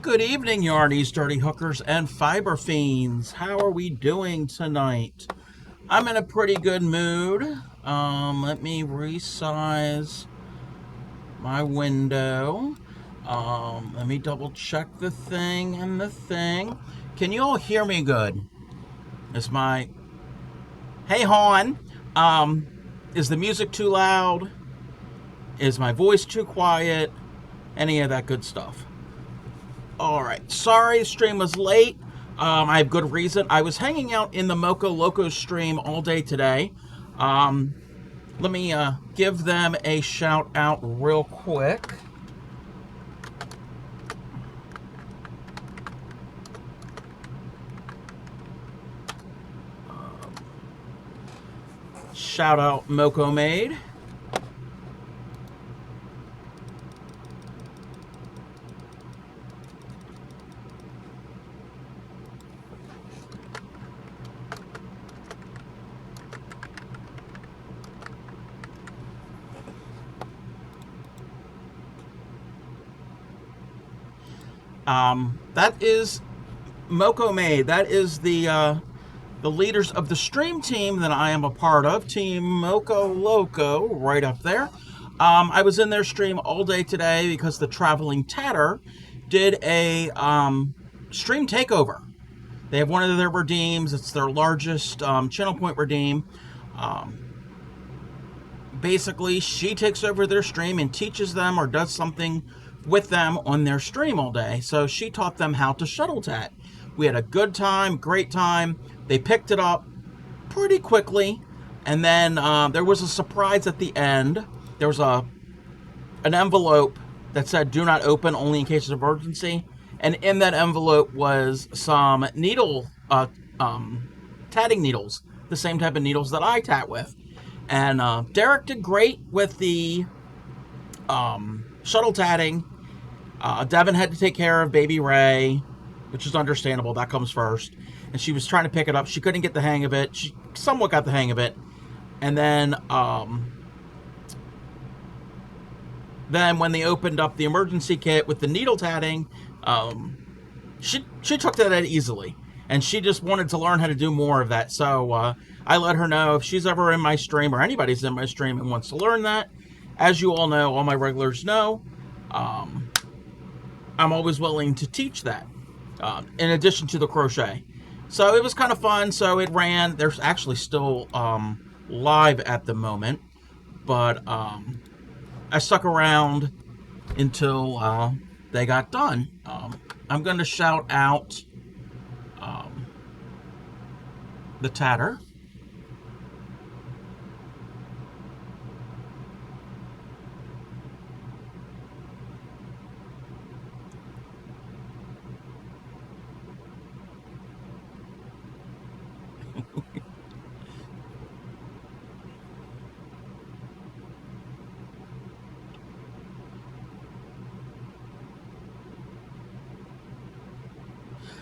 Good evening, yardies, dirty hookers, and fiber fiends. How are we doing tonight? I'm in a pretty good mood. Let me resize my window. Let me double check the thing and the thing. Can you all hear me good? Is my Hey hon? Um, is the music too loud? Is my voice too quiet? Any of that good stuff. All right. Sorry, the stream was late. I have good reason. I was hanging out in the Moco Loco stream all day today. Um, Let me give them a shout out real quick. Shout out Moco Made. That is Moco Made. That is the leaders of the stream team that I am a part of, Team Moco Loco, right up there. I was in their stream all day today because the Traveling Tatter did a stream takeover. They have one of their redeems. It's their largest channel point redeem. Basically, she takes over their stream and teaches them or does something with them on their stream all day. So she taught them how to shuttle tat. We had a good time, great time. They picked it up pretty quickly. And then there was a surprise at the end. There was an envelope that said, "Do not open, only in case of emergency." And in that envelope was some needle, tatting needles, the same type of needles that I tat with. And Derek did great with the shuttle tatting. Devin had to take care of baby Ray, which is understandable. That comes first. And she was trying to pick it up. She couldn't get the hang of it. She somewhat got the hang of it. And then when they opened up the emergency kit with the needle tatting, she took that easily. And she just wanted to learn how to do more of that. So I let her know if she's ever in my stream or anybody's in my stream and wants to learn that. As you all know, all my regulars know, I'm always willing to teach that in addition to the crochet. So it was kind of fun. So it ran. There's actually still live at the moment. But I stuck around until they got done. I'm going to shout out the Tatter.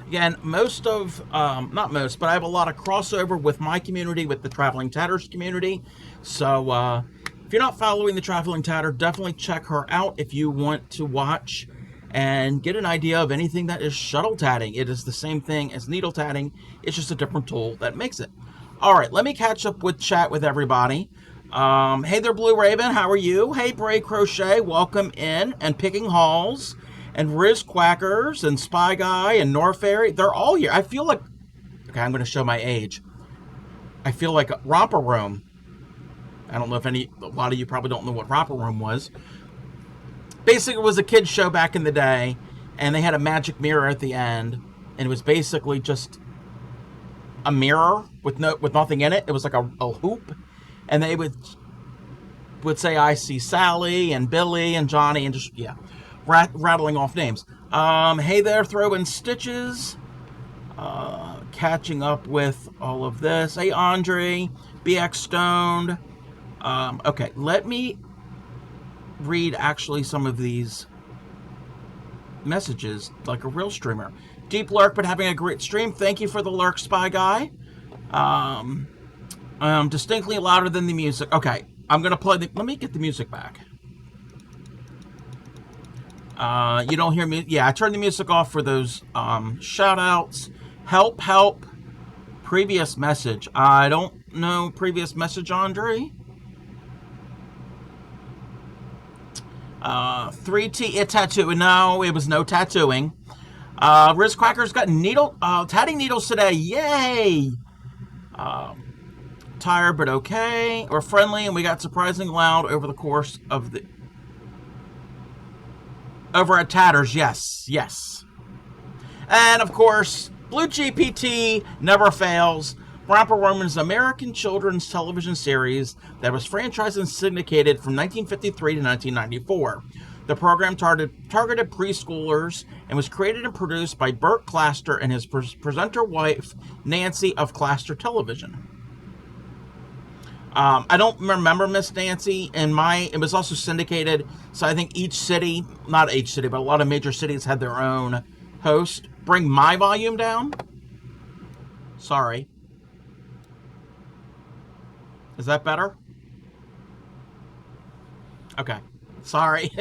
Again, not most, but I have a lot of crossover with my community, with the Traveling Tatters community. So if you're not following the Traveling Tatter, definitely check her out if you want to watch and get an idea of anything that is shuttle tatting. It is the same thing as needle tatting. It's just a different tool that makes it. All right, let me catch up with chat with everybody. Hey there, Blue Raven. How are you? Hey, Bray Crochet. Welcome in. And Picking Halls. And Riz Quackers and Spy Guy and Norfairy, they're all here. I feel like, okay, I'm going to show my age. I feel like Romper Room. I don't know if a lot of you probably don't know what Romper Room was. Basically, it was a kid's show back in the day, and they had a magic mirror at the end, and it was basically just a mirror with nothing in it. It was like a hoop, and they would say, "I see Sally and Billy and Johnny," and just rattling off names. Hey there, throwing stitches. Catching up with all of this. Hey, Andre, BX Stoned. Okay, let me read actually some of these messages like a real streamer. Deep lurk, but having a great stream. Thank you for the lurk, Spy Guy. Distinctly louder than the music. Okay, I'm gonna play the. Let me get the music back. You don't hear me. Yeah, I turned the music off for those shout outs. Help, help. Previous message. I don't know previous message, Andre. 3T, a tattoo. No, it was no tattooing. Riz Quacker's got tatting needles today. Yay! Tired but okay. We're friendly and we got surprisingly loud over the course of the. Over at Tatters, yes, yes. And of course, Blue GPT never fails. Romper Room is an American children's television series that was franchised and syndicated from 1953 to 1994. The program targeted preschoolers and was created and produced by Burt Claster and his presenter wife, Nancy of Claster Television. I don't remember Miss Nancy. It was also syndicated, so I think each city, not each city, but a lot of major cities had their own host. Bring my volume down. Sorry. Is that better? Okay. Sorry.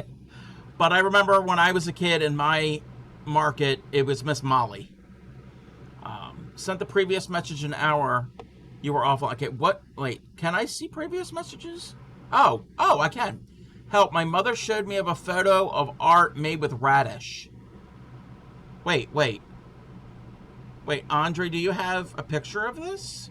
But I remember when I was a kid in my market, it was Miss Molly. Sent the previous message an hour. You were awful. Okay, what? Wait, can I see previous messages? Oh, I can. Help, my mother showed me of a photo of art made with radish. Wait, Andre, do you have a picture of this?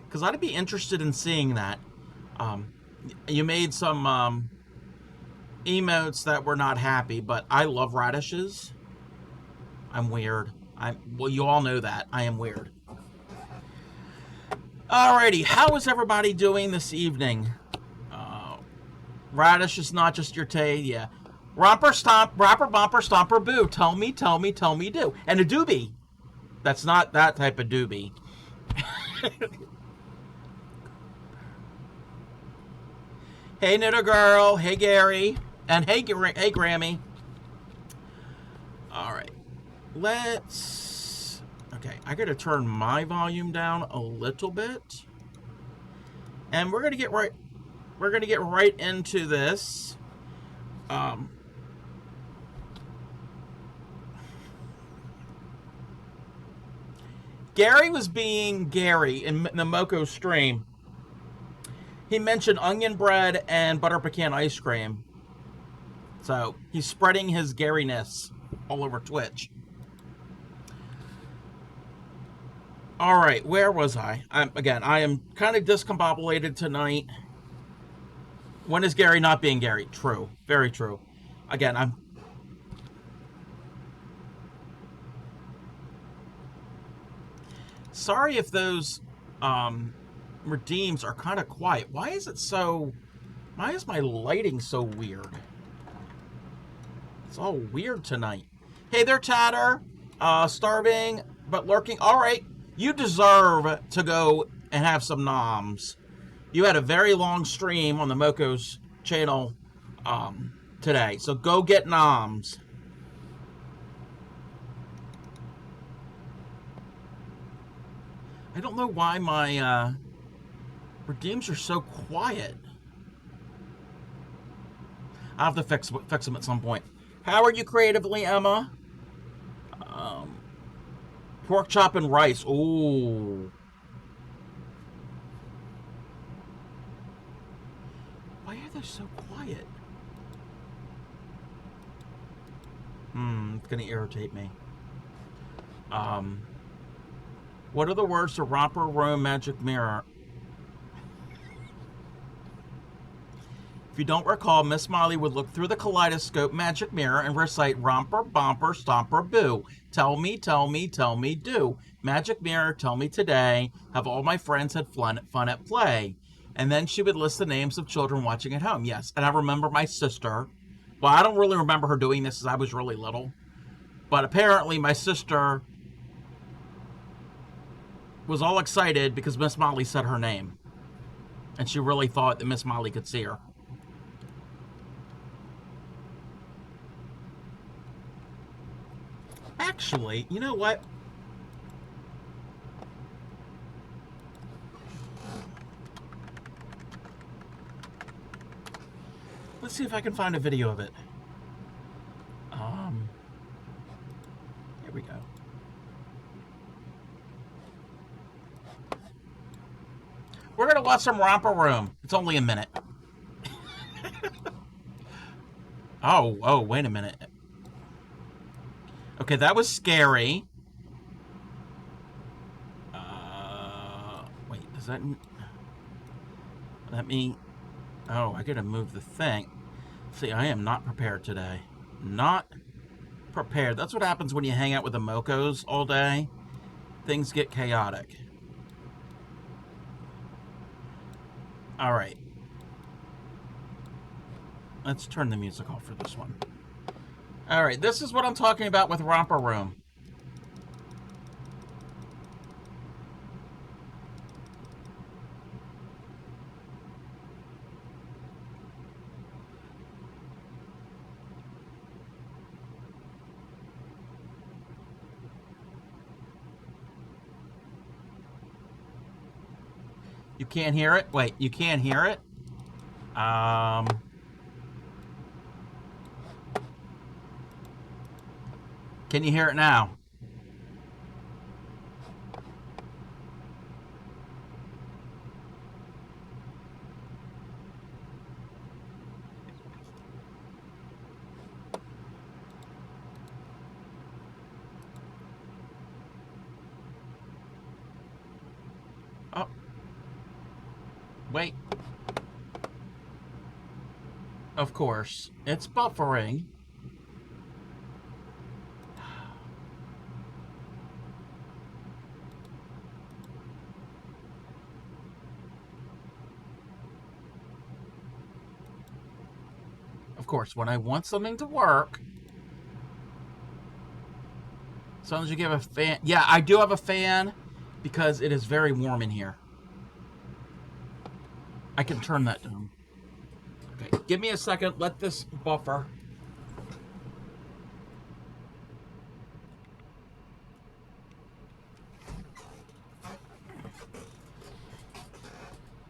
Because I'd be interested in seeing that. You made some emotes that were not happy, but I love radishes. I'm weird. Well, you all know that. I am weird. Alrighty, how is everybody doing this evening? Radish is not just your tay, yeah. Romper stomp, rapper bumper stomper boo. Tell me, do. And a doobie. That's not that type of doobie. Hey, Knitter Girl. Hey, Gary. And hey, Grammy. All right. Okay, I got to turn my volume down a little bit. And we're going to get right into this. Gary was being Gary in the Moco stream. He mentioned onion bread and butter pecan ice cream. So he's spreading his Gary-ness all over Twitch. All right, where was I? I am kind of discombobulated tonight. When is Gary not being Gary? True, very true. Again, I'm... Sorry if those redeems are kind of quiet. Why is my lighting so weird? It's all weird tonight. Hey there, Tatter. Starving, but lurking. All right, you deserve to go and have some noms. You had a very long stream on the Moco's channel today, so go get noms. I don't know why my redeems are so quiet. I'll have to fix them at some point. How are you creatively, Emma? Pork chop and rice. Ooh. Why are they so quiet? It's gonna irritate me. What are the words to Romper Room Magic Mirror? If you don't recall, Miss Molly would look through the kaleidoscope magic mirror and recite Romper, Bomper, Stomper, Boo. Tell me, do. Magic mirror, tell me today. Have all my friends had fun at play? And then she would list the names of children watching at home. Yes, and I remember my sister. Well, I don't really remember her doing this as I was really little. But apparently my sister was all excited because Miss Molly said her name. And she really thought that Miss Molly could see her. Actually, you know what? Let's see if I can find a video of it. Here we go. We're gonna watch some Romper Room. It's only a minute. Oh, wait a minute. Okay, that was scary. Wait, does that... Let me... Oh, I gotta move the thing. See, I am not prepared today. Not prepared. That's what happens when you hang out with the Mocos all day. Things get chaotic. Alright. Let's turn the music off for this one. Alright, this is what I'm talking about with Romper Room. You can't hear it? Wait, you can't hear it? Can you hear it now? Oh. Wait. Of course. It's buffering. Of course, when I want something to work... As long as you give a fan... Yeah, I do have a fan because it is very warm in here. I can turn that down. Okay, give me a second. Let this buffer.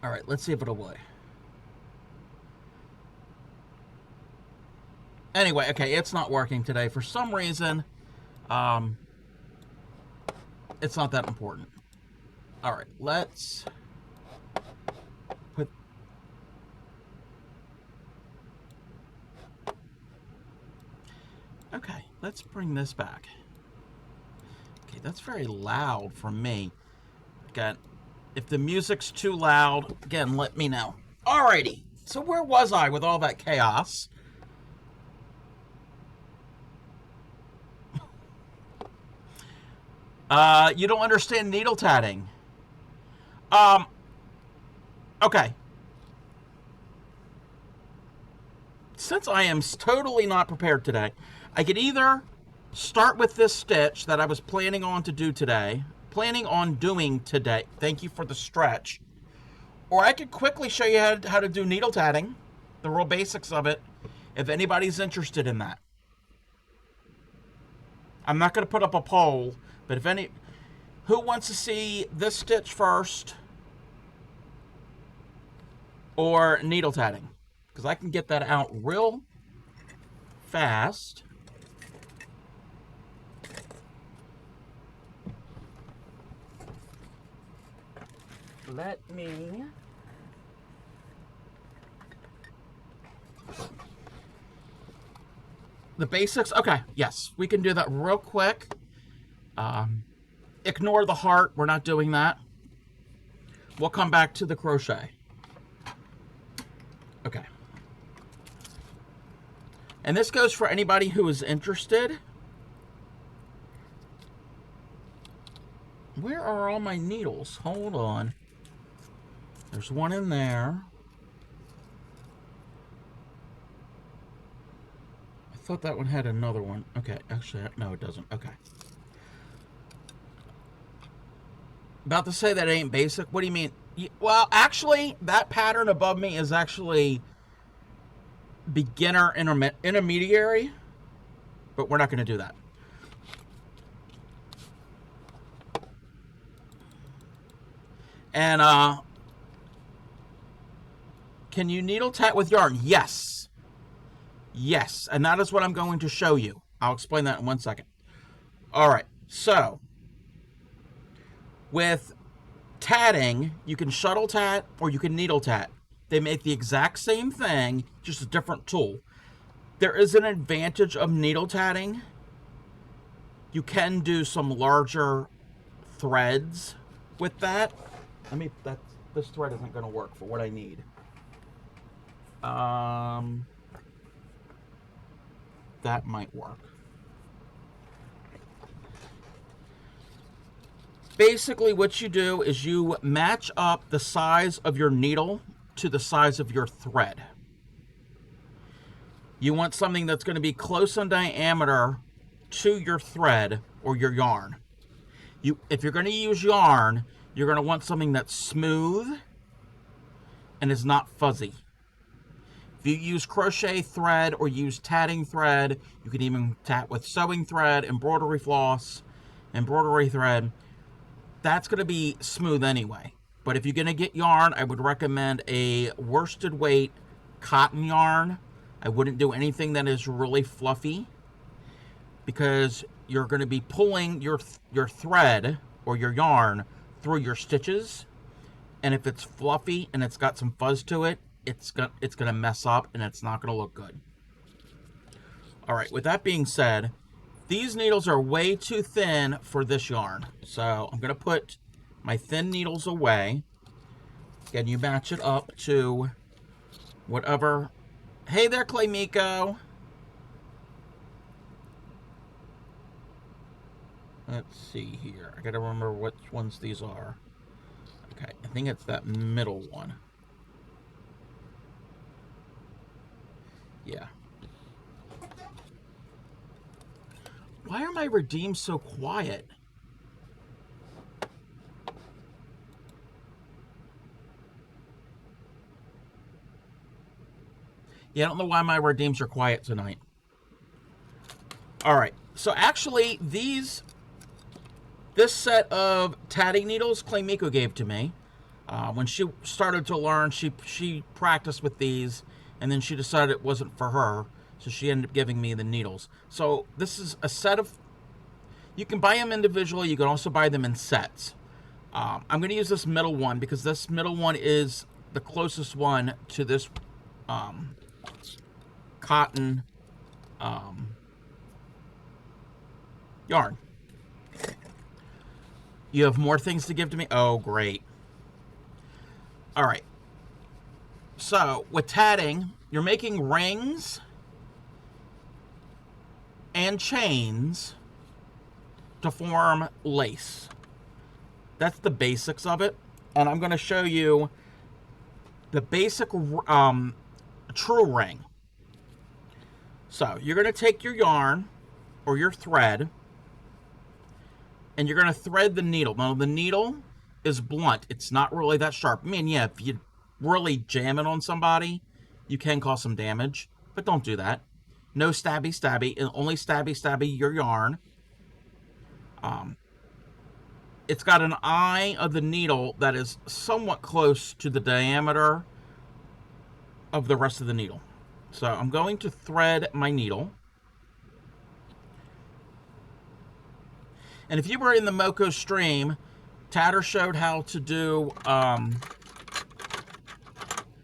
All right, let's see if it'll play. Anyway, okay, it's not working today. For some reason, it's not that important. All right, let's put... Okay, let's bring this back. Okay, that's very loud for me. Again, if the music's too loud, again, let me know. Alrighty, so where was I with all that chaos? You don't understand needle tatting. Okay. Since I am totally not prepared today, I could either start with this stitch that I was planning on doing today. Thank you for the stretch. Or I could quickly show you how to do needle tatting, the real basics of it, if anybody's interested in that. I'm not going to put up a poll, but if any... Who wants to see this stitch first? Or needle tatting? Because I can get that out real fast. Let me... The basics? Okay, yes. We can do that real quick. Ignore the heart. We're not doing that. We'll come back to the crochet. Okay. And this goes for anybody who is interested. Where are all my needles? Hold on. There's one in there. I thought that one had another one. Okay, actually, no, it doesn't. Okay. About to say that ain't basic. What do you mean? Well, actually, that pattern above me is actually beginner intermediary, but we're not going to do that. And can you needle tat with yarn? Yes. Yes, and that is what I'm going to show you. I'll explain that in 1 second. All right, so with tatting, you can shuttle tat or you can needle tat. They make the exact same thing, just a different tool. There is an advantage of needle tatting. You can do some larger threads with that. This thread isn't going to work for what I need. That might work. Basically, what you do is you match up the size of your needle to the size of your thread. You want something that's going to be close in diameter to your thread or your yarn. If you're going to use yarn, you're going to want something that's smooth and is not fuzzy. If you use crochet thread or use tatting thread, you can even tat with sewing thread, embroidery floss, embroidery thread. That's going to be smooth anyway. But if you're going to get yarn, I would recommend a worsted weight cotton yarn. I wouldn't do anything that is really fluffy, because you're going to be pulling your thread or your yarn through your stitches. And if it's fluffy and it's got some fuzz to it, it's going to mess up and it's not going to look good. All right, with that being said, these needles are way too thin for this yarn. So I'm going to put my thin needles away. Again, you match it up to whatever. Hey there, Clay Miko. Let's see here. I got to remember which ones these are. Okay, I think it's that middle one. Yeah. Why are my redeems so quiet? Yeah, I don't know why my redeems are quiet tonight. All right. So actually, this set of tatting needles Clay Miko gave to me. When she started to learn, she practiced with these, and then she decided it wasn't for her, so she ended up giving me the needles. So this is a set of, you can buy them individually, you can also buy them in sets. I'm going to use this middle one because this middle one is the closest one to this cotton yarn. You have more things to give to me? Oh, great. All right. So, with tatting, you're making rings and chains to form lace. That's the basics of it. And I'm going to show you the basic true ring. So, you're going to take your yarn or your thread, and you're going to thread the needle. Now, the needle is blunt. It's not really that sharp. I mean, yeah, if you really jam it on somebody, you can cause some damage, but don't do that. No stabby, and only stabby your yarn. It's got an eye of the needle that is somewhat close to the diameter of the rest of the needle. So I'm going to thread my needle. And if you were in the Moko stream, Tatter showed how to do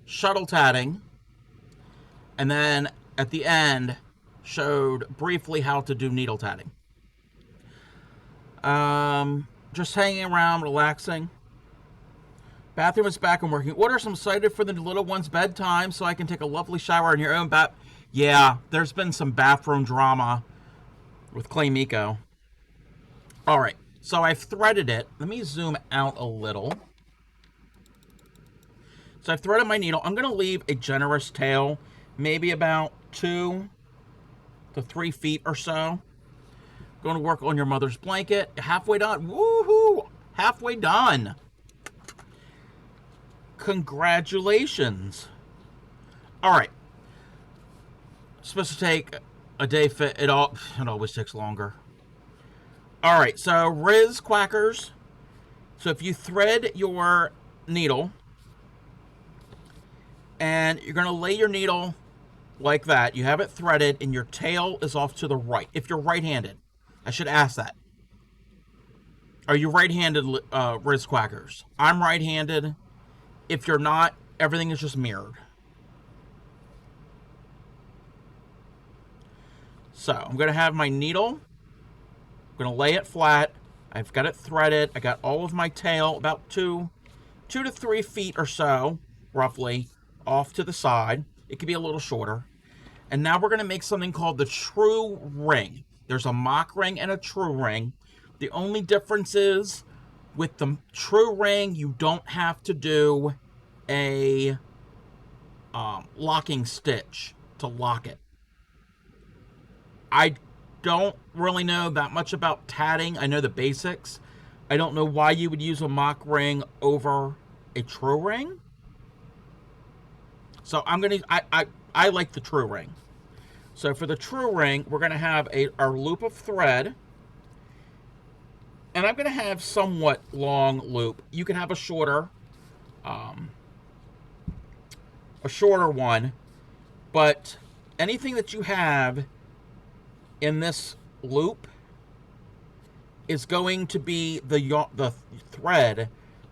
shuttle tatting, and then at the end showed briefly how to do needle tatting. Just hanging around, relaxing. Bathroom is back and working orders. I'm excited for the little one's bedtime so I can take a lovely shower in your own bath. Yeah, there's been some bathroom drama with Clay Miko. All right, so I've threaded it. Let me zoom out a little. So I've threaded my needle. I'm going to leave a generous tail, maybe about 2 to 3 feet or so. Going to work on your mother's blanket. Halfway done. Woohoo! Halfway done. Congratulations. All right. It's supposed to take a day fit. It always takes longer. All right. So Riz Quackers. So if you thread your needle, and you're going to lay your needle like that. You have it threaded and your tail is off to the right. If you're right-handed, I should ask that. Are you right-handed, Riz Quackers? I'm right-handed. If you're not, everything is just mirrored. So I'm going to have my needle. I'm going to lay it flat. I've got it threaded. I got all of my tail about 2 to 3 feet or so, roughly, off to the side. It could be a little shorter. And now we're going to make something called the true ring. There's a mock ring and a true ring. The only difference is with the true ring, you don't have to do a locking stitch to lock it. I don't really know that much about tatting. I know the basics. I don't know why you would use a mock ring over a true ring. So I like the true ring. So for the true ring, we're going to have our loop of thread. And I'm going to have somewhat long loop. You can have a shorter one. But anything that you have in this loop is going to be the thread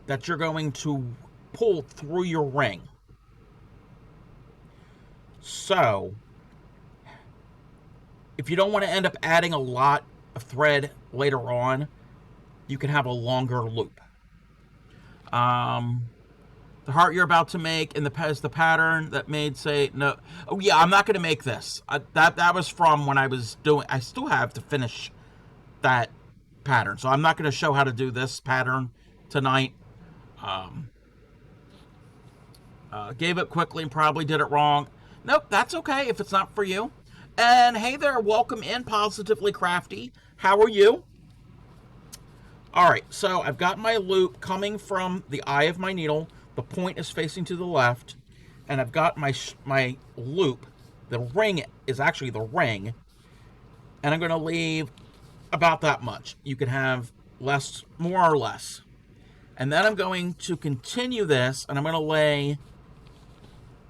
that you're going to pull through your ring. So if you don't want to end up adding a lot of thread later on, you can have a longer loop. The heart you're about to make in the pattern that made say no. Oh yeah, I'm not going to make this. That was from when I was doing. I still have to finish that pattern, so I'm not going to show how to do this pattern tonight. Gave it quickly and probably did it wrong. Nope, that's okay if it's not for you. And hey there, welcome in, Positively Crafty. How are you? All right, so I've got my loop coming from the eye of my needle. The point is facing to the left, and I've got my loop. The ring is actually the ring, and I'm going to leave about that much. You can have less, more or less. And then I'm going to continue this, and I'm going to lay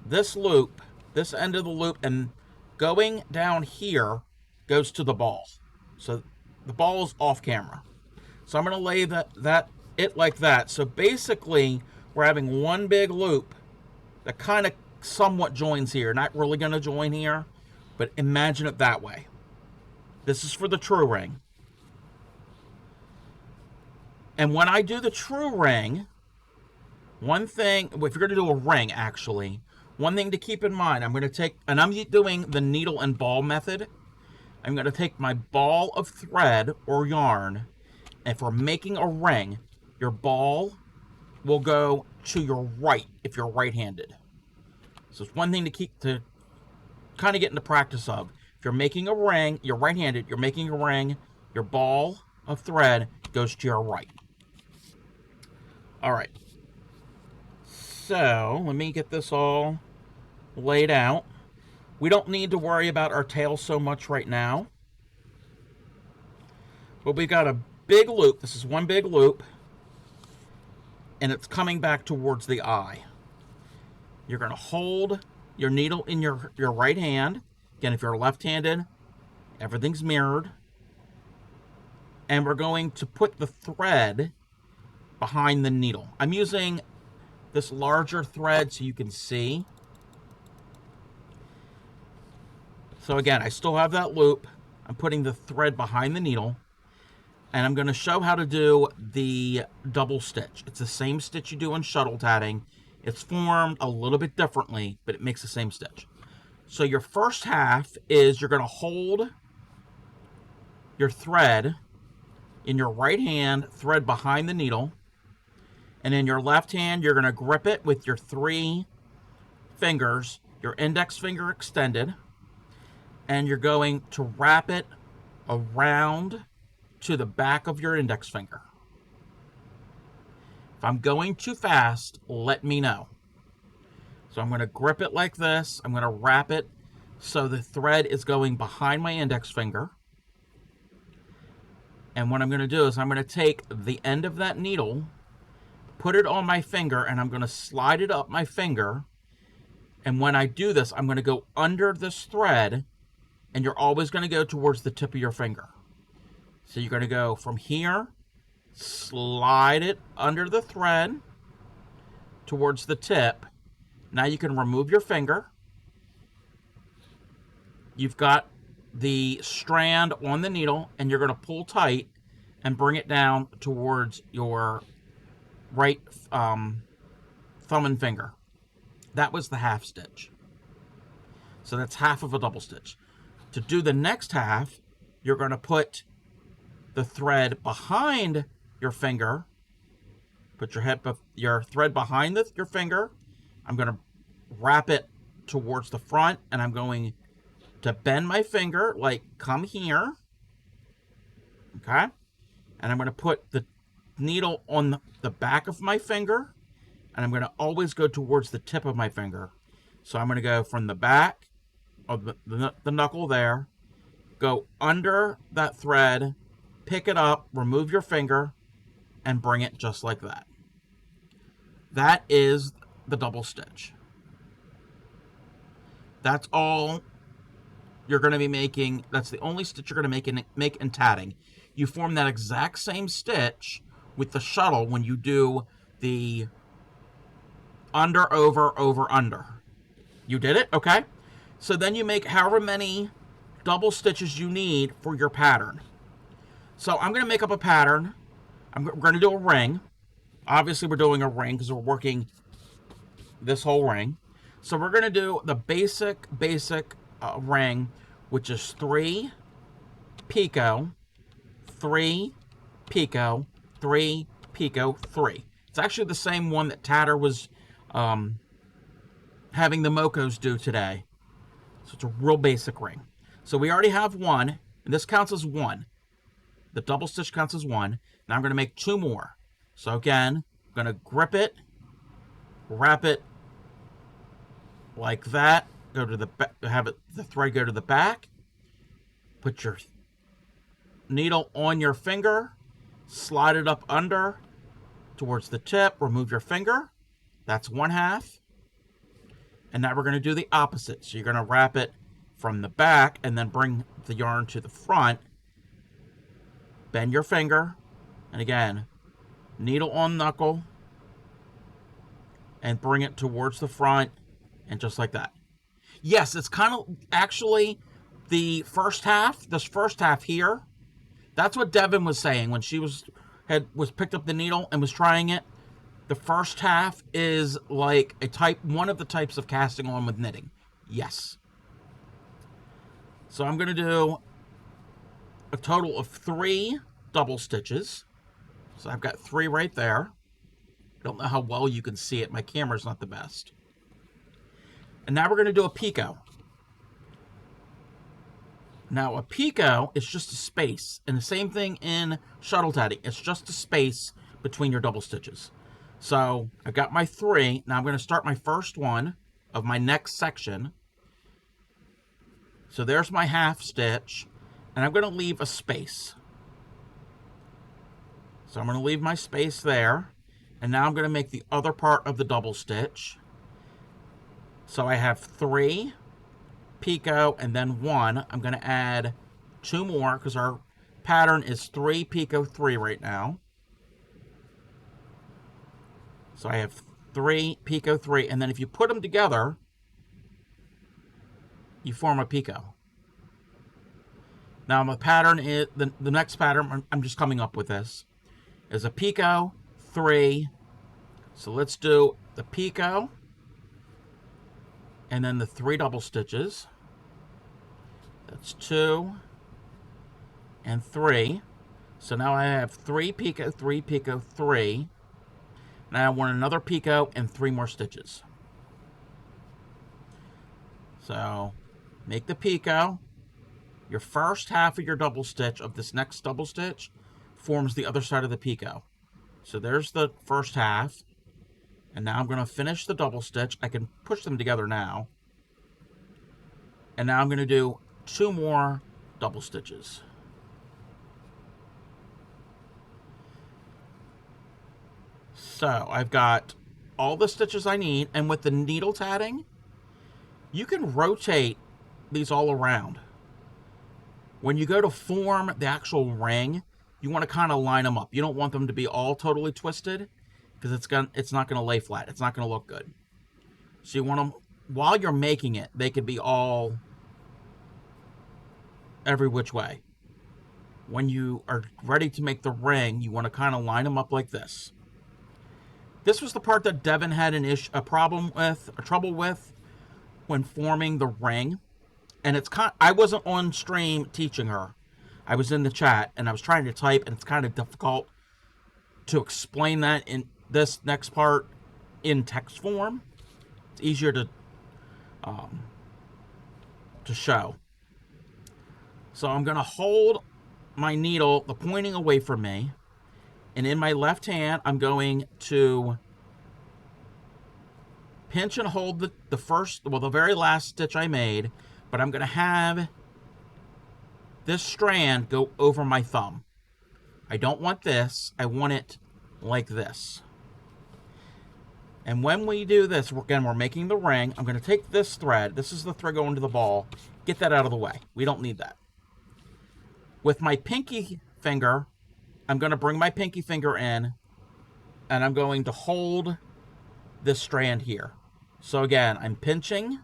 this loop, this end of the loop, and going down here goes to the ball. So the ball is off camera. So I'm going to lay it like that. So basically, we're having one big loop that kind of somewhat joins here. Not really going to join here, but imagine it that way. This is for the true ring. And when I do the true ring, one thing, if you're going to do a ring, actually, one thing to keep in mind, I'm going to take, and I'm doing the needle and ball method. I'm going to take my ball of thread or yarn, and if we're making a ring, your ball will go to your right if you're right-handed. So it's one thing to kind of get into practice of. If you're making a ring, you're right-handed, you're making a ring, your ball of thread goes to your right. All right. So let me get this all laid out. We don't need to worry about our tail so much right now. But we got a big loop. This is one big loop. And it's coming back towards the eye. You're going to hold your needle in your right hand. Again, if you're left-handed, everything's mirrored. And we're going to put the thread behind the needle. I'm using this larger thread so you can see. So again, I still have that loop. I'm putting the thread behind the needle. And I'm going to show how to do the double stitch. It's the same stitch you do in shuttle tatting. It's formed a little bit differently, but it makes the same stitch. So your first half is you're going to hold your thread in your right hand, thread behind the needle. And in your left hand, you're going to grip it with your 3 fingers, your index finger extended. And you're going to wrap it around to the back of your index finger. If I'm going too fast, let me know. So I'm going to grip it like this. I'm going to wrap it so the thread is going behind my index finger. And what I'm going to do is I'm going to take the end of that needle, put it on my finger, and I'm going to slide it up my finger And when I do this, I'm going to go under this thread, and you're always going to go towards the tip of your finger. So you're going to go from here, slide it under the thread towards the tip. Now you can remove your finger. You've got the strand on the needle, and you're going to pull tight and bring it down towards your right thumb and finger. That was the half stitch. So that's half of a double stitch. To do the next half, you're going to put the thread behind your finger. Put your thread behind your finger. I'm going to wrap it towards the front, and I'm going to bend my finger, like come here. Okay? And I'm going to put the needle on the back of my finger, and I'm going to always go towards the tip of my finger. So I'm going to go from the back of the knuckle there, go under that thread, pick it up, remove your finger, and bring it just like that. That is the double stitch. That's all you're going to be making. That's the only stitch you're going to make in tatting. You form that exact same stitch with the shuttle when you do the under, over, over, under. You did it? Okay. So then you make however many double stitches you need for your pattern. So I'm going to make up a pattern. We're going to do a ring. Obviously, we're doing a ring because we're working this whole ring. So we're going to do the basic ring, which is 3 picot, 3 picot, 3 picot, 3. It's actually the same one that Tatter was having the Mocos do today. So it's a real basic ring. So we already have one, and this counts as one. The double stitch counts as one. Now I'm going to make 2 more. So again, I'm going to grip it, wrap it like that, go to the back, the thread go to the back, put your needle on your finger, slide it up under towards the tip, remove your finger. That's one half. And now we're going to do the opposite. So you're going to wrap it from the back and then bring the yarn to the front. Bend your finger. And again, needle on knuckle. And bring it towards the front. And just like that. Yes, it's kind of actually the first half. This first half here. That's what Devin was saying when she was picked up the needle and was trying it. The first half is like one of the types of casting on with knitting. Yes. So I'm going to do a total of 3 double stitches. So I've got 3 right there. I don't know how well you can see it. My camera's not the best. And now we're going to do a picot. Now a picot is just a space. And the same thing in shuttle tatting. It's just a space between your double stitches. So I've got my 3. Now I'm going to start my first one of my next section. So there's my half stitch. And I'm going to leave a space. So I'm going to leave my space there. And now I'm going to make the other part of the double stitch. So I have 3 picot and then 1. I'm going to add 2 more because our pattern is 3 picot 3 right now. So I have 3 picot 3, and then if you put them together, you form a picot. Now my pattern is the next pattern. I'm just coming up with this is a picot 3. So let's do the picot and then the 3 double stitches. That's 2 and 3. So now I have 3 picot 3 picot 3. Now I want another picot and 3 more stitches. So make the picot. Your first half of your double stitch of this next double stitch forms the other side of the picot. So there's the first half. And now I'm going to finish the double stitch. I can push them together now. And now I'm going to do 2 more double stitches. So I've got all the stitches I need. And with the needle tatting, You can rotate these all around. When you go to form the actual ring, you want to kind of line them up. You don't want them to be all totally twisted because it's not going to lay flat. It's not going to look good. So you want them, while you're making it, they could be all every which way. When you are ready to make the ring, you want to kind of line them up like this. This was the part that Devin had a trouble with when forming the ring. And I wasn't on stream teaching her. I was in the chat and I was trying to type, and it's kind of difficult to explain that in this next part in text form. It's easier to show. So I'm going to hold my needle, the pointing away from me, and in my left hand, I'm going to pinch and hold the very last stitch I made, but I'm going to have this strand go over my thumb. I don't want this. I want it like this. And when we do this, again, we're making the ring. I'm going to take this thread. This is the thread going to the ball. Get that out of the way. We don't need that. With my pinky finger, I'm going to bring my pinky finger in, and I'm going to hold this strand here. So again, I'm pinching.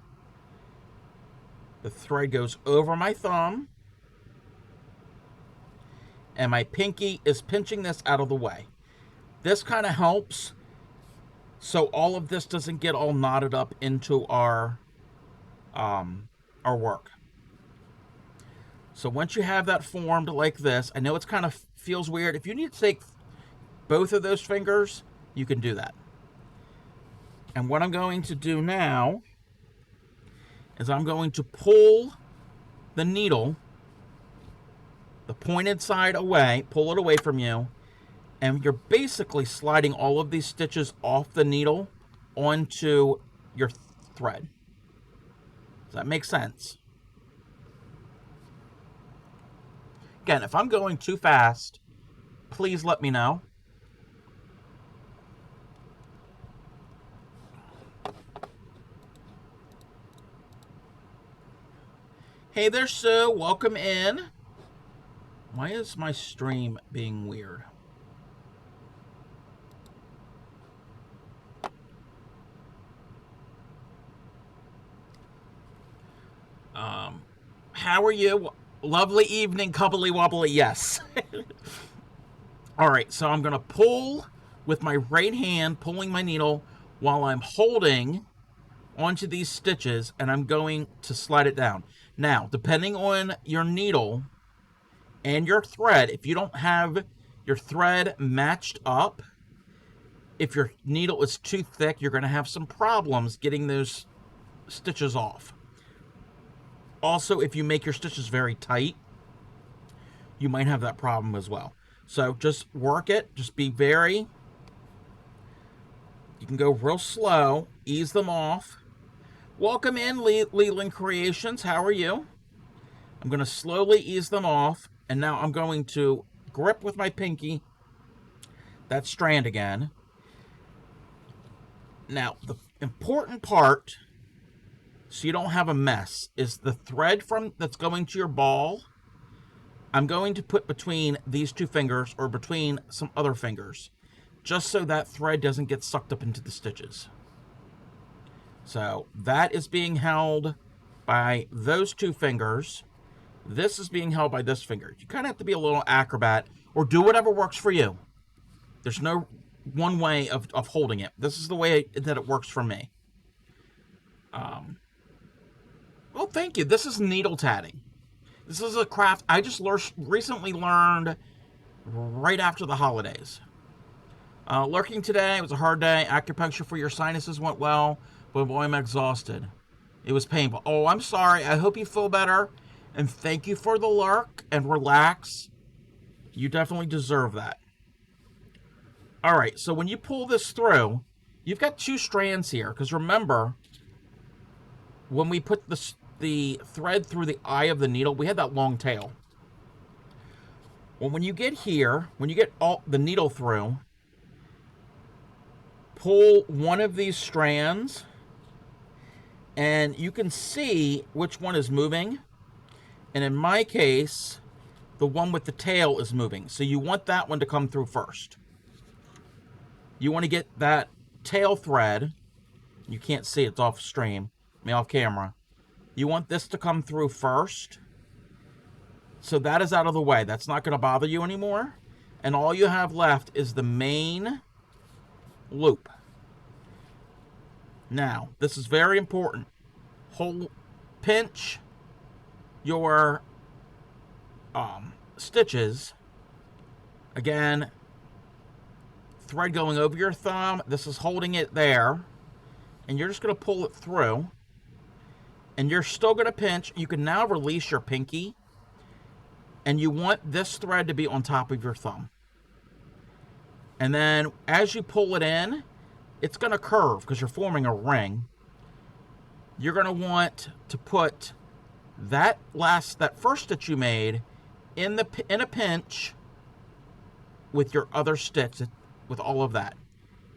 The thread goes over my thumb, and my pinky is pinching this out of the way. This kind of helps so all of this doesn't get all knotted up into our work. So once you have that formed like this, I know it's kind of feels weird. If you need to take both of those fingers, you can do that. And what I'm going to do now is I'm going to pull the needle, the pointed side away, pull it away from you, and you're basically sliding all of these stitches off the needle onto your thread. Does that make sense? Again, if I'm going too fast, please let me know. Hey there, Sue. Welcome in. Why is my stream being weird? How are you? Lovely evening, cubbly wobbly. Yes. All right, so I'm going to pull with my right hand, pulling my needle while I'm holding onto these stitches, and I'm going to slide it down. Now, depending on your needle and your thread, if you don't have your thread matched up, if your needle is too thick, you're going to have some problems getting those stitches off. Also, if you make your stitches very tight, you might have that problem as well. So just work it. Just be very... You can go real slow. Ease them off. Welcome in, Leland Creations. How are you? I'm going to slowly ease them off. And now I'm going to grip with my pinky that strand again. Now, the important part, so you don't have a mess, is the thread that's going to your ball. I'm going to put between these two fingers or between some other fingers, just so that thread doesn't get sucked up into the stitches. So that is being held by those two fingers. This is being held by this finger. You kind of have to be a little acrobat or do whatever works for you. There's no one way of holding it. This is the way that it works for me. Well, thank you. This is needle tatting. This is a craft I just recently learned right after the holidays. Lurking today, it was a hard day. Acupuncture for your sinuses went well, but boy, I'm exhausted. It was painful. Oh, I'm sorry. I hope you feel better. And thank you for the lurk and relax. You definitely deserve that. All right, so when you pull this through, you've got two strands here. Because remember, when we put the thread through the eye of the needle, we had that long tail. Well, when you get here, when you get all the needle through, pull one of these strands And you can see which one is moving. And in my case, the one with the tail is moving. So you want that one to come through first. You want to get that tail thread. You can't see, it's off stream. Off camera. You want this to come through first. So that is out of the way. That's not going to bother you anymore. And all you have left is the main loop. Now, this is very important. Pinch your stitches. Again, thread going over your thumb. This is holding it there. And you're just going to pull it through. And you're still going to pinch. You can now release your pinky. And you want this thread to be on top of your thumb. And then as you pull it in, it's going to curve because you're forming a ring. You're going to want to put that first stitch you made in a pinch with your other stitch, with all of that.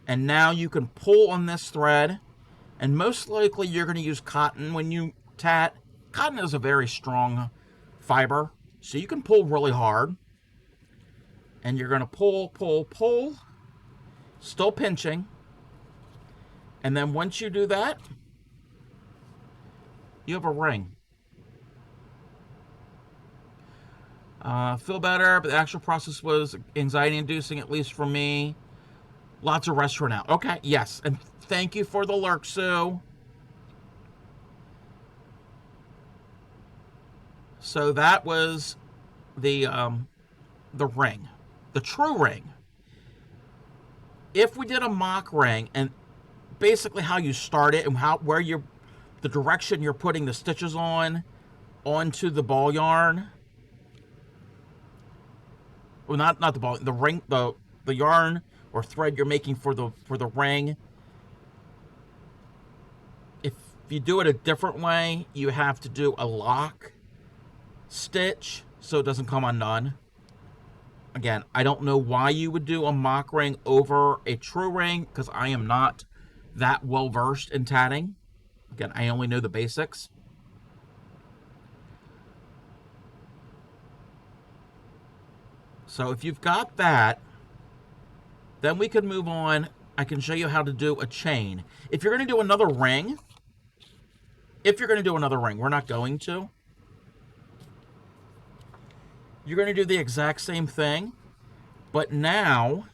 And now you can pull on this thread, and most likely you're going to use cotton when you tat. Cotton is a very strong fiber, so you can pull really hard. And you're going to pull, pull, pull, still pinching. And then once you do that, you have a ring. Feel better, but the actual process was anxiety-inducing, at least for me. Lots of rest for now. Okay, yes, and thank you for the lurk, Sue. So that was the ring, the true ring. If we did a mock ring, and basically how you start it and the direction you're putting the stitches onto the ball yarn. Well, not the ball, the ring, the yarn or thread you're making for the ring. If you do it a different way, you have to do a lock stitch so it doesn't come undone. Again, I don't know why you would do a mock ring over a true ring, because I am not that well versed in tatting. Again, I only know the basics. So if you've got that, then we can move on. I can show you how to do a chain. If you're going to do another ring, we're not going to. You're going to do the exact same thing, but now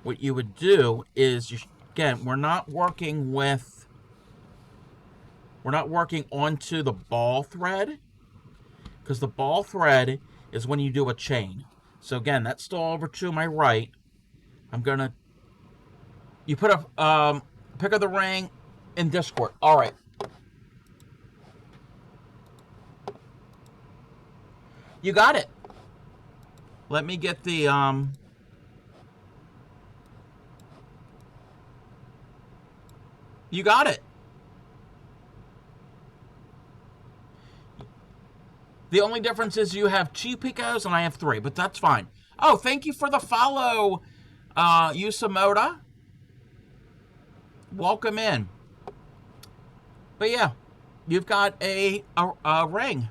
what you would do is, again, we're not working onto the ball thread, because the ball thread is when you do a chain. So again, that's still over to my right. You put a pick of the ring in Discord. All right. You got it. Let me get the you got it. The only difference is you have 2 picos and I have 3, but that's fine. Oh, thank you for the follow, Yusamoda. Welcome in. But yeah, you've got a ring.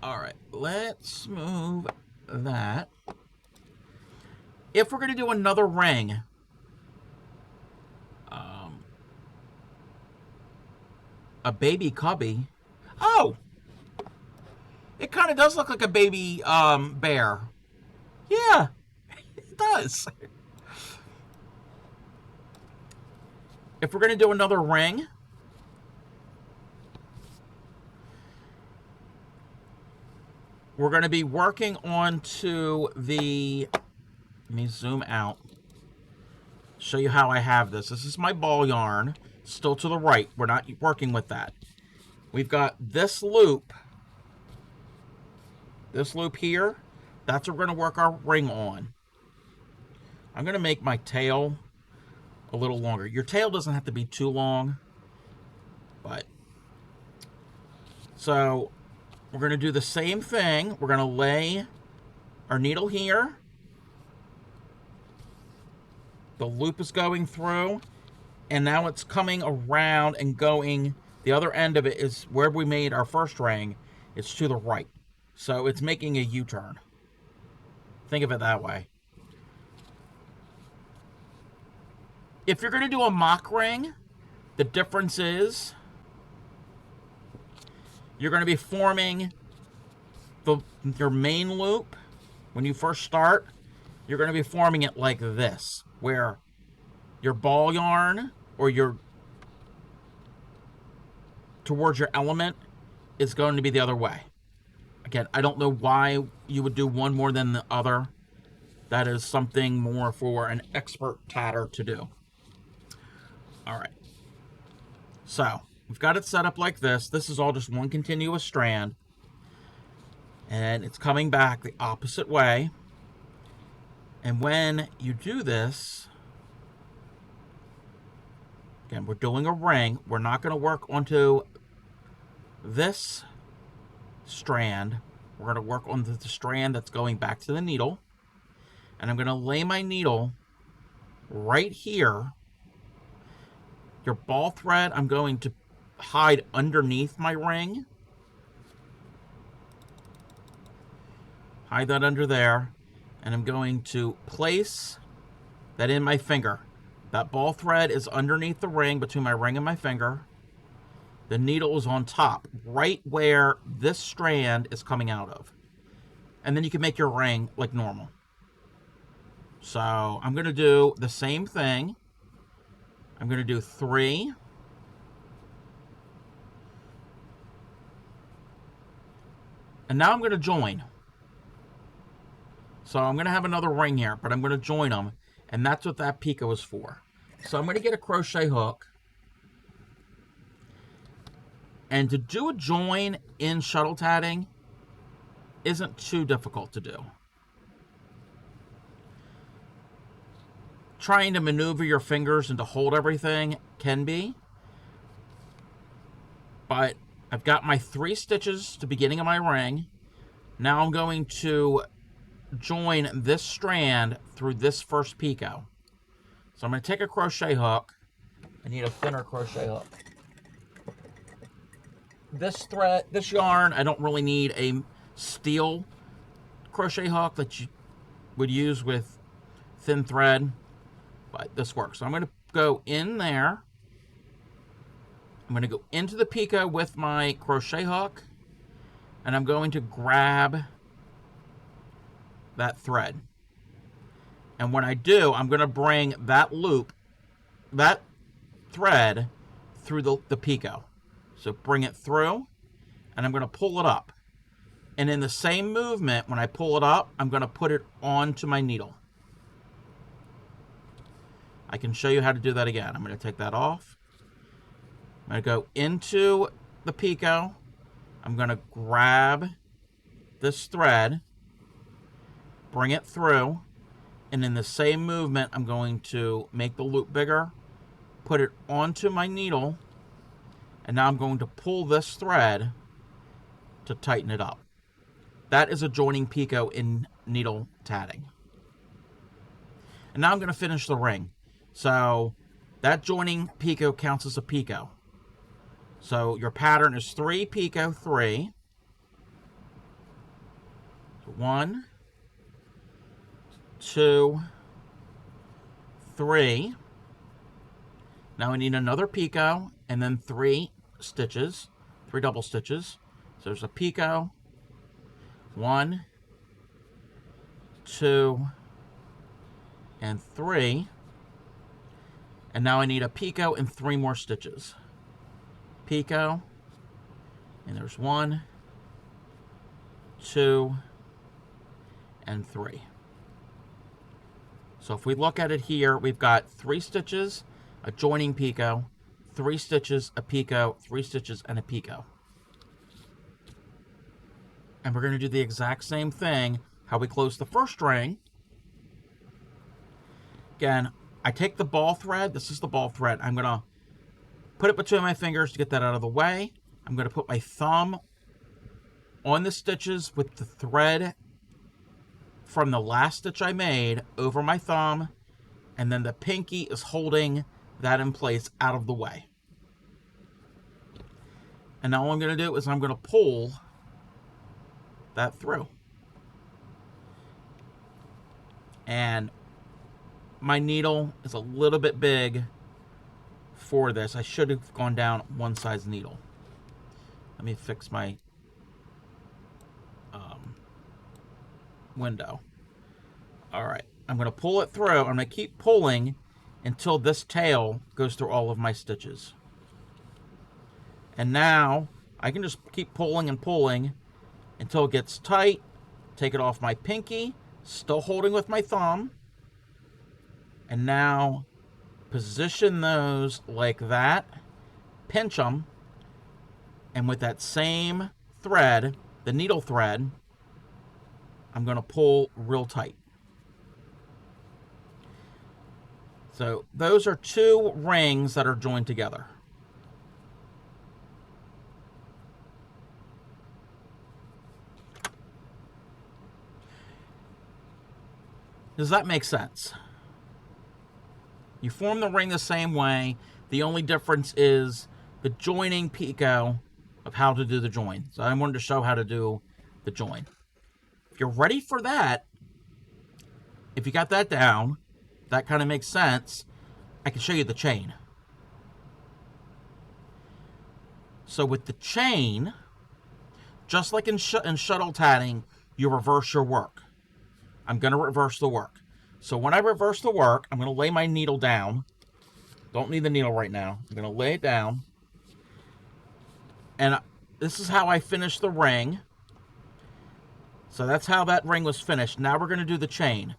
All right, let's move that. If we're going to do another ring, a baby cubby. Oh, it kind of does look like a baby bear. Yeah, it does. If we're going to do another ring, we're going to be working onto the, let me zoom out, show you how I have this. This is my ball yarn, still to the right. We're not working with that. We've got this loop here. That's what we're going to work our ring on. I'm going to make my tail a little longer. Your tail doesn't have to be too long, but so we're going to do the same thing. We're going to lay our needle here. the loop is going through, and now it's coming around and going, the other end of it is where we made our first ring. It's to the right. So it's making a U-turn. Think of it that way. If you're going to do a mock ring, the difference is you're going to be forming your main loop. When you first start, you're going to be forming it like this, where your ball yarn or towards your element is going to be the other way. Again, I don't know why you would do one more than the other. That is something more for an expert tatter to do. All right. So we've got it set up like this. This is all just one continuous strand. And it's coming back the opposite way. And when you do this, again, we're doing a ring. We're not going to work onto this strand. We're going to work on the strand that's going back to the needle. And I'm going to lay my needle right here. Your ball thread, I'm going to hide underneath my ring. Hide that under there. And I'm going to place that in my finger. That ball thread is underneath the ring, between my ring and my finger. The needle is on top, right where this strand is coming out of. And then you can make your ring like normal. So I'm going to do the same thing. I'm going to do 3. And now I'm going to join. So I'm going to have another ring here, but I'm going to join them. And that's what that picot is for. So I'm going to get a crochet hook. And to do a join in shuttle tatting isn't too difficult to do. Trying to maneuver your fingers and to hold everything can be. But I've got my 3 stitches to the beginning of my ring. Now I'm going to join this strand through this first picot. So I'm going to take a crochet hook. I need a thinner crochet hook. This yarn, I don't really need a steel crochet hook that you would use with thin thread. But this works. So I'm going to go in there. I'm going to go into the picot with my crochet hook. And I'm going to grab that thread. And when I do, I'm going to bring that loop, that thread, through the picot. So bring it through. And I'm going to pull it up. And in the same movement, when I pull it up, I'm going to put it onto my needle. I can show you how to do that again. I'm going to take that off. I'm going to go into the picot. I'm going to grab this thread, bring it through, and in the same movement, I'm going to make the loop bigger, put it onto my needle, and now I'm going to pull this thread to tighten it up. That is a joining picot in needle tatting. And now I'm going to finish the ring. So that joining picot counts as a picot. So your pattern is 3 picot 3. 1, 2, 3. Now we need another picot and then 3 stitches, 3 double stitches. So there's a picot, 1, 2, and 3. And now I need a picot and 3 more stitches. Picot, and there's 1, 2, and 3. So if we look at it here, we've got 3 stitches, a joining picot, 3 stitches, a picot, 3 stitches, and a picot. And we're going to do the exact same thing, how we close the first ring. Again, I take the ball thread. This is the ball thread. I'm going to put it between my fingers to get that out of the way. I'm going to put my thumb on the stitches with the thread from the last stitch I made over my thumb And then the pinky is holding that in place out of the way. And now all I'm going to do is I'm going to pull that through. And my needle is a little bit big for this. I should have gone down one size needle. Let me fix my window. All right, I'm going to pull it through. I'm going to keep pulling until this tail goes through all of my stitches. And now I can just keep pulling and pulling until it gets tight. Take it off my pinky, still holding with my thumb. And now position those like that, pinch them, and with that same thread, the needle thread, I'm going to pull real tight. So those are 2 rings that are joined together. Does that make sense? You form the ring the same way. The only difference is the joining picot of how to do the join. So I wanted to show how to do the join. If you're ready for that, if you got that down, that kind of makes sense, I can show you the chain. So with the chain, just like in shuttle tatting, you reverse your work. I'm going to reverse the work. So when I reverse the work, I'm going to lay my needle down. Don't need the needle right now. I'm going to lay it down. And this is how I finished the ring. So that's how that ring was finished. Now we're going to do the chain.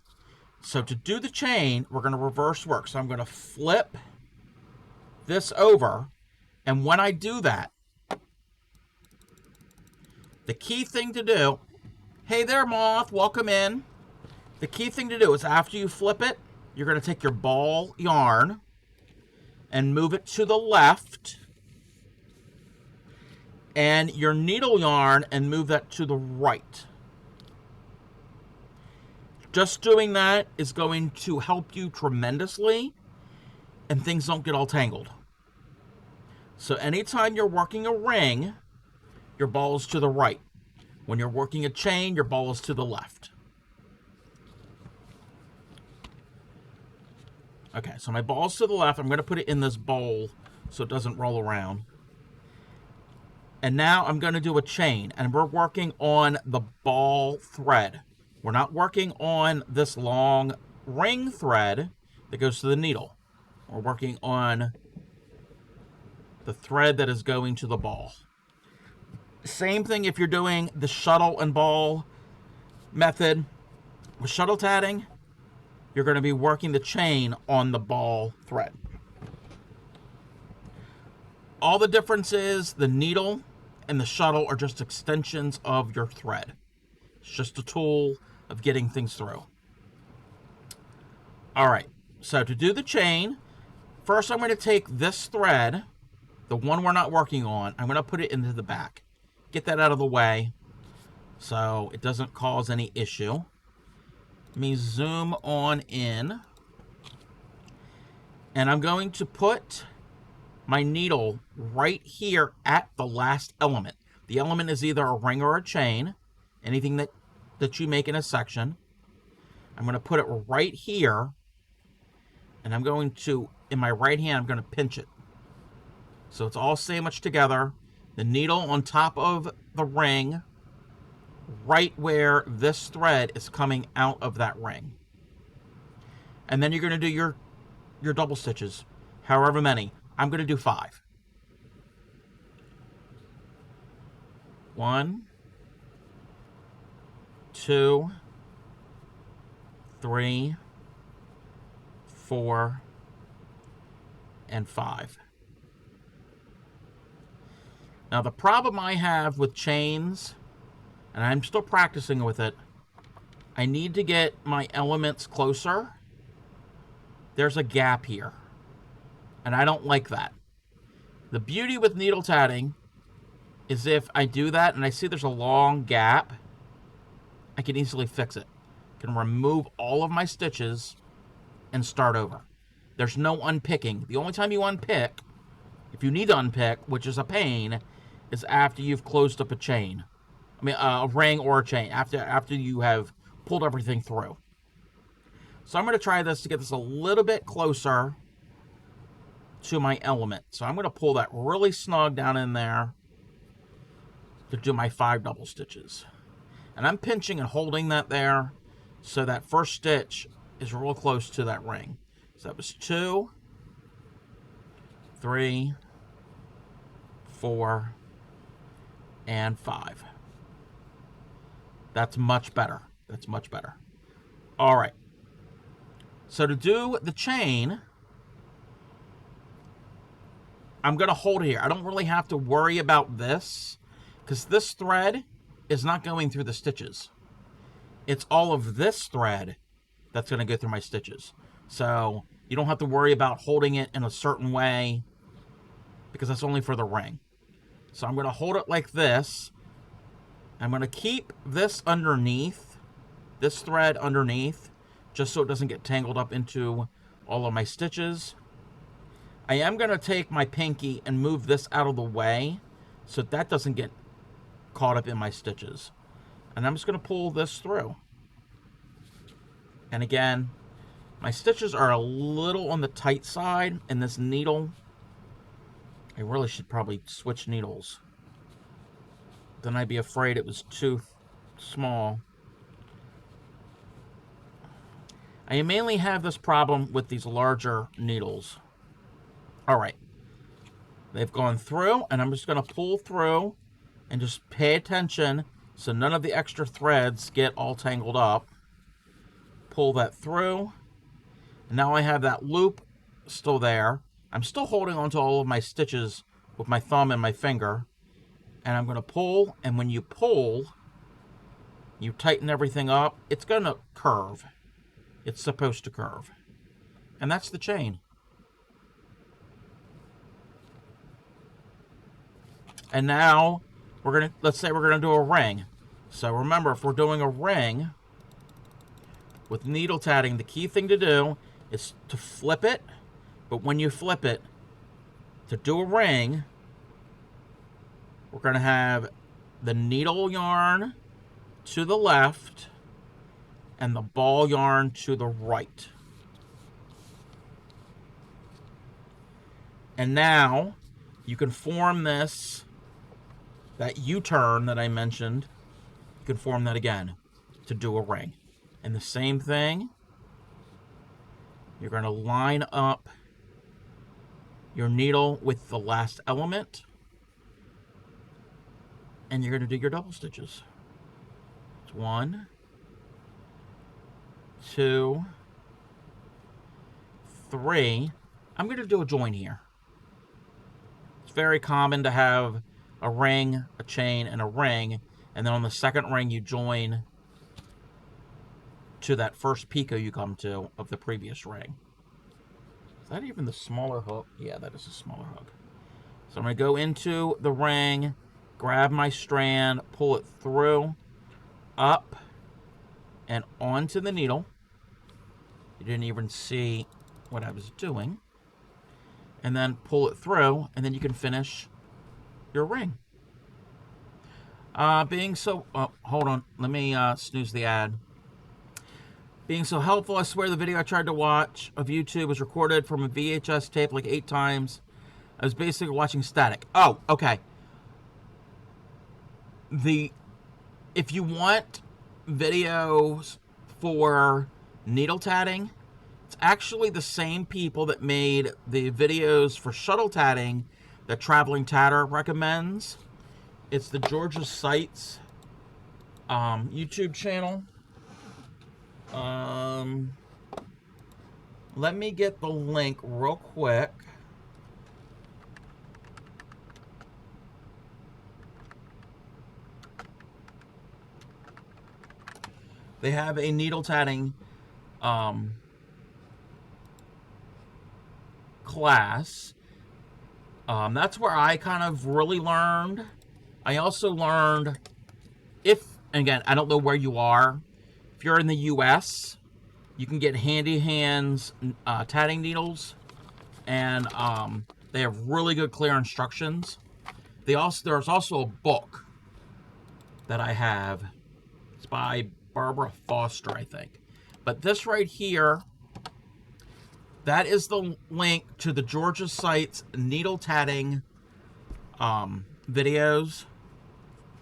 So to do the chain, we're going to reverse work. So I'm going to flip this over. And when I do that, the key thing to do, hey there, moth, welcome in. The key thing to do is after you flip it, you're going to take your ball yarn and move it to the left, and your needle yarn and move that to the right. Just doing that is going to help you tremendously, and things don't get all tangled. So anytime you're working a ring, your ball is to the right. When you're working a chain, your ball is to the left. Okay, so my ball's to the left. I'm going to put it in this bowl so it doesn't roll around. And now I'm going to do a chain, and we're working on the ball thread. We're not working on this long ring thread that goes to the needle. We're working on the thread that is going to the ball. Same thing if you're doing the shuttle and ball method. With shuttle tatting, you're going to be working the chain on the ball thread. All the difference is the needle and the shuttle are just extensions of your thread. It's just a tool of getting things through. All right, so to do the chain, first I'm going to take this thread, the one we're not working on, I'm going to put it into the back. Get that out of the way so it doesn't cause any issue. Let me zoom on in. And I'm going to put my needle right here at the last element. The element is either a ring or a chain, anything that you make in a section. I'm going to put it right here, and I'm going to, in my right hand, I'm going to pinch it. So it's all sandwiched together. The needle on top of the ring, right where this thread is coming out of that ring. And then you're going to do your double stitches, however many. I'm going to do 5. 1, 2, 3, 4, and 5. Now the problem I have with chains, and I'm still practicing with it, I need to get my elements closer. There's a gap here, and I don't like that. The beauty with needle tatting is if I do that and I see there's a long gap, I can easily fix it. I can remove all of my stitches and start over. There's no unpicking. The only time you unpick, if you need to unpick, which is a pain, is after you've closed up a chain. I mean, a ring or a chain, after you have pulled everything through. So I'm going to try this to get this a little bit closer to my element. So I'm going to pull that really snug down in there to do my 5 double stitches. And I'm pinching and holding that there so that first stitch is real close to that ring. So that was 2, 3, 4, and 5. That's much better. That's much better. All right. So to do the chain, I'm going to hold here. I don't really have to worry about this because this thread is not going through the stitches. It's all of this thread that's going to go through my stitches. So you don't have to worry about holding it in a certain way because that's only for the ring. So I'm going to hold it like this. I'm going to keep this underneath, this thread underneath, just so it doesn't get tangled up into all of my stitches. I am going to take my pinky and move this out of the way so that doesn't get caught up in my stitches. And I'm just going to pull this through. And again, my stitches are a little on the tight side in this needle. I really should probably switch needles. Then I'd be afraid it was too small. I mainly have this problem with these larger needles. All right. They've gone through, and I'm just going to pull through and just pay attention so none of the extra threads get all tangled up. Pull that through. And now I have that loop still there. I'm still holding onto all of my stitches with my thumb and my finger. And I'm going to pull, and when you pull, you tighten everything up. It's going to curve. It's supposed to curve. And that's the chain. And now, let's say we're going to do a ring. So remember, if we're doing a ring with needle tatting, the key thing to do is to flip it. But when you flip it, to do a ring, we're going to have the needle yarn to the left and the ball yarn to the right. And now you can form this, that U-turn that I mentioned, you can form that again to do a ring. And the same thing, you're going to line up your needle with the last element, and you're going to do your double stitches. It's 1, 2, 3. I'm going to do a join here. It's very common to have a ring, a chain, and a ring, and then on the second ring you join to that first picot you come to of the previous ring. Is that even the smaller hook? Yeah, that is a smaller hook. So I'm going to go into the ring, grab my strand, pull it through, up, and onto the needle. You didn't even see what I was doing. And then pull it through, and then you can finish your ring. Hold on, let me snooze the ad. Being so helpful, I swear the video I tried to watch of YouTube was recorded from a VHS tape like 8 times. I was basically watching static. Oh, okay. If you want videos for needle tatting, it's actually the same people that made the videos for shuttle tatting that Traveling Tatter recommends. It's the Georgia Sites YouTube channel. Let me get the link real quick. They have a needle tatting class. That's where I kind of really learned. I also learned, and again, I don't know where you are. If you're in the US, You can get Handy Hands tatting needles, and they have really good clear instructions. There's also a book that I have. It's by Barbara Foster, I think. But this right here, that is the link to the Georgia Site's needle tatting videos.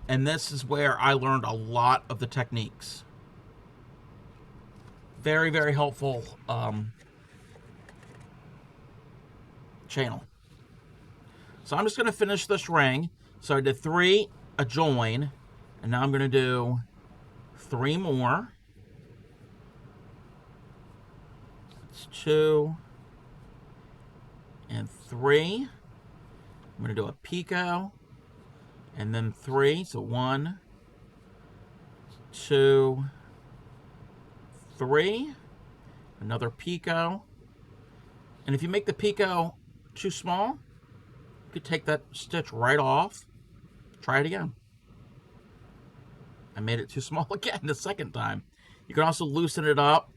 And this is where I learned a lot of the techniques. Very, very helpful channel. So I'm just going to finish this ring. So I did 3, a join, and now I'm going to do 3 more. It's 2 and 3. I'm going to do a picot and then 3. So 1, 2, 3. Another picot. And if you make the picot too small, you could take that stitch right off. Try it again. I made it too small again the second time. You can also loosen it up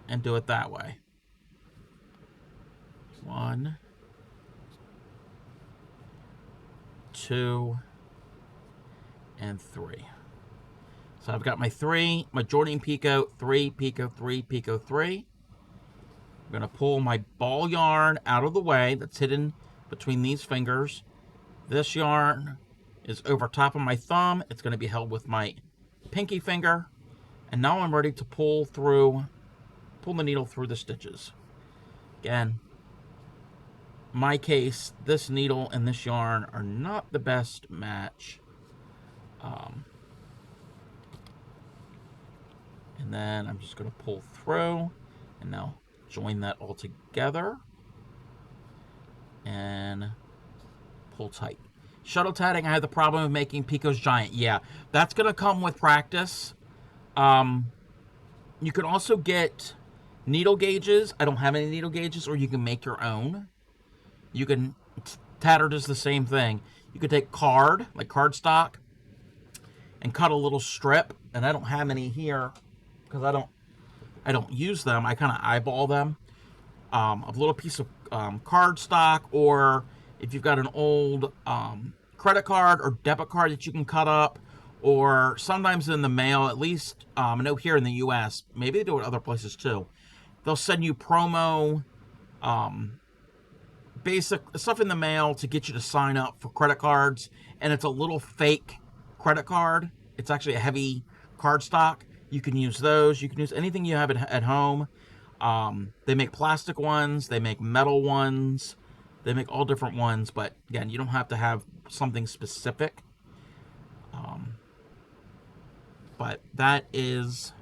and do it that way. 1, 2, and 3. So I've got my 3, my joining picot, 3, picot, 3, picot, 3. I'm going to pull my ball yarn out of the way that's hidden between these fingers. This yarn is over top of my thumb. It's going to be held with my pinky finger. And now I'm ready to pull the needle through the stitches. Again, in my case, this needle and this yarn are not the best match. And then I'm just going to pull through and now join that all together and pull tight. Shuttle tatting, I had the problem of making picots giant. Yeah, that's going to come with practice. You can also get needle gauges. I don't have any needle gauges, or you can make your own. You can, tatter does the same thing. You could take cardstock, and cut a little strip. And I don't have any here because I don't use them. I kind of eyeball them. A little piece of cardstock, or if you've got an old credit card or debit card that you can cut up, or sometimes in the mail, at least I know here in the U.S., maybe they do it other places too. They'll send you promo basic stuff in the mail to get you to sign up for credit cards, and it's a little fake credit card. It's actually a heavy cardstock. You can use those. You can use anything you have at home. They make plastic ones. They make metal ones. They make all different ones. But again, you don't have to have something specific. But that is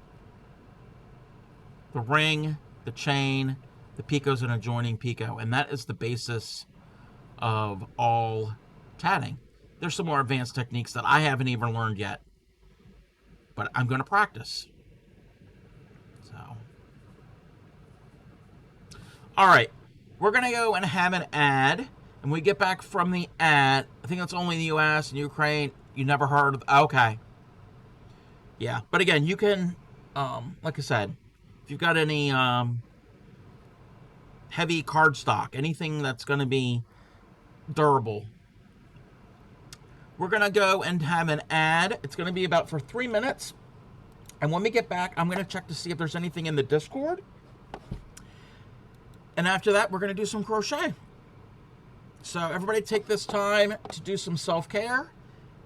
the ring, the chain, the picots, and a joining picot. And that is the basis of all tatting. There's some more advanced techniques that I haven't even learned yet. But I'm going to practice. So, all right. We're going to go and have an ad. And when we get back from the ad, I think it's only in the U.S. and Ukraine. You never heard of... Okay. Yeah. But again, you can, like I said, if you've got any heavy cardstock, anything that's going to be durable, we're going to go and have an ad. It's going to be about for 3 minutes. And when we get back, I'm going to check to see if there's anything in the Discord. And after that, we're going to do some crochet. So everybody take this time to do some self-care,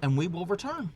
and we will return.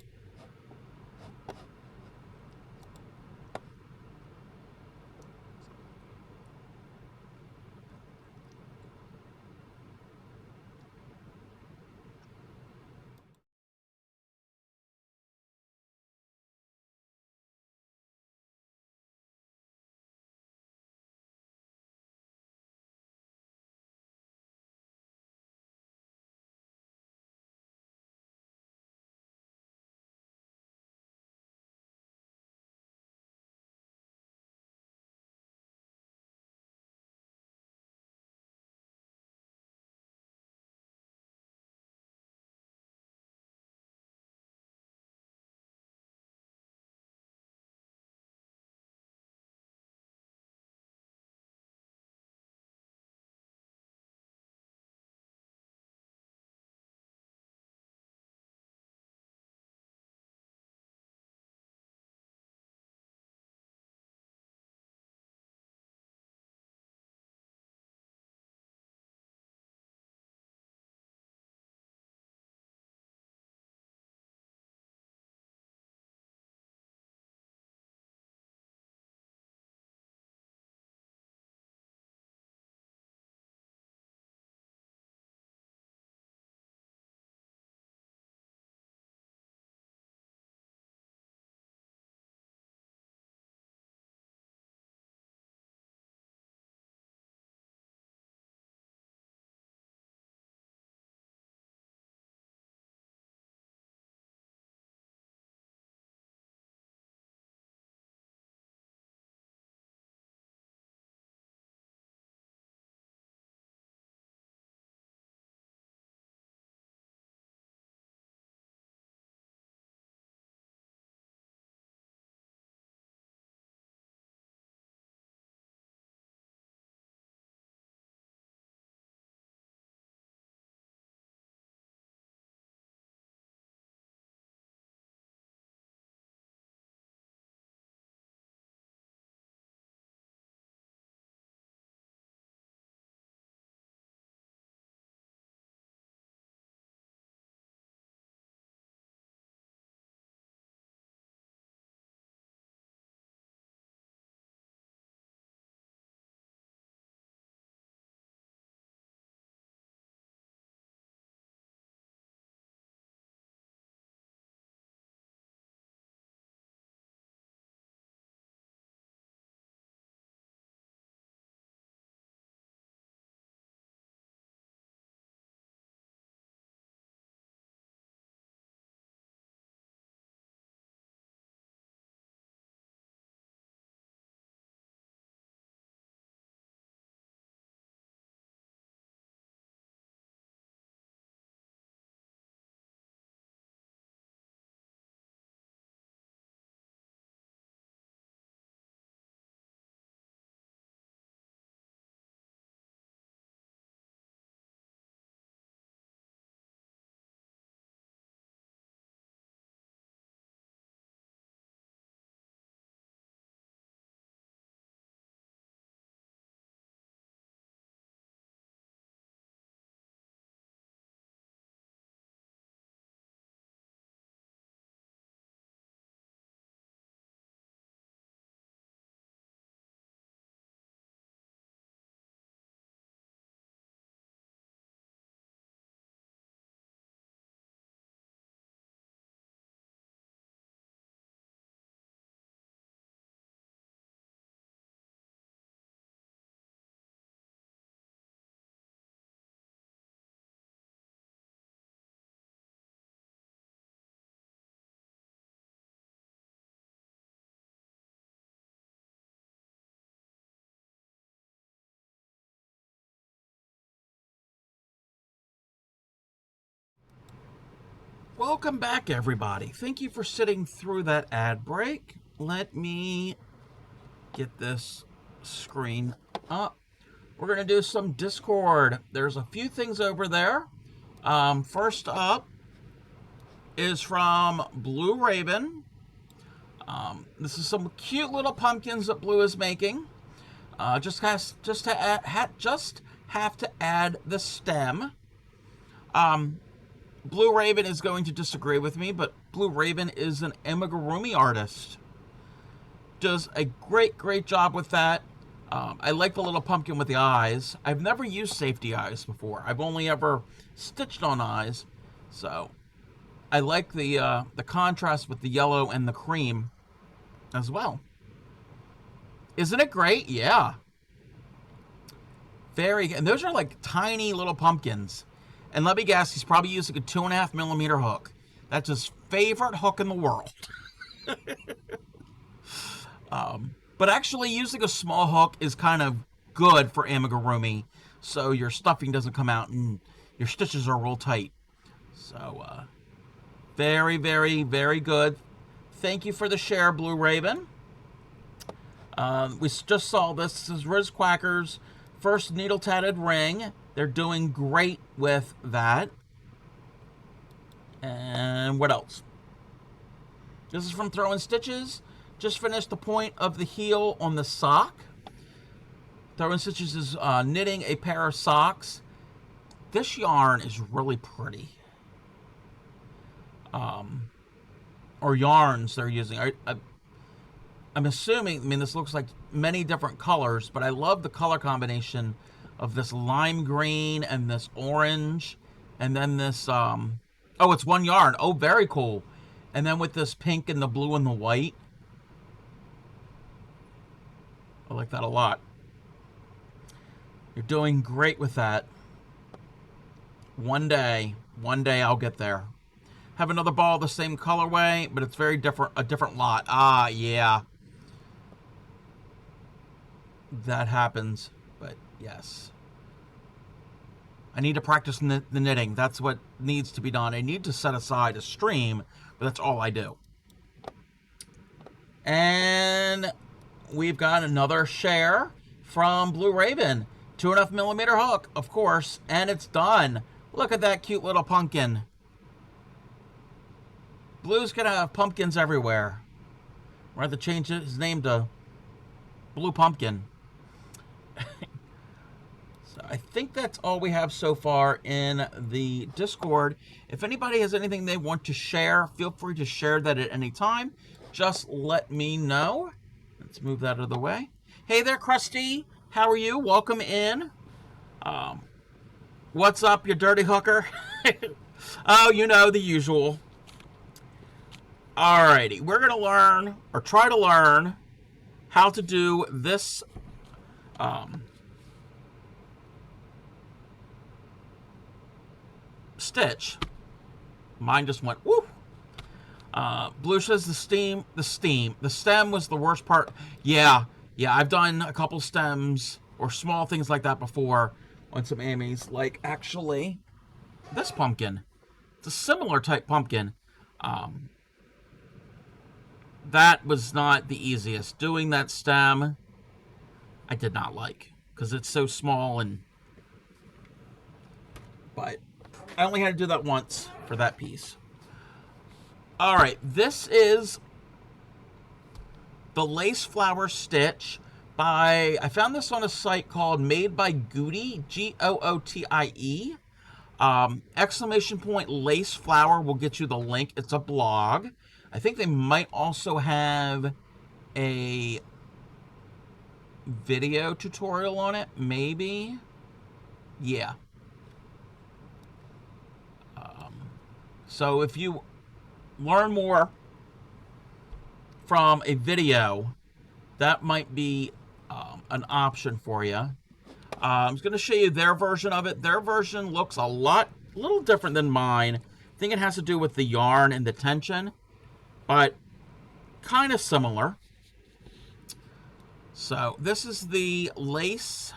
Welcome back, everybody. Thank you for sitting through that ad break. Let me get this screen up. We're going to do some Discord. There's a few things over there. First up is from Blue Raven. This is some cute little pumpkins that Blue is making. Just have to add the stem. Blue Raven is going to disagree with me, but Blue Raven is an amigurumi artist. Does a great job with that. I like the little pumpkin with the eyes. I've never used safety eyes before. I've only ever stitched on eyes. So I like the contrast with the yellow and the cream as well. Isn't it great? Yeah. And those are like tiny little pumpkins. And let me guess, he's probably using a 2.5mm hook. That's his favorite hook in the world. But actually, using a small hook is kind of good for amigurumi, so your stuffing doesn't come out and your stitches are real tight. So, very good. Thank you for the share, Blue Raven. We just saw this. This is Riz Quacker's first needle-tatted ring. They're doing great with that. And what else? This is from Throwing Stitches. Just finished the point of the heel on the sock. Throwing Stitches is knitting a pair of socks. This yarn is really pretty. Or yarns they're using. I'm assuming, this looks like many different colors, but I love the color combination of this lime green and this orange, and then this, it's one yarn. Oh, very cool. And then with this pink and the blue and the white. I like that a lot. You're doing great with that. One day I'll get there. Have another ball the same colorway, but it's very different, a different lot. Ah, yeah. That happens, but yes. I need to practice the knitting. That's what needs to be done. I need to set aside a stream, but that's all I do. And we've got another share from Blue Raven. 2.5mm hook, of course, and it's done. Look at that cute little pumpkin. Blue's gonna have pumpkins everywhere. We're gonna have to change his name to Blue Pumpkin. So I think that's all we have so far in the Discord. If anybody has anything they want to share, feel free to share that at any time. Just let me know. Let's move that out of the way. Hey there, Krusty. How are you? Welcome in. What's up, you dirty hooker? Oh, you know, the usual. Alrighty, we're going to learn, or try to learn, how to do this stitch. Mine just went whoop. Blue says the stem was the worst part. Yeah, I've done a couple stems or small things like that before on some Amies. Like, actually, this pumpkin. It's a similar type pumpkin. That was not the easiest. Doing that stem, I did not like, because it's so small, but I only had to do that once for that piece. Alright, this is the lace flower stitch by, I found this on a site called Made by Gootie, Gootie. Exclamation point lace flower will get you the link. It's a blog. I think they might also have a video tutorial on it, maybe. Yeah. So if you learn more from a video, that might be an option for you. I'm just going to show you their version of it. Their version looks a little different than mine. I think it has to do with the yarn and the tension, but kind of similar. So this is the lace,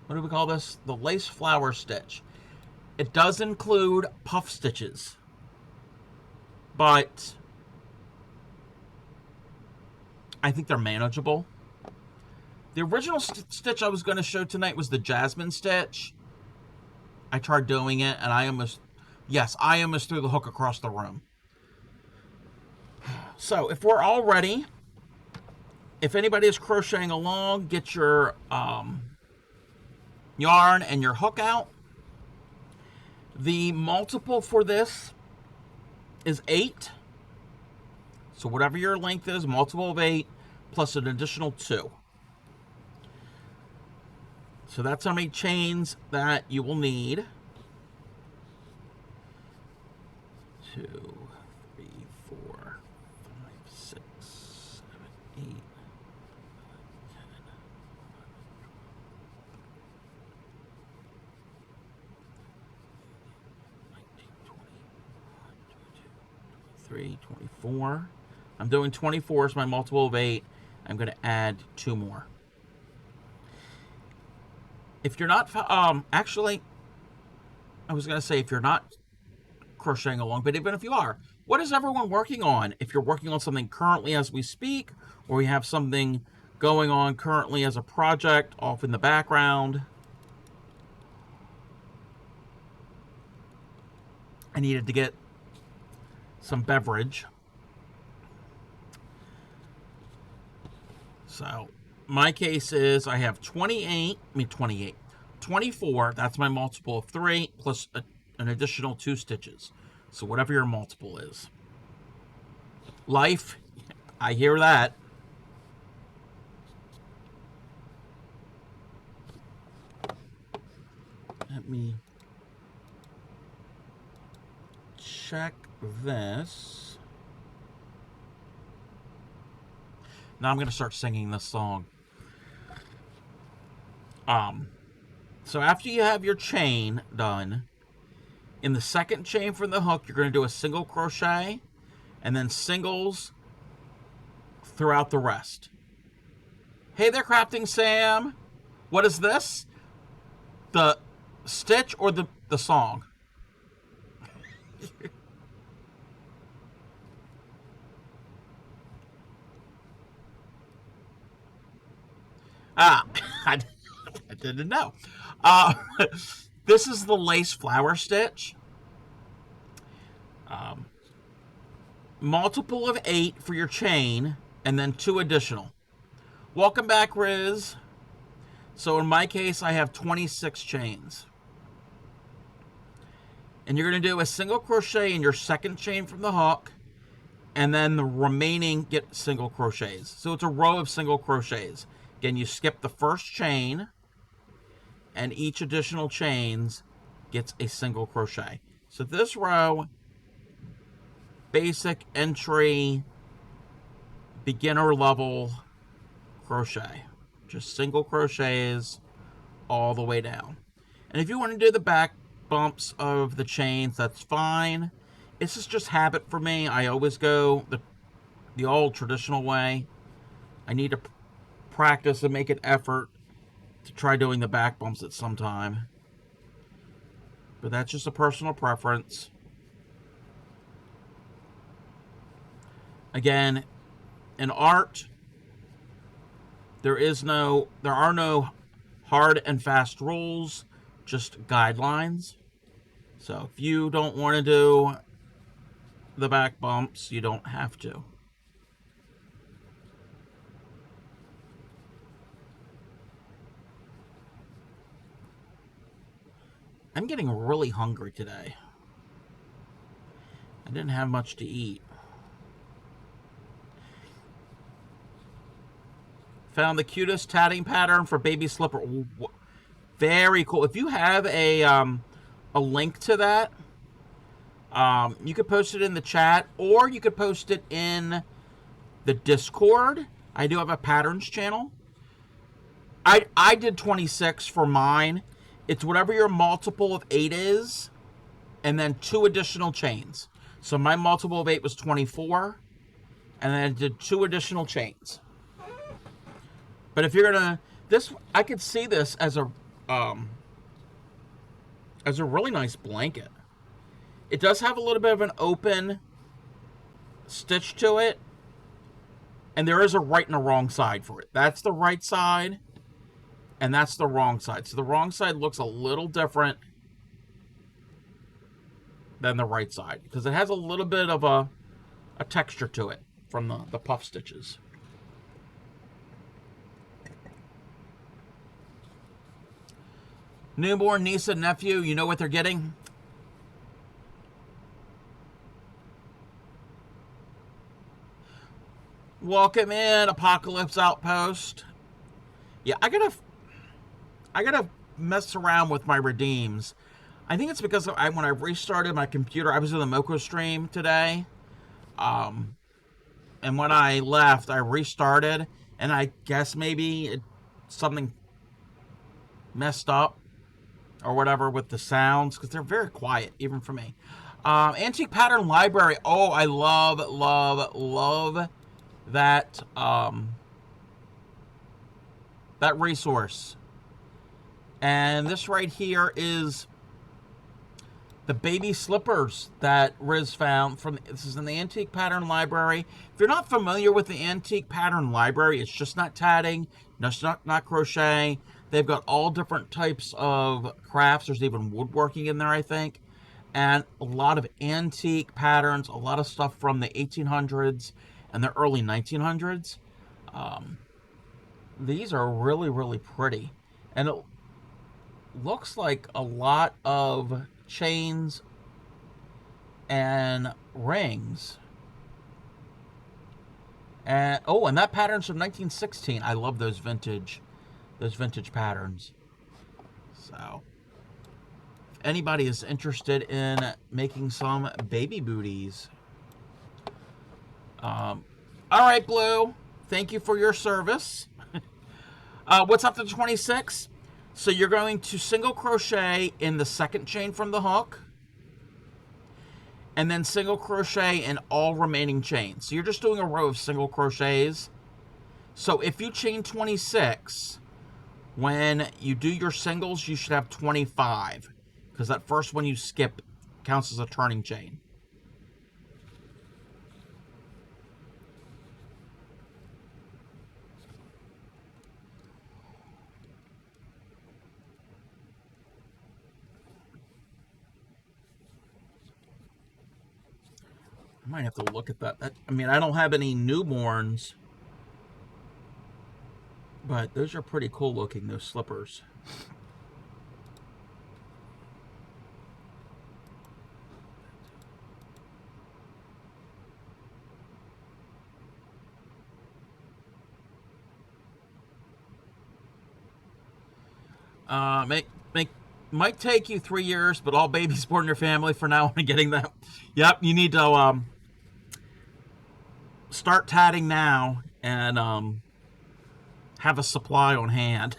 what do we call this? The lace flower stitch. It does include puff stitches, but I think they're manageable. The original stitch I was going to show tonight was the jasmine stitch. I tried doing it, and I almost threw the hook across the room. So if we're all ready, if anybody is crocheting along, get your yarn and your hook out. The multiple for this is 8. So whatever your length is, multiple of 8 plus an additional 2. So that's how many chains that you will need. 2, 3, 4, 5, 6, 7, 8, 10, 19, 20, 22, 23, 24. I'm doing 24 as my multiple of 8. I'm going to add 2 more. If you're not, actually, I was going to say if you're not crocheting along, but even if you are, what is everyone working on? If you're working on something currently as we speak, or we have something going on currently as a project off in the background. I needed to get some beverage. So my case is I have 24. That's my multiple of 3 plus an additional 2 stitches. So whatever your multiple is. Life, I hear that. Let me check this. Now I'm going to start singing this song. So after you have your chain done, in the second chain from the hook, you're going to do a single crochet and then singles throughout the rest. Hey there, Crafting Sam. What is this? The stitch or the song? I didn't know. This is the lace flower stitch. Multiple of 8 for your chain, and then 2 additional. Welcome back, Riz. So in my case, I have 26 chains. And you're going to do a single crochet in your second chain from the hook, and then the remaining get single crochets. So it's a row of single crochets. Again, you skip the first chain, and each additional chains gets a single crochet. So this row, basic entry, beginner level crochet. Just single crochets all the way down. And if you want to do the back bumps of the chains, that's fine. It's just habit for me. I always go the old traditional way. I need to practice and make an effort to try doing the back bumps at some time. But that's just a personal preference. Again, in art, there are no hard and fast rules, just guidelines. So if you don't want to do the back bumps, you don't have to. I'm getting really hungry today. I didn't have much to eat. Found the cutest tatting pattern for baby slipper. Very cool. If you have a link to that, you could post it in the chat, or you could post it in the Discord. I do have a patterns channel. I did 26 for mine. It's whatever your multiple of 8 is, and then 2 additional chains. So my multiple of 8 was 24, and then I did 2 additional chains. But if you're gonna, I could see this as a It's a really nice blanket. It does have a little bit of an open stitch to it, and there is a right and a wrong side for it. That's the right side, and that's the wrong side. So the wrong side looks a little different than the right side because it has a little bit of a texture to it from the puff stitches. Newborn, niece, and nephew, you know what they're getting? Welcome in, Apocalypse Outpost. Yeah, I gotta mess around with my redeems. I think it's because when I restarted my computer, I was in the Moko stream today. And when I left, I restarted, and I guess maybe something messed up or whatever with the sounds, because they're very quiet, even for me. Antique Pattern Library. Oh, I love that that resource. And this right here is the baby slippers that Riz found. This is in the Antique Pattern Library. If you're not familiar with the Antique Pattern Library, it's just not tatting, just not crochet. They've got all different types of crafts. There's even woodworking in there, I think. And a lot of antique patterns, a lot of stuff from the 1800s and the early 1900s. These are really, really pretty. And it looks like a lot of chains and rings. And that pattern's from 1916. I love those vintage patterns. So if anybody is interested in making some baby booties. All right, Blue. Thank you for your service. What's up to 26? So you're going to single crochet in the second chain from the hook, and then single crochet in all remaining chains. So you're just doing a row of single crochets. So if you chain 26, when you do your singles, you should have 25, because that first one you skip counts as a turning chain. I might have to look at that. I mean, I don't have any newborns, but those are pretty cool looking, those slippers. Might take you 3 years, but all babies born in your family for now on getting that. Yep, you need to start tatting now and have a supply on hand.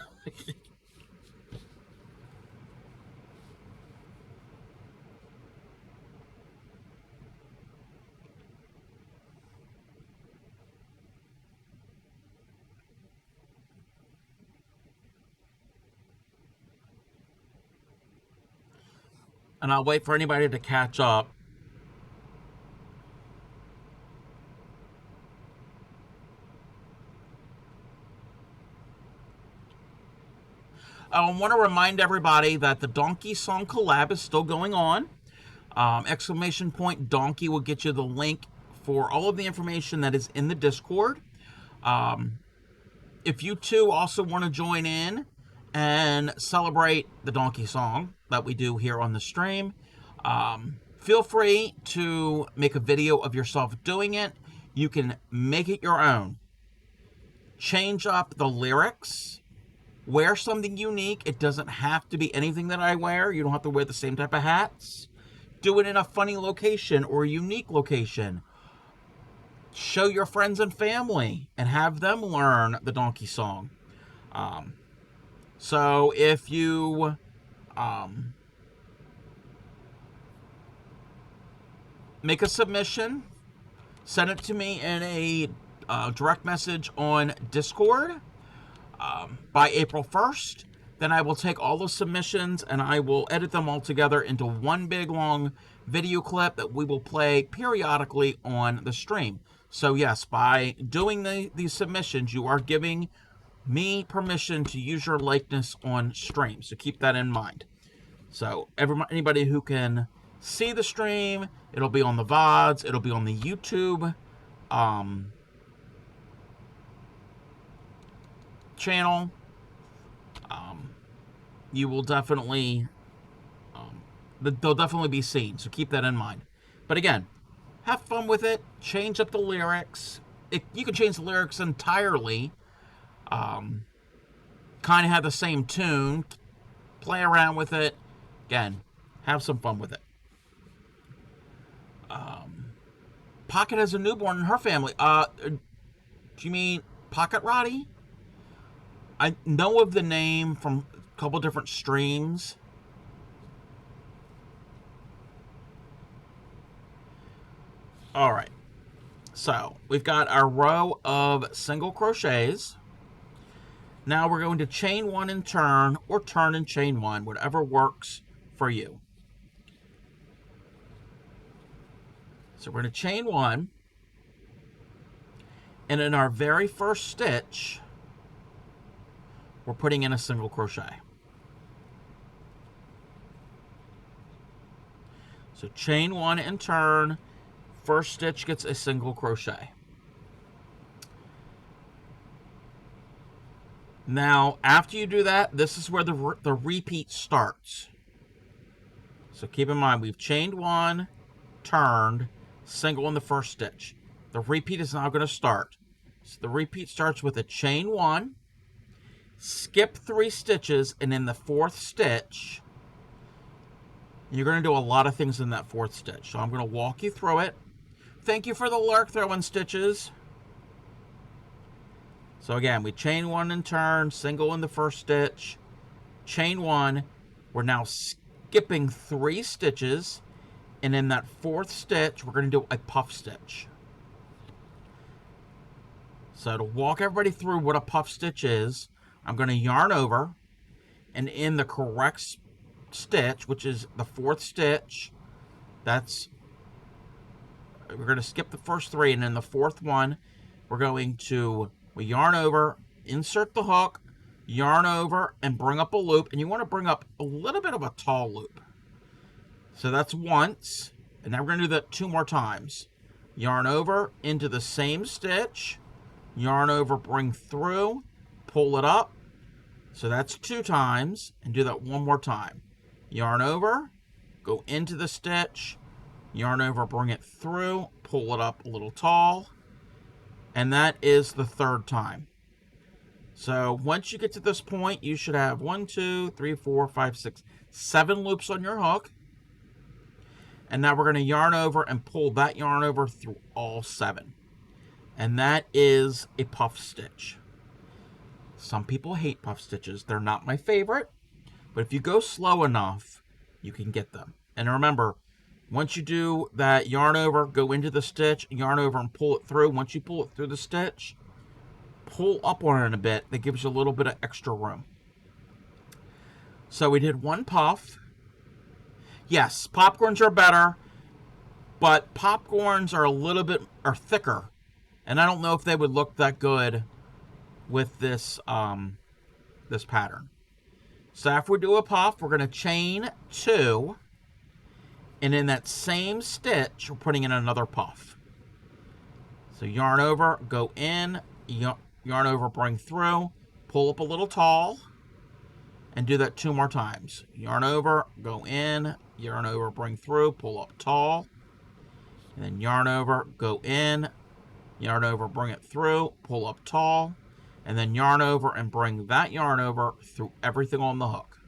And I'll wait for anybody to catch up. I want to remind everybody that the Donkey Song collab is still going on. Exclamation point Donkey will get you the link for all of the information that is in the Discord. If you too also want to join in and celebrate the Donkey Song that we do here on the stream, feel free to make a video of yourself doing it. You can make it your own. Change up the lyrics. Wear something unique. It doesn't have to be anything that I wear. You don't have to wear the same type of hats. Do it in a funny location or a unique location. Show your friends and family and have them learn the Donkey Song. So if you make a submission, send it to me in a direct message on Discord by April 1st. then I will take all the submissions and I will edit them all together into one big long video clip that we will play periodically on the stream. So yes, by doing these submissions, you are giving me permission to use your likeness on stream. So keep that in mind. So anybody who can see the stream, it'll be on the VODs, it'll be on the YouTube channel. You will definitely, they'll definitely be seen. So keep that in mind. But again, have fun with it. Change up the lyrics. You can change the lyrics entirely. Kind of have the same tune. Play around with it. Again, have some fun with it. Pocket has a newborn in her family. Do you mean Pocket Roddy? I know of the name from a couple different streams. All right. So we've got our row of single crochets. Now we're going to chain one and turn, or turn and chain one, whatever works for you. So we're going to chain one, and in our very first stitch, we're putting in a single crochet. So chain one and turn, first stitch gets a single crochet. Now, after you do that, this is where the repeat starts. So keep in mind, we've chained one, turned, single in the first stitch. The repeat is now going to start. So the repeat starts with a chain one, skip 3 stitches, and in the 4th stitch, you're going to do a lot of things in that 4th stitch. So I'm going to walk you through it. Thank you for the lark throwing stitches. So again, we chain one and turn, single in the first stitch, chain one. We're now skipping 3 stitches, and in that 4th stitch, we're going to do a puff stitch. So to walk everybody through what a puff stitch is, I'm going to yarn over, and in the correct stitch, which is the 4th stitch, we're going to skip the first 3, and in the 4th one, we're going to yarn over, insert the hook, yarn over, and bring up a loop, and you want to bring up a little bit of a tall loop. So that's once, and now we're going to do that 2 more times. Yarn over into the same stitch, yarn over, bring through, pull it up. So that's 2 times, and do that 1 more time. Yarn over, go into the stitch, yarn over, bring it through, pull it up a little tall, and that is the 3rd time. So once you get to this point, you should have 1, 2, 3, 4, 5, 6, 7 loops on your hook. And now we're going to yarn over and pull that yarn over through all 7. And that is a puff stitch. Some people hate puff stitches. They're not my favorite. But if you go slow enough, you can get them. And remember, once you do that yarn over, go into the stitch, yarn over, and pull it through. Once you pull it through the stitch, pull up on it a bit. That gives you a little bit of extra room. So we did 1 puff. Yes, popcorns are better, but popcorns are a little bit thicker, and I don't know if they would look that good with this this pattern. So after we do a puff, we're going to chain 2, and in that same stitch, we're putting in another puff. So yarn over, go in, yarn over, bring through, pull up a little tall, and do that 2 more times. Yarn over, go in, yarn over, bring through, pull up tall, and then yarn over, go in, yarn over, bring it through, pull up tall, and then yarn over and bring that yarn over through everything on the hook.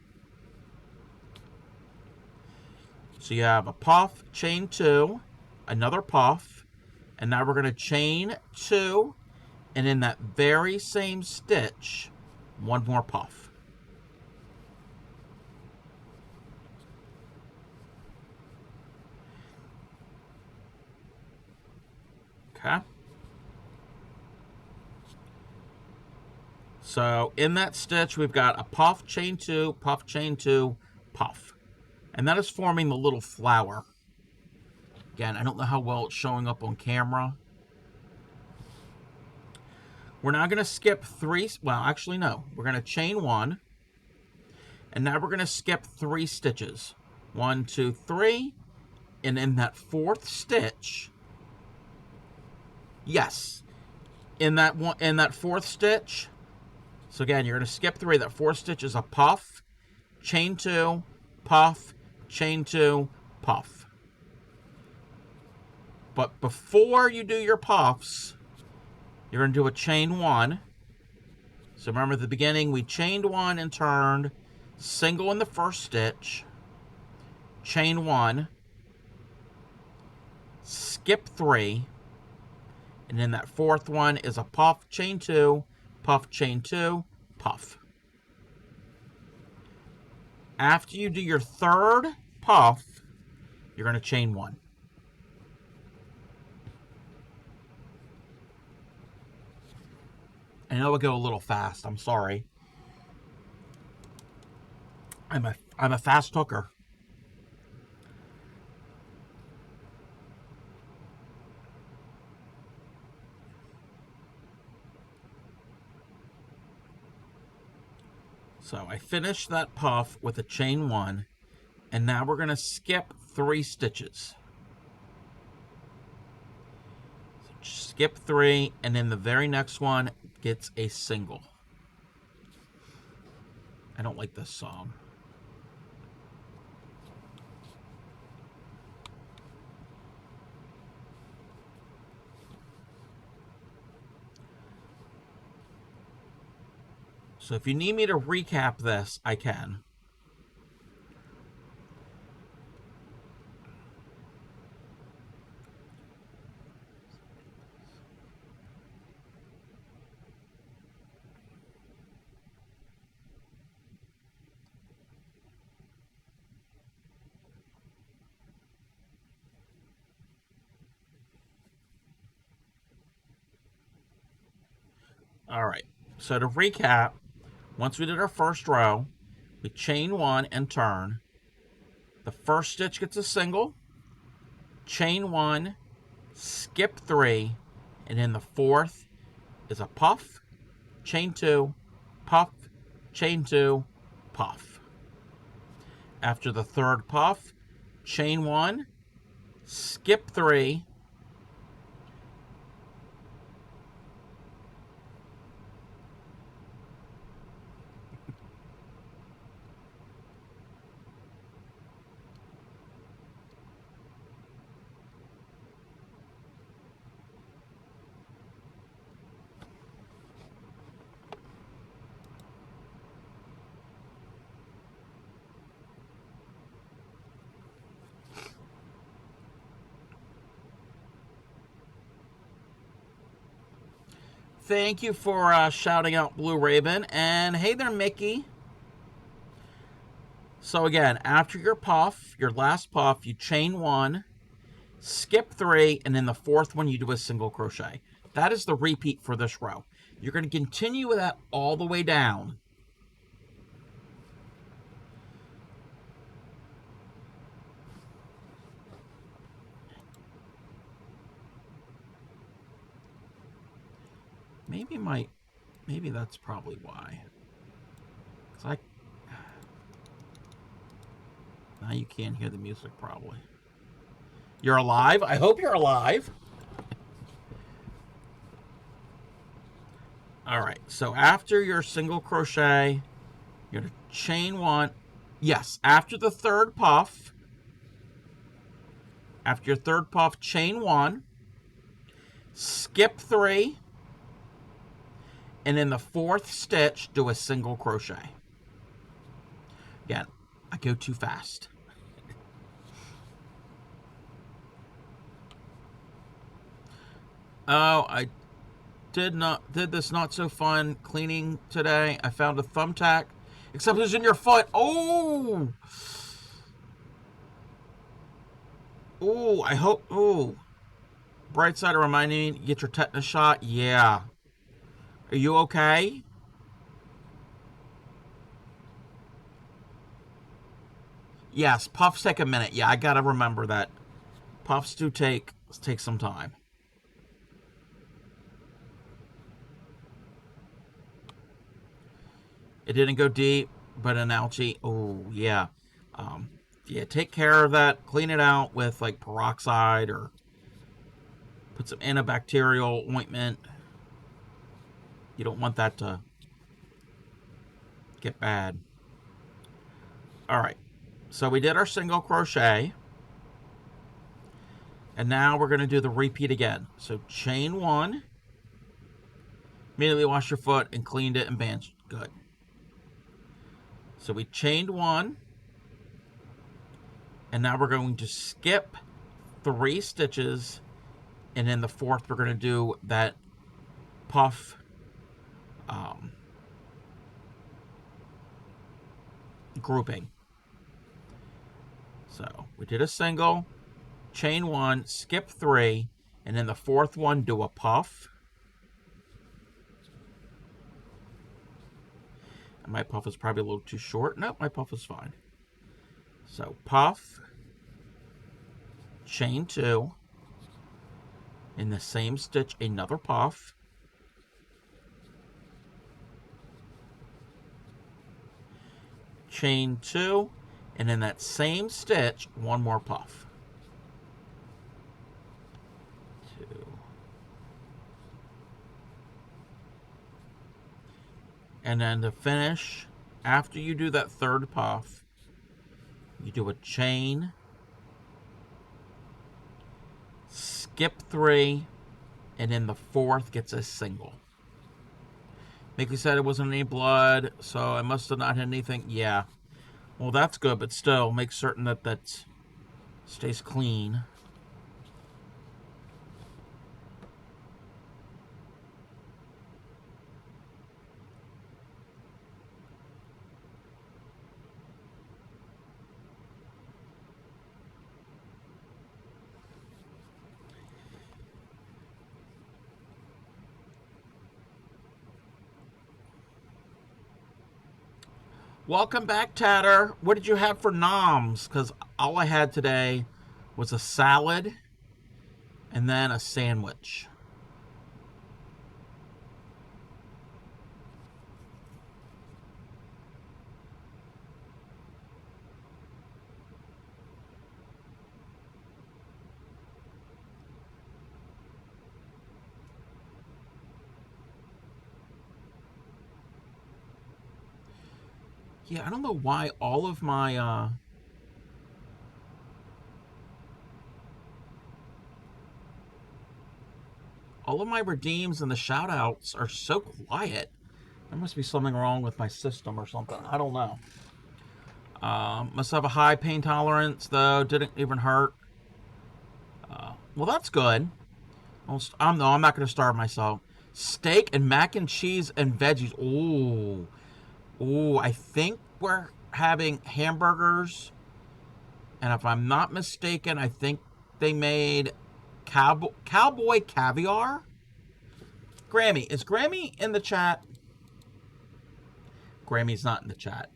So you have a puff, chain 2, another puff, and now we're going to chain 2, and in that very same stitch, 1 more puff. Okay. So in that stitch, we've got a puff, chain two, puff, chain two, puff. And that is forming the little flower. Again, I don't know how well it's showing up on camera. We're now going to skip three. Well, actually, no. We're going to chain one. And now we're going to skip 3 stitches. 1, 2, 3. And in that 4th stitch, yes, in that 4th stitch, so again, you're going to skip 3. That 4th stitch is a puff, chain 2, puff, chain 2, puff. But before you do your puffs, you're going to do a chain 1. So remember at the beginning, we chained 1 and turned, single in the 1st stitch, chain 1, skip 3, and then that 4th one is a puff, chain 2, puff, chain 2, puff. After you do your 3rd puff, you're going to chain 1. I know it will go a little fast. I'm sorry. I'm a fast hooker. So I finished that puff with a chain 1, and now we're going to skip 3 stitches. So skip 3, and then the very next one gets a single. I don't like this song. So if you need me to recap this, I can. All right, so to recap, once we did our first row, we chain 1 and turn. The first stitch gets a single, chain 1, skip 3, and then the 4th is a puff, chain 2, puff, chain 2, puff. After the 3rd puff, chain 1, skip 3, Thank you for shouting out Blue Raven. And hey there, Mickey. So again, after your puff, your last puff, you chain 1, skip 3, and then the 4th one you do a single crochet. That is the repeat for this row. You're going to continue with that all the way down. Maybe that's probably why. Now you can't hear the music probably. You're alive? I hope you're alive. All right, so after your single crochet, you're going to chain 1. Yes, after the 3rd puff, after your 3rd puff, chain 1, skip 3, and in the 4th stitch, do a single crochet. Again, I go too fast. Oh, I did this not so fun cleaning today. I found a thumbtack, except it was in your foot. Oh! Oh, I hope, oh. Bright side of reminding me to get your tetanus shot. Yeah. Are you okay? Yes, puffs take a minute. Yeah, I gotta remember that. Puffs do take some time. It didn't go deep, but an ouchie. Oh, yeah. Yeah, take care of that. Clean it out with like peroxide or put some antibacterial ointment. You don't want that to get bad. All right. So we did our single crochet. And now we're going to do the repeat again. So chain one. Immediately wash your foot and cleaned it and bandaged. Good. So we chained one. And now we're going to skip 3 stitches. And in the 4th, we're going to do that puff grouping. So we did a single, chain 1, skip 3, and in the 4th one, do a puff. And my puff is probably a little too short. Nope, my puff is fine. So puff, chain 2, in the same stitch, another puff. Chain 2, and in that same stitch, one more puff. 2. And then to finish, after you do that 3rd puff, you do a chain, skip 3, and in the 4th gets a single. Mickey said it wasn't any blood, so I must have not had anything. Yeah. Well, that's good, but still, make certain that that stays clean. Welcome back, Tatter. What did you have for noms? Because all I had today was a salad and then a sandwich. Yeah, I don't know why all of my redeems and the shout outs are so quiet. There must be something wrong with my system or something. I don't know. Must have a high pain tolerance, though. Didn't even hurt. Well, that's good. I'm not going to starve myself. Steak and mac and cheese and veggies. Ooh, I think we're having hamburgers. And if I'm not mistaken, I think they made cowboy caviar. Grammy. Is Grammy in the chat? Grammy's not in the chat.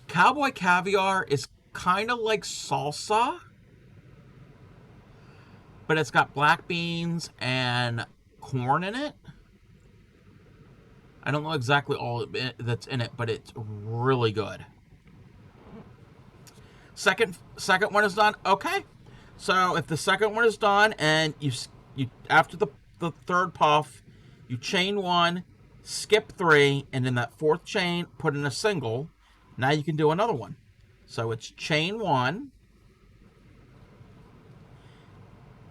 Cowboy caviar is kind of like salsa, but it's got black beans and corn in it. I don't know exactly all that's in it, but it's really good. Second one is done. Okay. So if the second one is done and you after the 3rd puff, you chain 1, skip 3, and in that 4th chain, put in a single. Now you can do another one. So it's chain 1,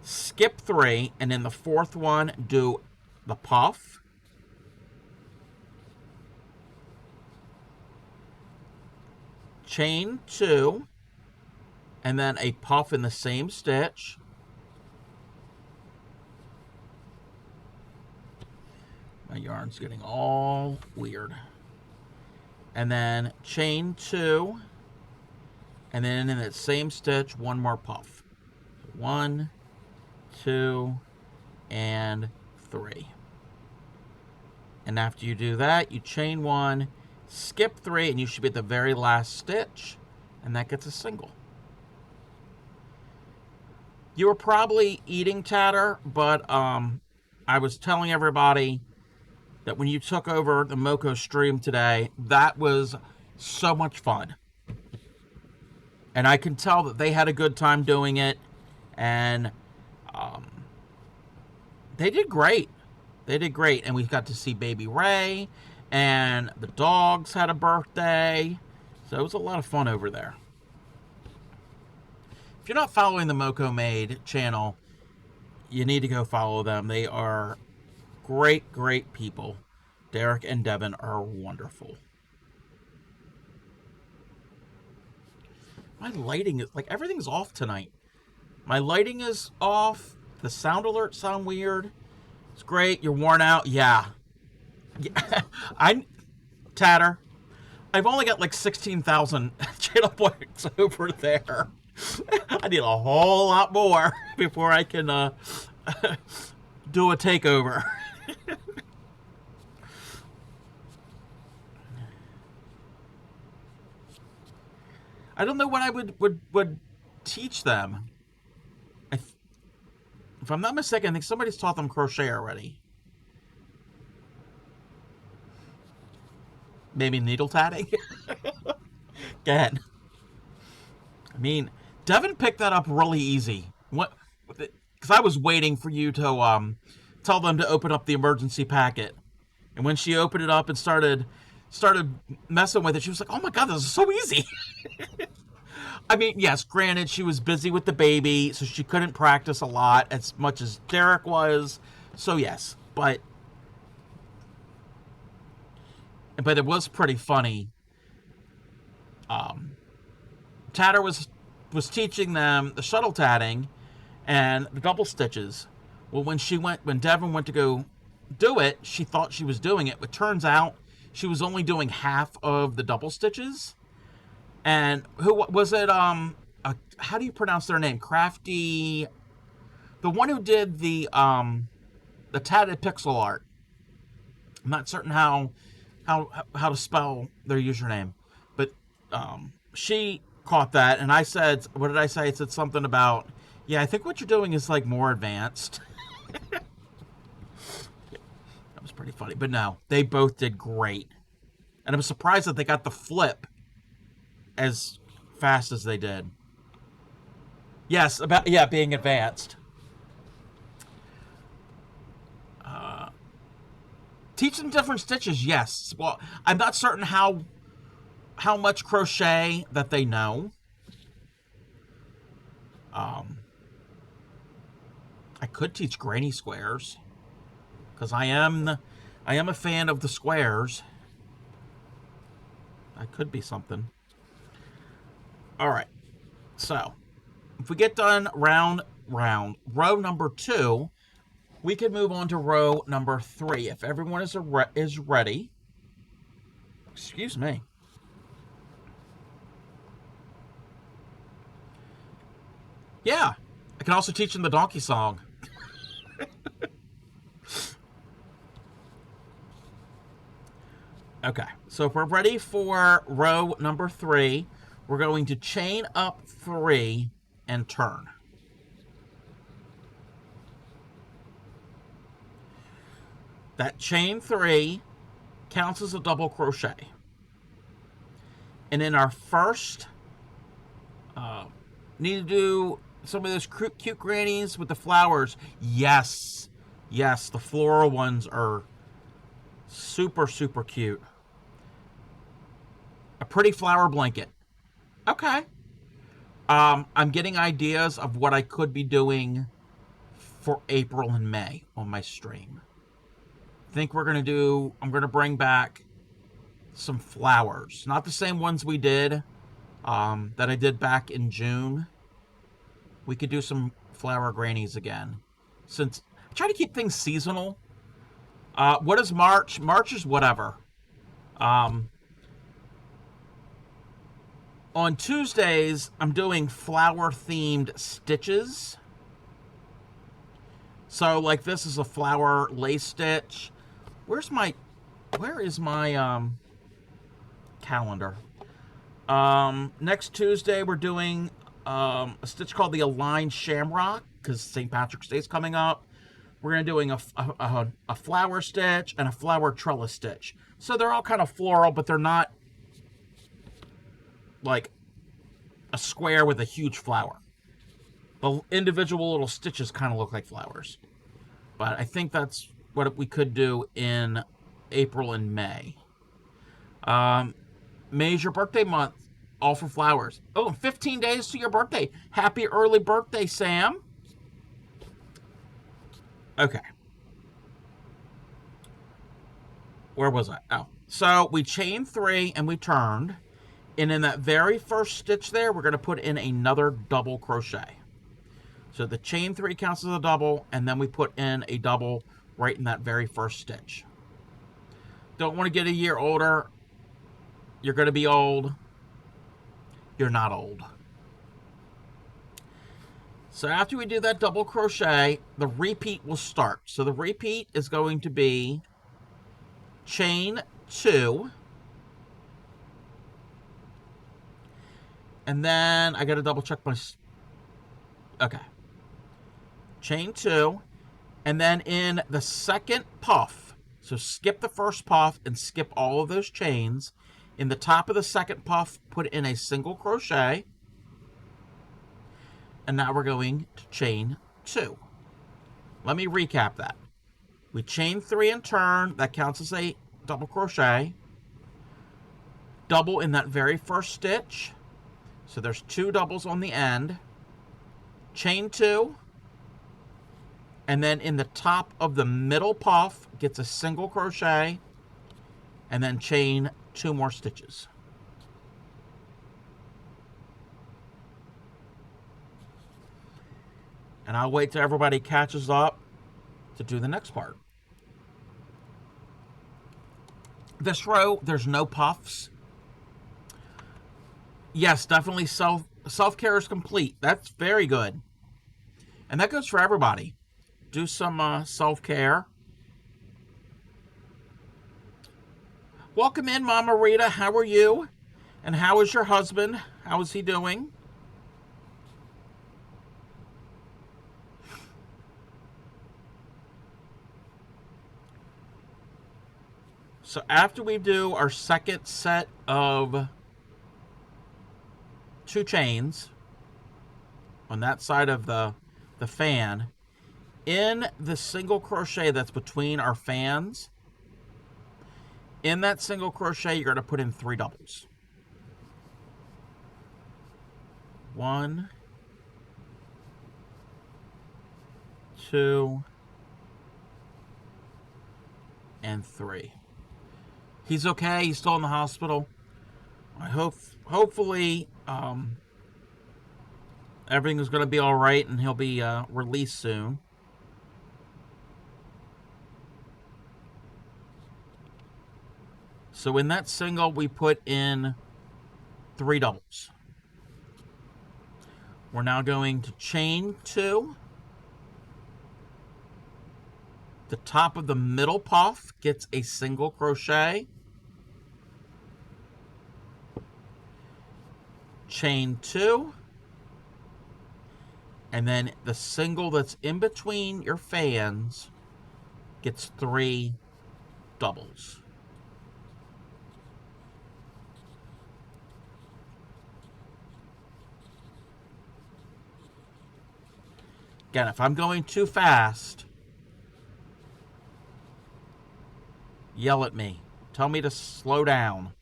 skip 3, and in the 4th one, do the puff. Chain 2, and then a puff in the same stitch. My yarn's getting all weird. And then chain 2, and then in that same stitch, one more puff. 1, 2, and 3. And after you do that, you chain 1, skip 3, and you should be at the very last stitch, and that gets a single. You were probably eating, Tatter, but I was telling everybody that when you took over the Moko stream today, that was so much fun. And I can tell that they had a good time doing it, and they did great. They did great, and we got to see Baby Ray, and the dogs had a birthday, so it was a lot of fun over there. If you're not following the Moko Maid channel, you need to go follow them. They are great, great people. Derek and Devin are wonderful. My lighting is, like, everything's off tonight. My lighting is off. The sound alerts sound weird. It's great. You're worn out. Yeah. Tatter, I've only got like 16,000 channel points over there. I need a whole lot more before I can do a takeover. I don't know what I would teach them. If I'm not mistaken, I think somebody's taught them crochet already. Maybe needle tatting? Go ahead. I mean, Devin picked that up really easy. What? Because I was waiting for you to tell them to open up the emergency packet, and when she opened it up and started messing with it, she was like, "Oh my god, this is so easy." I mean, yes, granted, she was busy with the baby, so she couldn't practice a lot as much as Derek was. So yes, but it was pretty funny. Tatter was teaching them the shuttle tatting and the double stitches. Well, when Devin went to go do it, she thought she was doing it, but turns out she was only doing half of the double stitches. And who was it? How do you pronounce their name? Crafty, the one who did the tatted pixel art. I'm not certain how to spell their username, but she caught that, and I said, what did I say? I said something about, yeah, I think what you're doing is like more advanced. That was pretty funny, but no, they both did great, and I'm surprised that they got the flip as fast as they did. Yes, being advanced. Teach them different stitches, yes. Well, I'm not certain how much crochet that they know. I could teach granny squares, because I am a fan of the squares. That could be something. All right, so if we get done row number 2, we can move on to row number 3 if everyone is ready. Excuse me. Yeah, I can also teach them the donkey song. Okay, so if we're ready for row number 3, we're going to chain up 3 and turn. That chain 3 counts as a double crochet. And in our first, need to do some of those cute grannies with the flowers. Yes, the floral ones are super, super cute. A pretty flower blanket. Okay. I'm getting ideas of what I could be doing for April and May on my stream. I think I'm going to bring back some flowers. Not the same ones we did, that I did back in June. We could do some flower grannies again. Since I try to keep things seasonal. What is March? March is whatever. On Tuesdays, I'm doing flower-themed stitches. So, like, this is a flower lace stitch. Where is my, calendar. Next Tuesday, we're doing a stitch called the Aligned Shamrock, because St. Patrick's Day is coming up. We're going to doing a flower stitch and a flower trellis stitch. So they're all kind of floral, but they're not like a square with a huge flower. The individual little stitches kind of look like flowers. But I think that's what we could do in April and May. May's your birthday month. All for flowers. Oh, 15 days to your birthday. Happy early birthday, Sam. Okay. Where was I? Oh. So we chained 3 and we turned. And in that very first stitch there, we're going to put in another double crochet. So the chain 3 counts as a double, and then we put in a double right in that very first stitch. Don't want to get a year older. You're going to be old. You're not old. So after we do that double crochet, the repeat will start. So the repeat is going to be chain 2. And then I got to double check my... Okay. Chain 2. And then in the second puff, so skip the first puff and skip all of those chains. In the top of the second puff, put in a single crochet. And now we're going to chain 2. Let me recap that. We chain 3 and turn. That counts as a double crochet. Double in that very first stitch. So there's 2 doubles on the end. Chain 2. And then in the top of the middle puff, gets a single crochet. And then chain 2 more stitches. And I'll wait till everybody catches up to do the next part. This row, there's no puffs. Yes, definitely self-care is complete. That's very good. And that goes for everybody. Do some self-care. Welcome in, Mama Rita. How are you? And how is your husband? How is he doing? So after we do our second set of 2 chains on that side of the fan, in the single crochet that's between our fans, in that single crochet, you're going to put in 3 doubles. 1, 2, and 3. He's okay. He's still in the hospital. I hopefully everything is going to be all right and he'll be released soon. So in that single, we put in 3 doubles. We're now going to chain 2. The top of the middle puff gets a single crochet. Chain 2. And then the single that's in between your fans gets 3 doubles. Again, if I'm going too fast, yell at me. Tell me to slow down.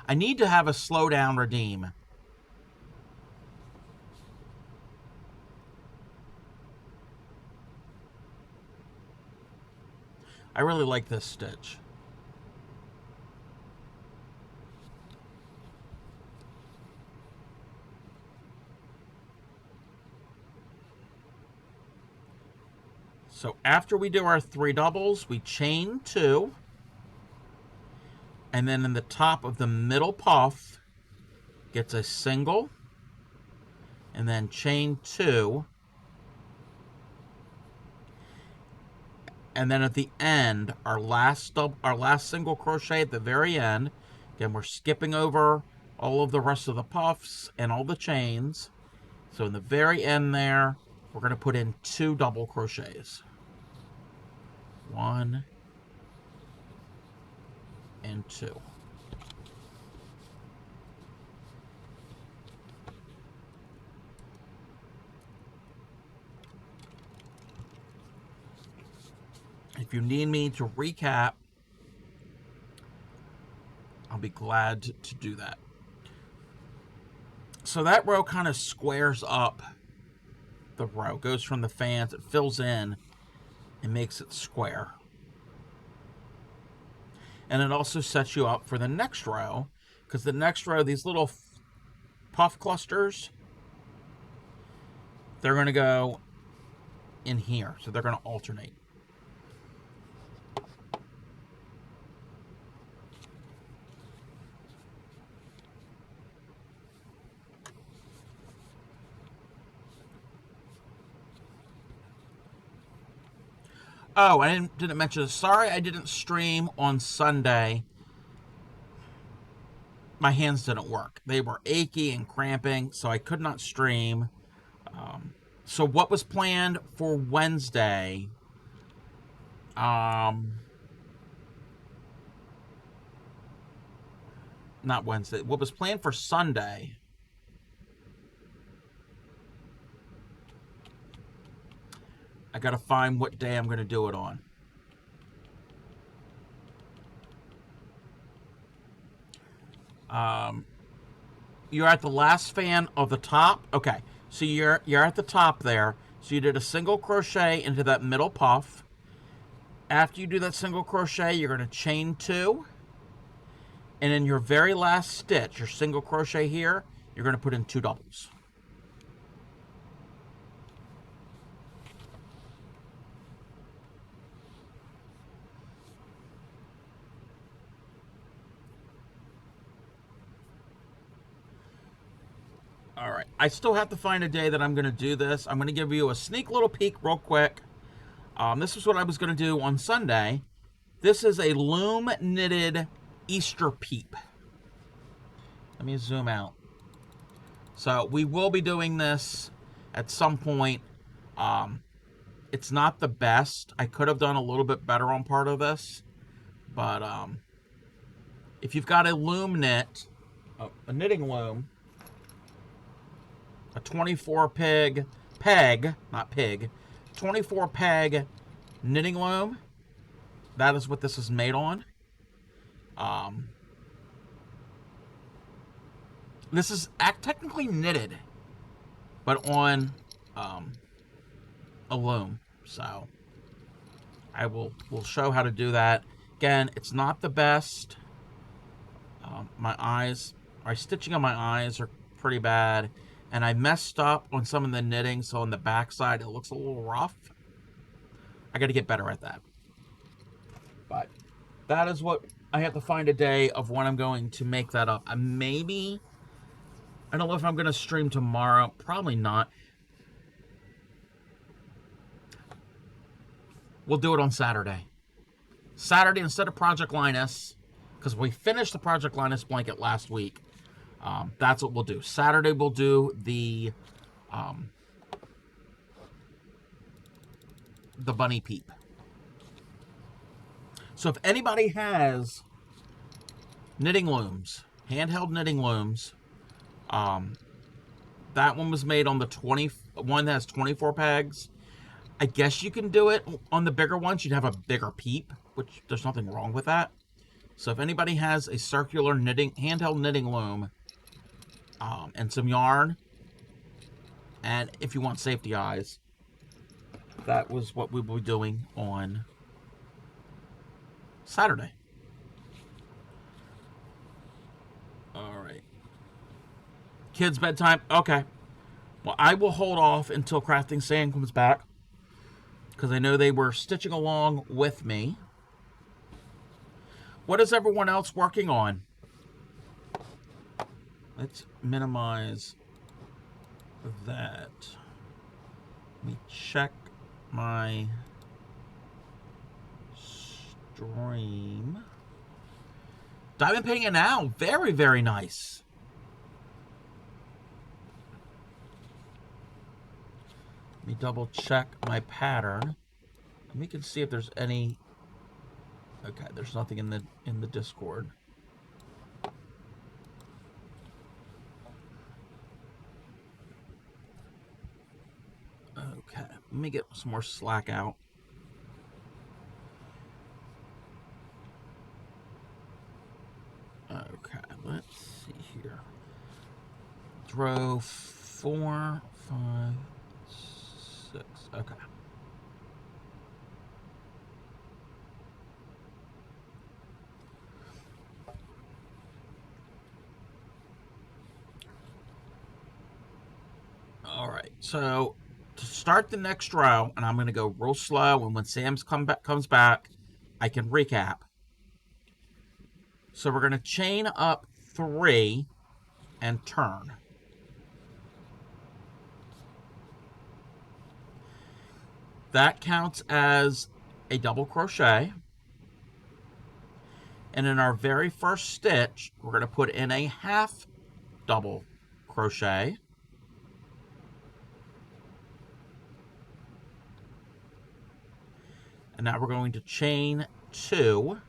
I need to have a slow down redeem. I really like this stitch. So after we do our 3 doubles, we chain 2. And then in the top of the middle puff gets a single. And then chain 2. And then at the end, our last single crochet at the very end Again, we're skipping over all of the rest of the puffs and all the chains. So in the very end there, we're going to put in 2 double crochets. 1 and 2. If you need me to recap, I'll be glad to do that. So that row kind of squares up the row. Goes from the fans, it fills in and makes it square. And it also sets you up for the next row, because the next row, these little puff clusters, they're going to go in here. So they're going to alternate. Oh, I didn't mention this. Sorry I didn't stream on Sunday. My hands didn't work. They were achy and cramping, so I could not stream. So what was planned for Wednesday? Not Wednesday. What was planned for Sunday? I gotta find what day I'm gonna do it on. You're at the last fan of the top. Okay, so you're at the top there. So you did a single crochet into that middle puff. After you do that single crochet, you're going to chain 2. And in your very last stitch, your single crochet here, you're going to put in 2 doubles. All right, I still have to find a day that I'm going to do this. I'm going to give you a sneak little peek real quick. This is what I was going to do on Sunday. This is a loom knitted Easter peep. Let me zoom out. So we will be doing this at some point. It's not the best. I could have done a little bit better on part of this. But if you've got a loom knit, a knitting loom, a 24 peg, not pig, 24 peg knitting loom, that is what this is made on. This is technically knitted, but on a loom. So I will show how to do that. Again, it's not the best. My stitching on my eyes are pretty bad, and I messed up on some of the knitting, so on the back side it looks a little rough. I got to get better at that. But that is what I have to find a day of when I'm going to make that up. I don't know if I'm going to stream tomorrow. Probably not. We'll do it on Saturday. Saturday instead of Project Linus, because we finished the Project Linus blanket last week. That's what we'll do. Saturday we'll do the bunny peep. So if anybody has knitting looms, handheld knitting looms, that one was made on the one that has 24 pegs. I guess you can do it on the bigger ones. You'd have a bigger peep, which there's nothing wrong with that. So if anybody has a circular handheld knitting loom, and some yarn, and if you want safety eyes, that was what we will be doing on Saturday. All right. Kids' bedtime. Okay. Well, I will hold off until Crafting Sam comes back, because I know they were stitching along with me. What is everyone else working on? Let's minimize that. Let me check my stream. Diamond painting it now. Very, very nice. Let me double check my pattern. And we can see if there's any. Okay, there's nothing in the Discord. Okay, let me get some more slack out. Okay, let's see here. Throw 4, 5, 6. Okay. All right, so to start the next row, and I'm going to go real slow, and when Sam's comes back, I can recap. So we're going to chain up 3 and turn. That counts as a double crochet. And in our very first stitch, we're going to put in a half double crochet. And now we're going to chain 2.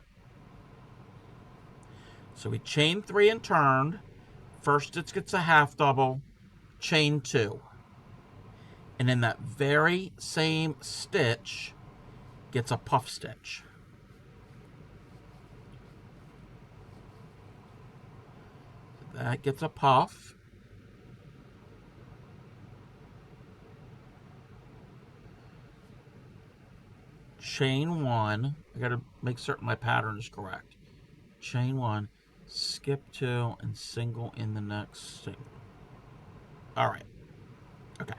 So we chain 3 and turned. First stitch gets a half double, chain 2. And in that very same stitch gets a puff stitch. That gets a puff. Chain 1. I got to make certain my pattern is correct. Chain 1, skip 2, and single in the next single. All right. Okay.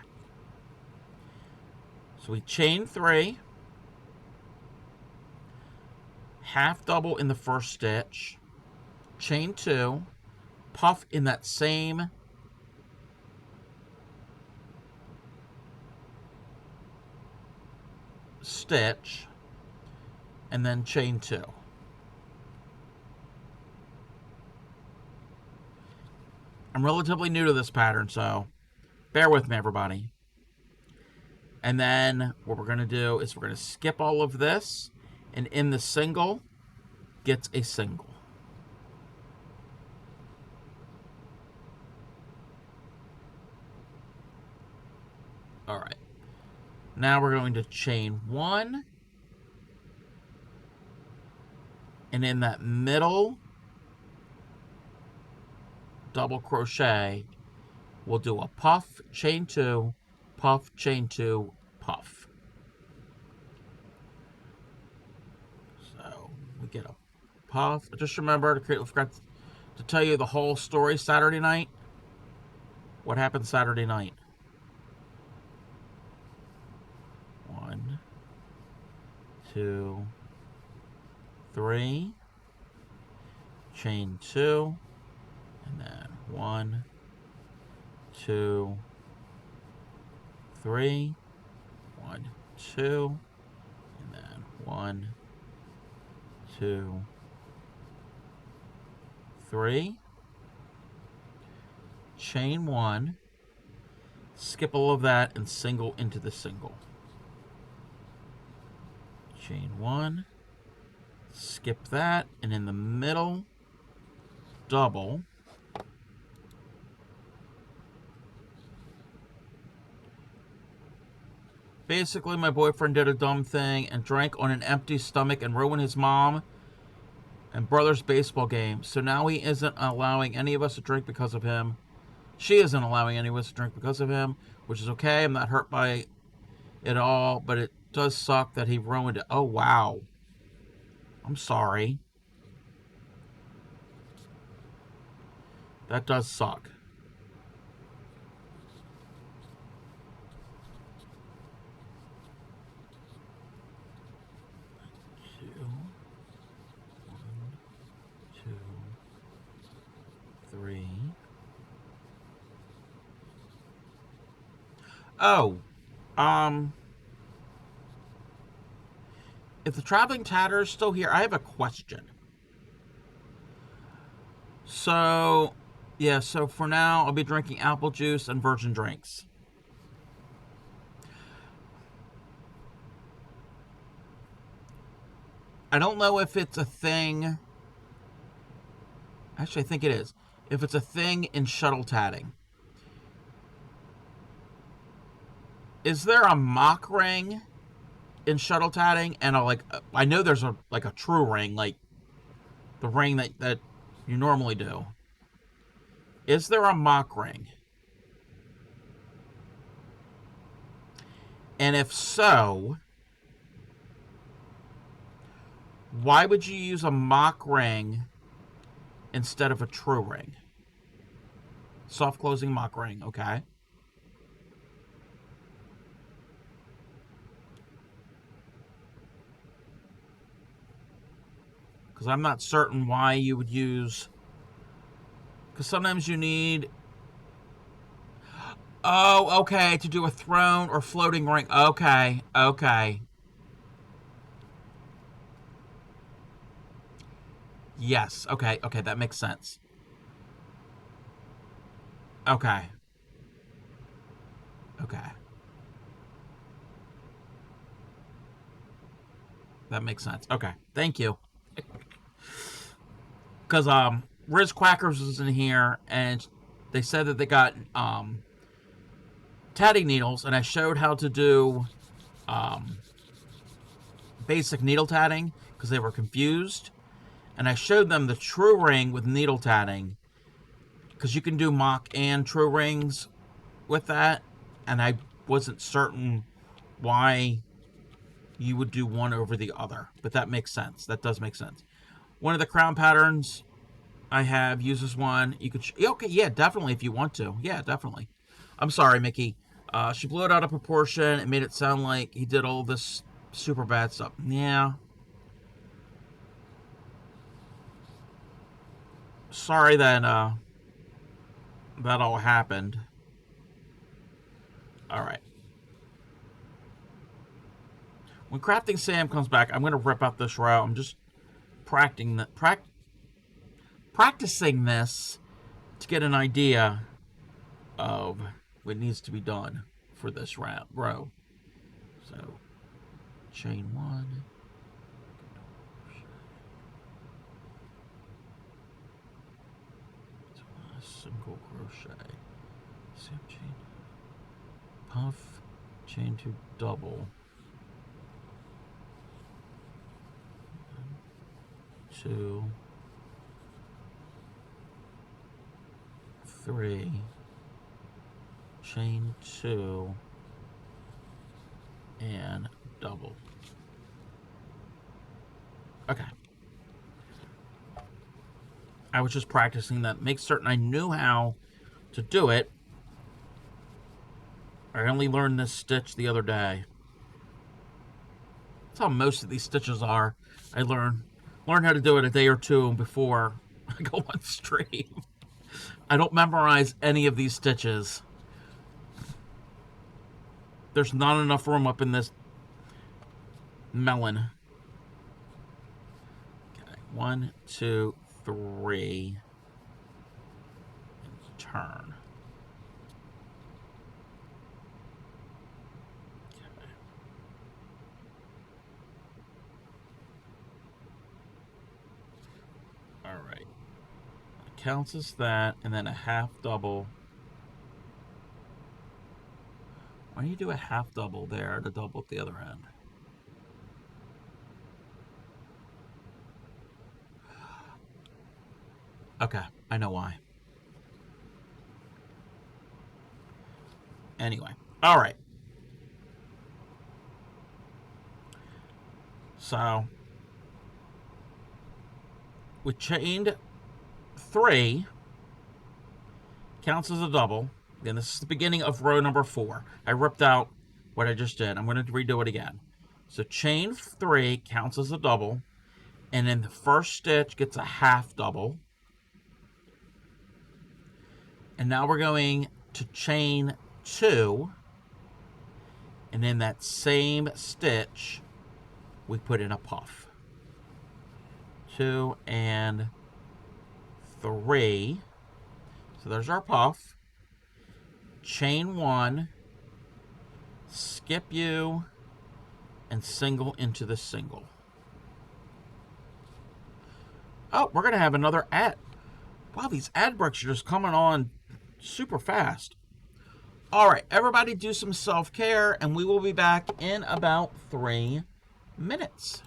So we chain 3, half double in the first stitch, chain 2, puff in that same stitch, and then chain 2. I'm relatively new to this pattern, so bear with me, everybody. And then what we're going to do is we're going to skip all of this, and in the single gets a single. All right. Now we're going to chain 1, and in that middle double crochet, we'll do a puff, chain 2, puff, chain 2, puff. So we get a puff. Just remember, I forgot to tell you the whole story Saturday night. What happened Saturday night? 1, 2, 3, chain 2, and then 1, 2, 3, 1, 2, and then 1, 2, 3, chain 1, skip all of that and single into the single. Chain 1, skip that, and in the middle double, basically my boyfriend did a dumb thing and drank on an empty stomach and ruined his mom and brother's baseball game. So now he isn't allowing any of us to drink because of him. She isn't allowing any of us to drink because of him, which is okay. I'm not hurt by it all, but it does suck that he ruined it. Oh, wow. I'm sorry. That does suck. Oh, if the Traveling Tatter is still here, I have a question. So, yeah, so for now, I'll be drinking apple juice and virgin drinks. I don't know if it's a thing. Actually, I think it is. If it's a thing in shuttle tatting. Is there a mock ring in shuttle tatting? And I know there's a true ring, like the ring that you normally do. Is there a mock ring? And if so, why would you use a mock ring instead of a true ring? Soft closing mock ring, okay. Because I'm not certain why you would use... Because sometimes you need... Oh, okay, to do a throne or floating ring. Okay, okay. Yes, okay, okay, that makes sense. Okay. Okay. That makes sense. Okay, thank you. Because Riz Quackers was in here, and they said that they got tatting needles, and I showed how to do basic needle tatting because they were confused. And I showed them the true ring with needle tatting because you can do mock and true rings with that. And I wasn't certain why you would do one over the other, but that makes sense. That does make sense. One of the crown patterns I have uses one. You could, okay, yeah, definitely if you want to. Yeah, definitely. I'm sorry, Mickey. She blew it out of proportion and made it sound like he did all this super bad stuff. Yeah. Sorry that that all happened. All right. When Crafting Sam comes back, I'm going to rip out this row. I'm just practicing this to get an idea of what needs to be done for this row. So, chain one. Single crochet. Same chain. Puff. Chain two double. 1, 2, 3. Chain two. And double. Okay. I was just practicing that. Make certain I knew how to do it. I only learned this stitch the other day. That's how most of these stitches are. I learn how to do it a day or two before I go on stream. I don't memorize any of these stitches. There's not enough room up in this melon. Okay, 1, 2, 3. And turn. Okay. All right. It counts as that, and then a half double. Why do you do a half double there to double at the other end? Okay, I know why. Anyway, all right. So, we chained 3, counts as a double. Again, this is the beginning of row number 4. I ripped out what I just did. I'm going to redo it again. So chain 3 counts as a double, and then the first stitch gets a half double. And now we're going to chain 2, and in that same stitch, we put in a puff. 2 and 3. So there's our puff. Chain 1, skip U, and single into the single. Oh, we're going to have another ad. Wow, these ad breaks are just coming on super fast. All right, everybody do some self-care, and we will be back in about 3 minutes.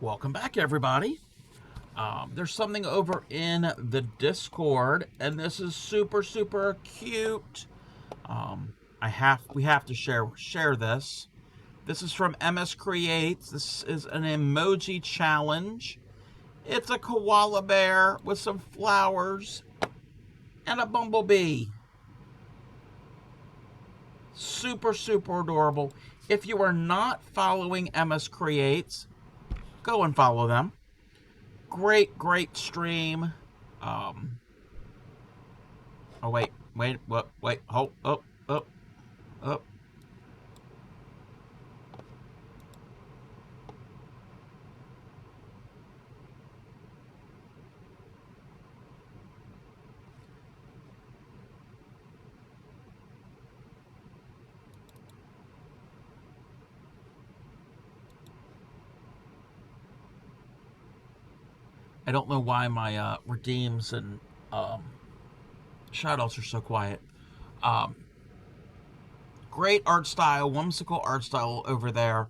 Welcome back, everybody. There's something over in the Discord, and this is super cute. We have to share this. This is from MS Creates. This is an emoji challenge. It's a koala bear with some flowers and a bumblebee. Super adorable. If you are not following MS Creates, go and follow them. Great stream. Oh wait, hold up. I don't know why my redeems and shoutouts are so quiet. Great art style, whimsical art style over there.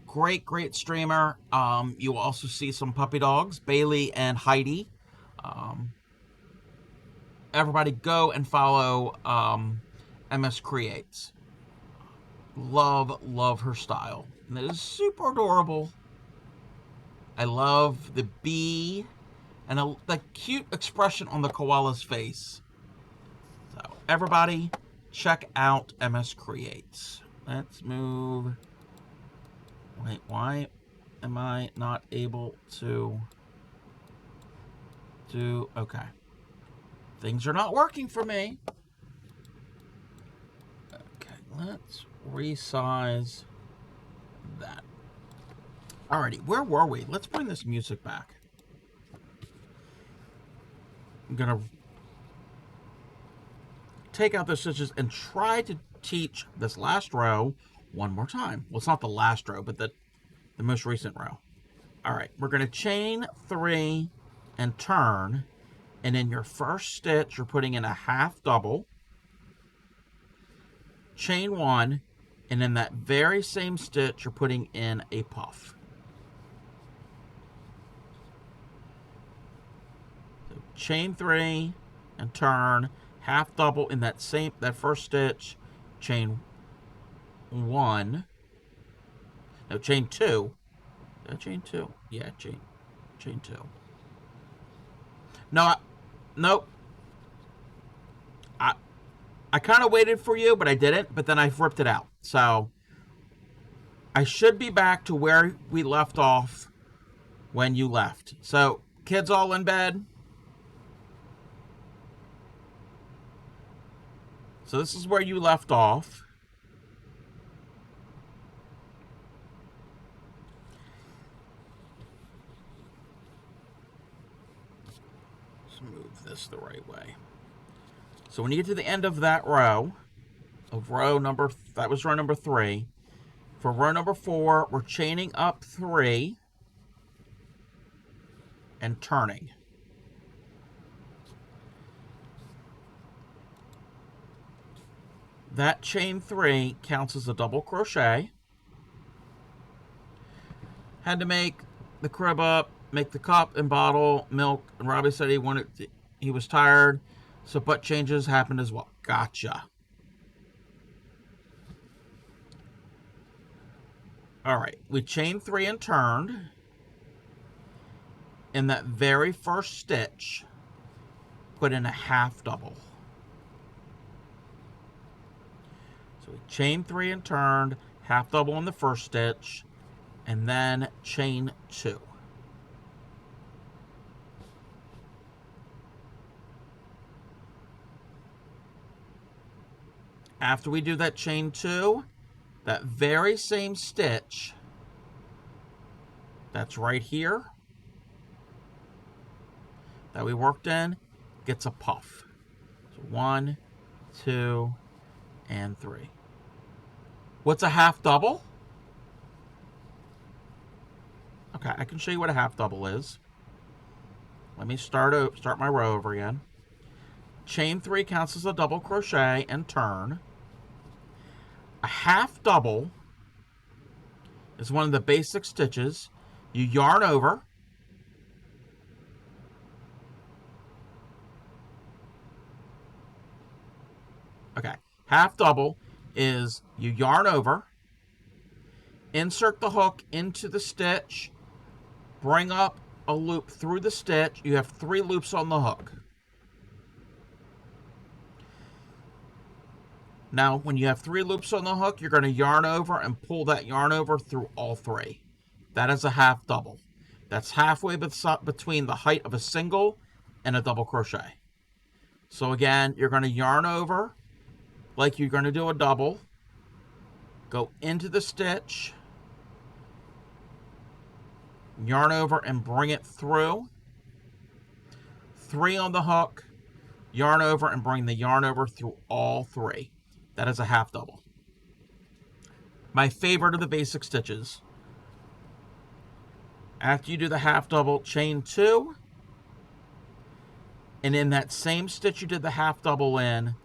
Great streamer. You will also see some puppy dogs, Bailey and Heidi. Everybody go and follow MS Creates. Love her style. And it is super adorable. I love the bee and the cute expression on the koala's face. So everybody, check out MS Creates. Let's move. Wait, why am I not able to do? Okay. Things are not working for me. Okay, let's resize that. Alrighty, where were we? Let's bring this music back. I'm gonna take out the stitches and try to teach this last row one more time. Well, it's not the last row, but the most recent row. Alright, we're gonna chain 3 and turn, and in your first stitch, you're putting in a half double, chain 1, and in that very same stitch, you're putting in a puff. So chain 3 and turn, half double in that first stitch, chain 1. No, chain 2. Chain 2. Yeah, chain 2. No, nope. I kind of waited for you, but I didn't. But then I ripped it out. So I should be back to where we left off when you left. So kids all in bed. So this is where you left off. Let's move this the right way. So when you get to the end of that row, that was row number 3. For row number 4, we're chaining up 3 and turning. That chain 3 counts as a double crochet. Had to make the crib up, make the cup and bottle, milk, and Robbie said he was tired, so butt changes happened as well. Gotcha. Alright, we chained 3 and turned. In that very first stitch, put in a half double. So we chain 3 and turned, half double in the first stitch, and then chain 2. After we do that chain 2, that very same stitch that's right here that we worked in gets a puff. So 1, 2, and 3. What's a half double? Okay, I can show you what a half double is. Let me start my row over again. Chain 3 counts as a double crochet and turn. A half double is one of the basic stitches. You yarn over. Okay, half double is you yarn over, insert the hook into the stitch, bring up a loop through the stitch. You have 3 loops on the hook. Now, when you have 3 loops on the hook, you're going to yarn over and pull that yarn over through all 3. That is a half double. That's halfway between the height of a single and a double crochet. So again, you're going to yarn over like you're going to do a double, go into the stitch, yarn over and bring it through, 3 on the hook, yarn over and bring the yarn over through all 3. That is a half double. My favorite of the basic stitches. After you do the half double, chain 2, and in that same stitch you did the half double in,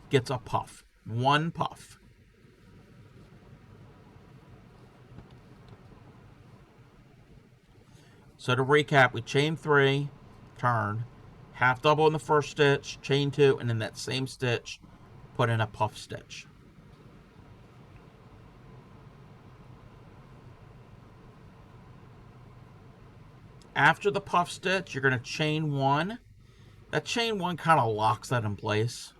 gets a puff. 1 puff. So to recap, we chain 3, turn, half double in the first stitch, chain 2, and in that same stitch, put in a puff stitch. After the puff stitch, you're going to chain 1. That chain 1 kind of locks that in place.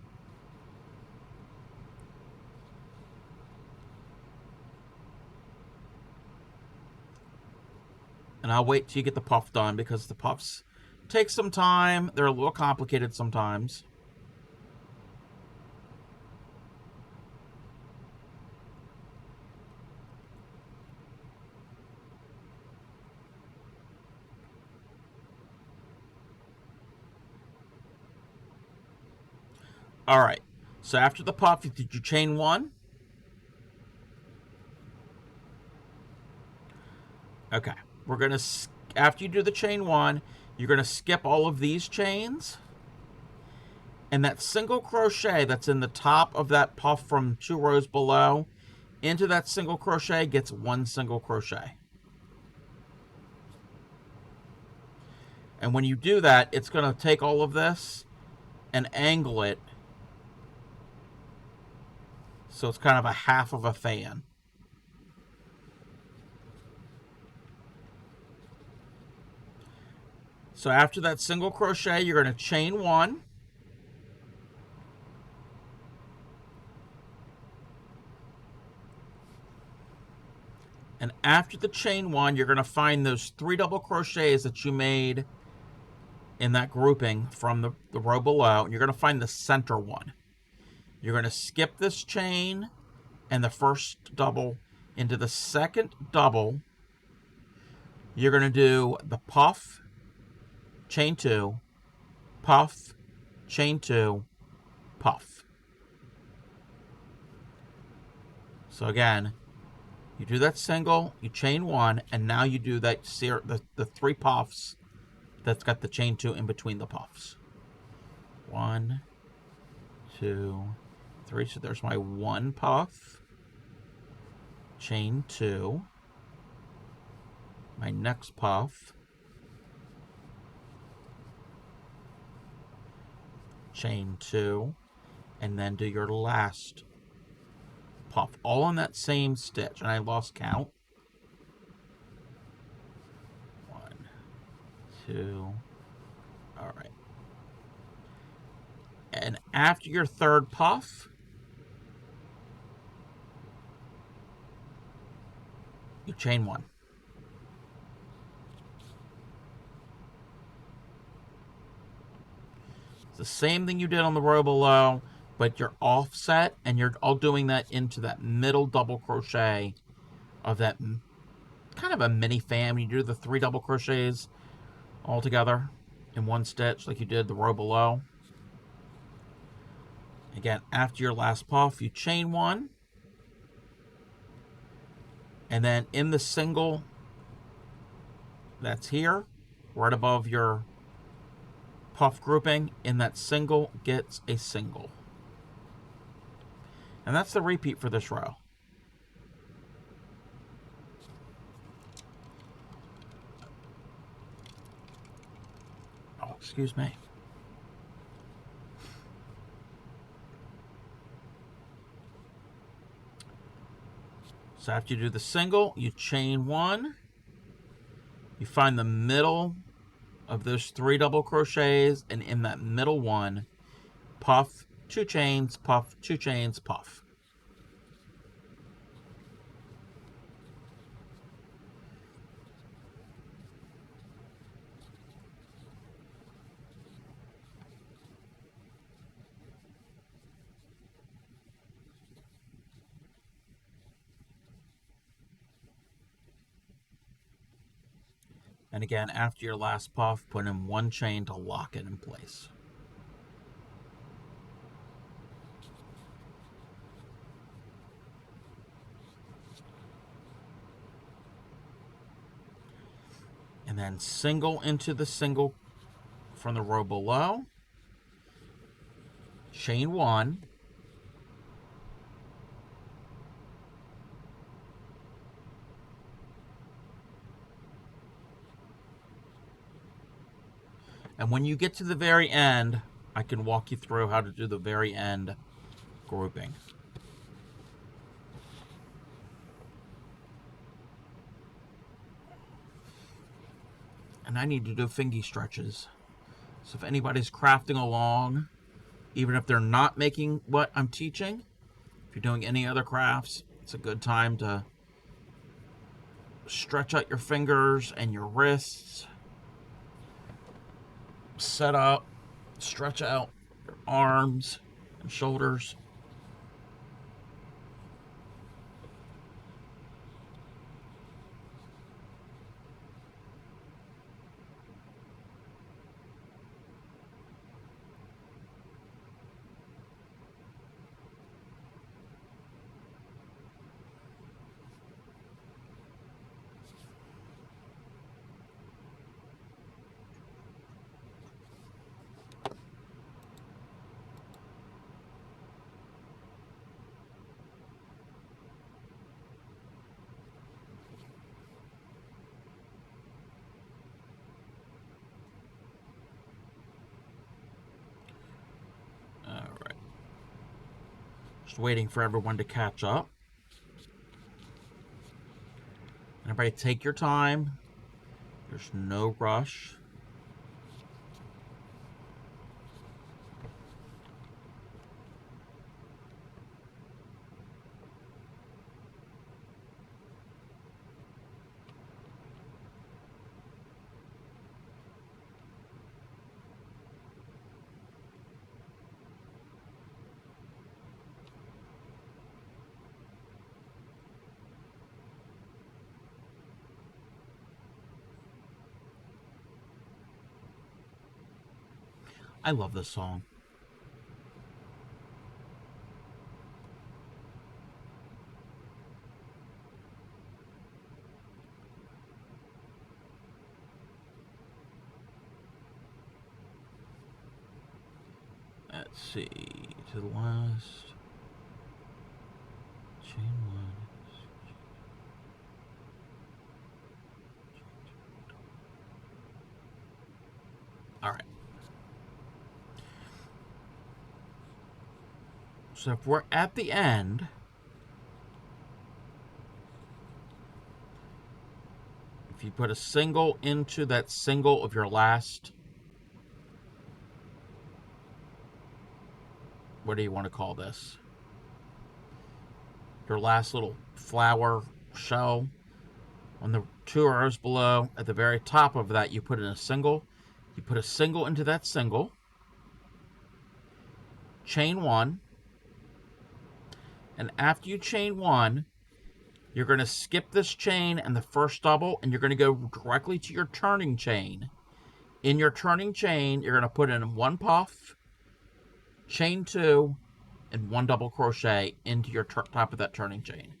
And I'll wait till you get the puff done because the puffs take some time. They're a little complicated sometimes. All right, so after the puff, did you chain 1? Okay, we're going to, after you do the chain 1, you're going to skip all of these chains. And that single crochet that's in the top of that puff from 2 rows below, into that single crochet gets 1 single crochet. And when you do that, it's going to take all of this and angle it so it's kind of a half of a fan. So after that single crochet, you're going to chain 1. And after the chain 1, you're going to find those 3 double crochets that you made in that grouping from the row below. And you're going to find the center one. You're going to skip this chain and the first double into the second double. You're going to do the puff, chain 2, puff, chain 2, puff. So again, you do that single, you chain 1, and now you do that the 3 puffs that's got the chain 2 in between the puffs. 1, 2, 3. So there's my 1 puff, chain 2, my next puff, chain 2, and then do your last puff, all in that same stitch. And I lost count. 1, 2. All right. And after your third puff, you chain 1. It's the same thing you did on the row below, but you're offset, and you're all doing that into that middle double crochet of that kind of a mini fan. You do the 3 double crochets all together in one stitch like you did the row below. Again, after your last puff, you chain 1, and then in the single that's here, right above your puff grouping, in that single gets a single. And that's the repeat for this row. Excuse me. So after you do the single, you chain one. You find the middle of those 3 double crochets, and in that middle one, puff, 2 chains, puff, 2 chains, puff. And again, after your last puff, put in 1 chain to lock it in place. And then single into the single from the row below. Chain 1. And when you get to the very end, I can walk you through how to do the very end grouping. And I need to do fingy stretches. So if anybody's crafting along, even if they're not making what I'm teaching, if you're doing any other crafts, it's a good time to stretch out your fingers and your wrists. Set up, stretch out your arms and shoulders. Just waiting for everyone to catch up. Everybody take your time. There's no rush. I love this song. Let's see, to the last. Chain 1. All right. So if we're at the end, if you put a single into that single of your last, what do you want to call this? Your last little flower shell. On the 2 rows below, at the very top of that, you put in a single. You put a single into that single. Chain 1. And after you chain 1, you're going to skip this chain and the first double, and you're going to go directly to your turning chain. In your turning chain, you're going to put in 1 puff, chain 2, and 1 double crochet into your top of that turning chain.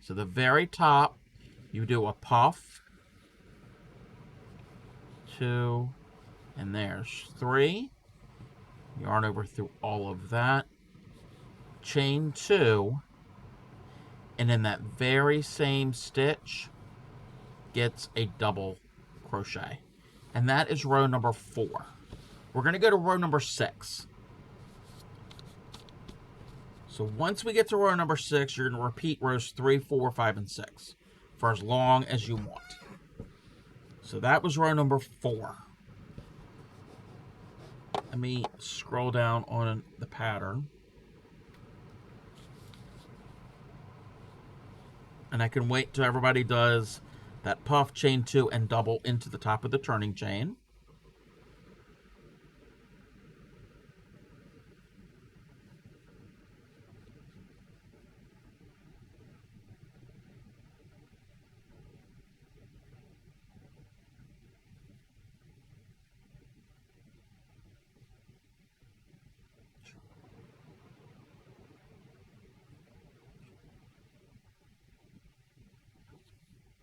So the very top, you do a puff, 2, and there's 3. Yarn over through all of that. Chain 2, and in that very same stitch gets a double crochet. And that is row number 4. We're going to go to row number 6. So once we get to row number 6, you're going to repeat rows 3, 4, 5, and 6 for as long as you want. So that was row number 4. Let me scroll down on the pattern. And I can wait till everybody does that puff, chain 2, and double into the top of the turning chain.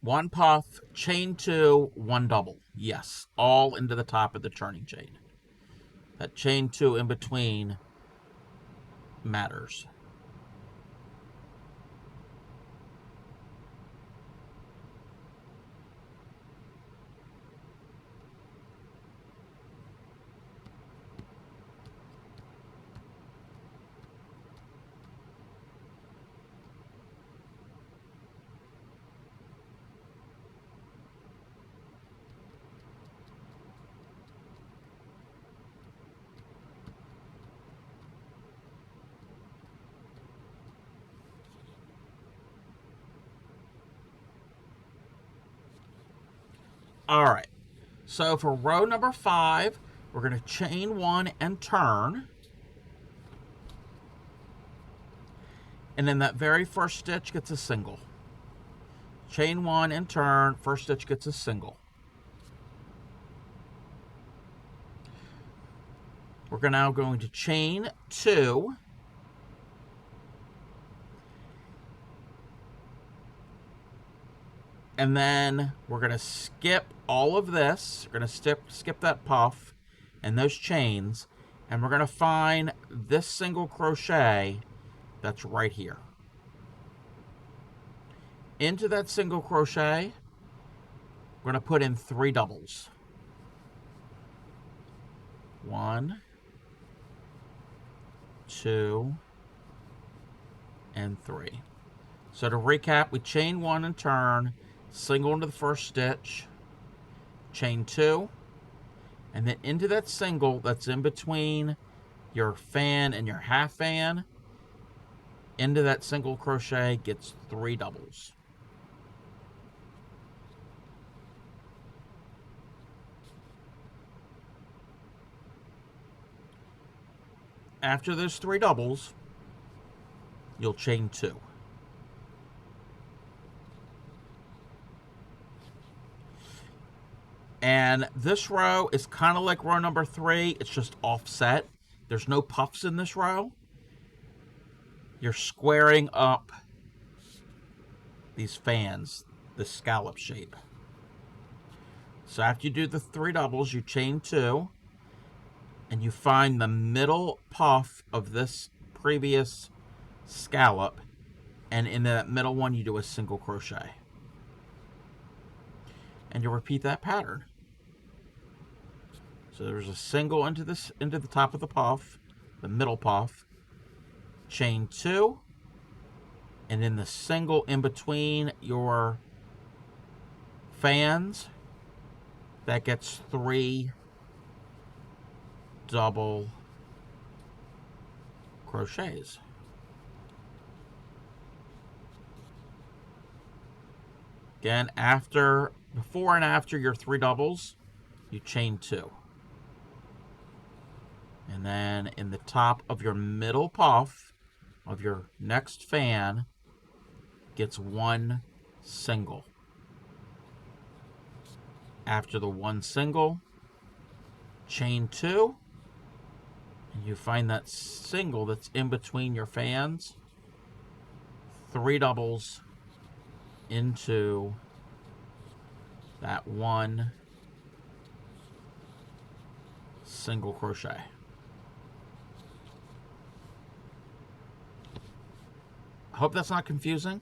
One puff, chain 2, one double. Yes, all into the top of the turning chain. That chain 2 in between matters. All right, so for row number 5, we're going to chain 1 and turn. And then that very first stitch gets a single. Chain 1 and turn, first stitch gets a single. We're now going to chain 2. And then we're going to skip all of this. We're going to skip that puff and those chains. And we're going to find this single crochet that's right here. Into that single crochet, we're going to put in 3 doubles. 1, 2, and 3. So to recap, we chain 1 and turn, single into the first stitch, chain 2, and then into that single that's in between your fan and your half fan, into that single crochet gets 3 doubles. After those 3 doubles, you'll chain 2. And this row is kind of like row number 3. It's just offset. There's no puffs in this row. You're squaring up these fans, the scallop shape. So after you do the 3 doubles, you chain 2. And you find the middle puff of this previous scallop. And in that middle one, you do a single crochet. And you repeat that pattern. So there's a single into the top of the puff, the middle puff, chain 2, and then the single in between your fans, that gets 3 double crochets. Again, before and after your 3 doubles, you chain 2. And then in the top of your middle puff of your next fan gets 1 single. After the 1 single, chain 2, and you find that single that's in between your fans, 3 doubles into that 1 single crochet. I hope that's not confusing.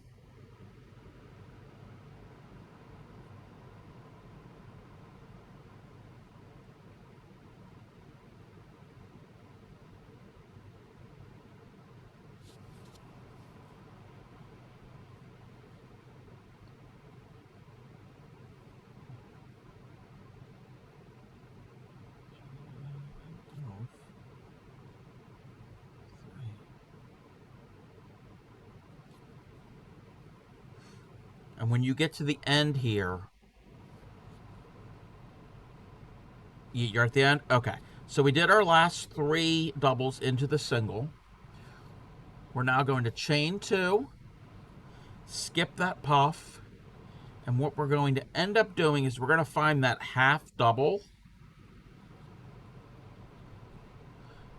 And when you get to the end here, you're at the end? Okay. So we did our last 3 doubles into the single. We're now going to chain 2, skip that puff, and what we're going to end up doing is we're going to find that half double.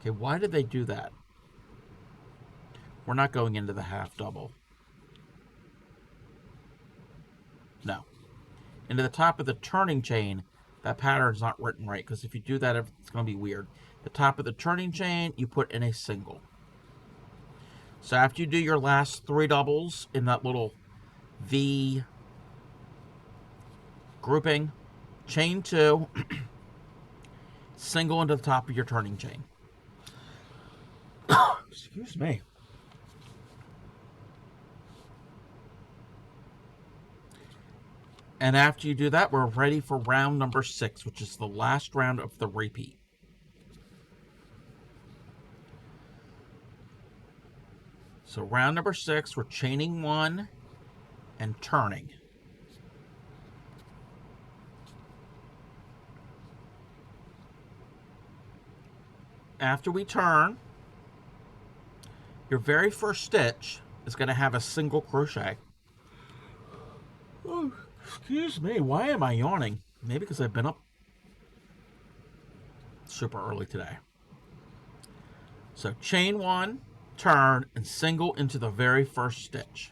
Okay, why did they do that? We're not going into the half double. No. Into the top of the turning chain, that pattern's not written right, because if you do that, it's going to be weird. The top of the turning chain, you put in a single. So after you do your last 3 doubles in that little V grouping, chain 2, single into the top of your turning chain. Excuse me. And after you do that, we're ready for round number 6, which is the last round of the repeat. So round number 6, we're chaining 1 and turning. After we turn, your very first stitch is going to have a single crochet. Oh, excuse me, why am I yawning? Maybe because I've been up super early today. So chain 1, turn, and single into the very first stitch.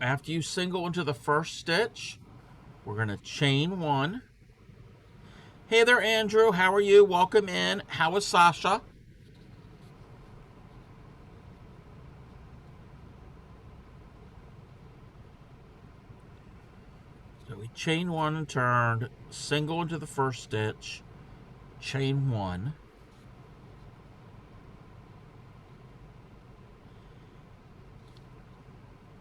After you single into the first stitch, we're going to chain 1. Hey there, Andrew. How are you? Welcome in. How is Sasha? So we chain 1 and turned, single into the first stitch, chain 1.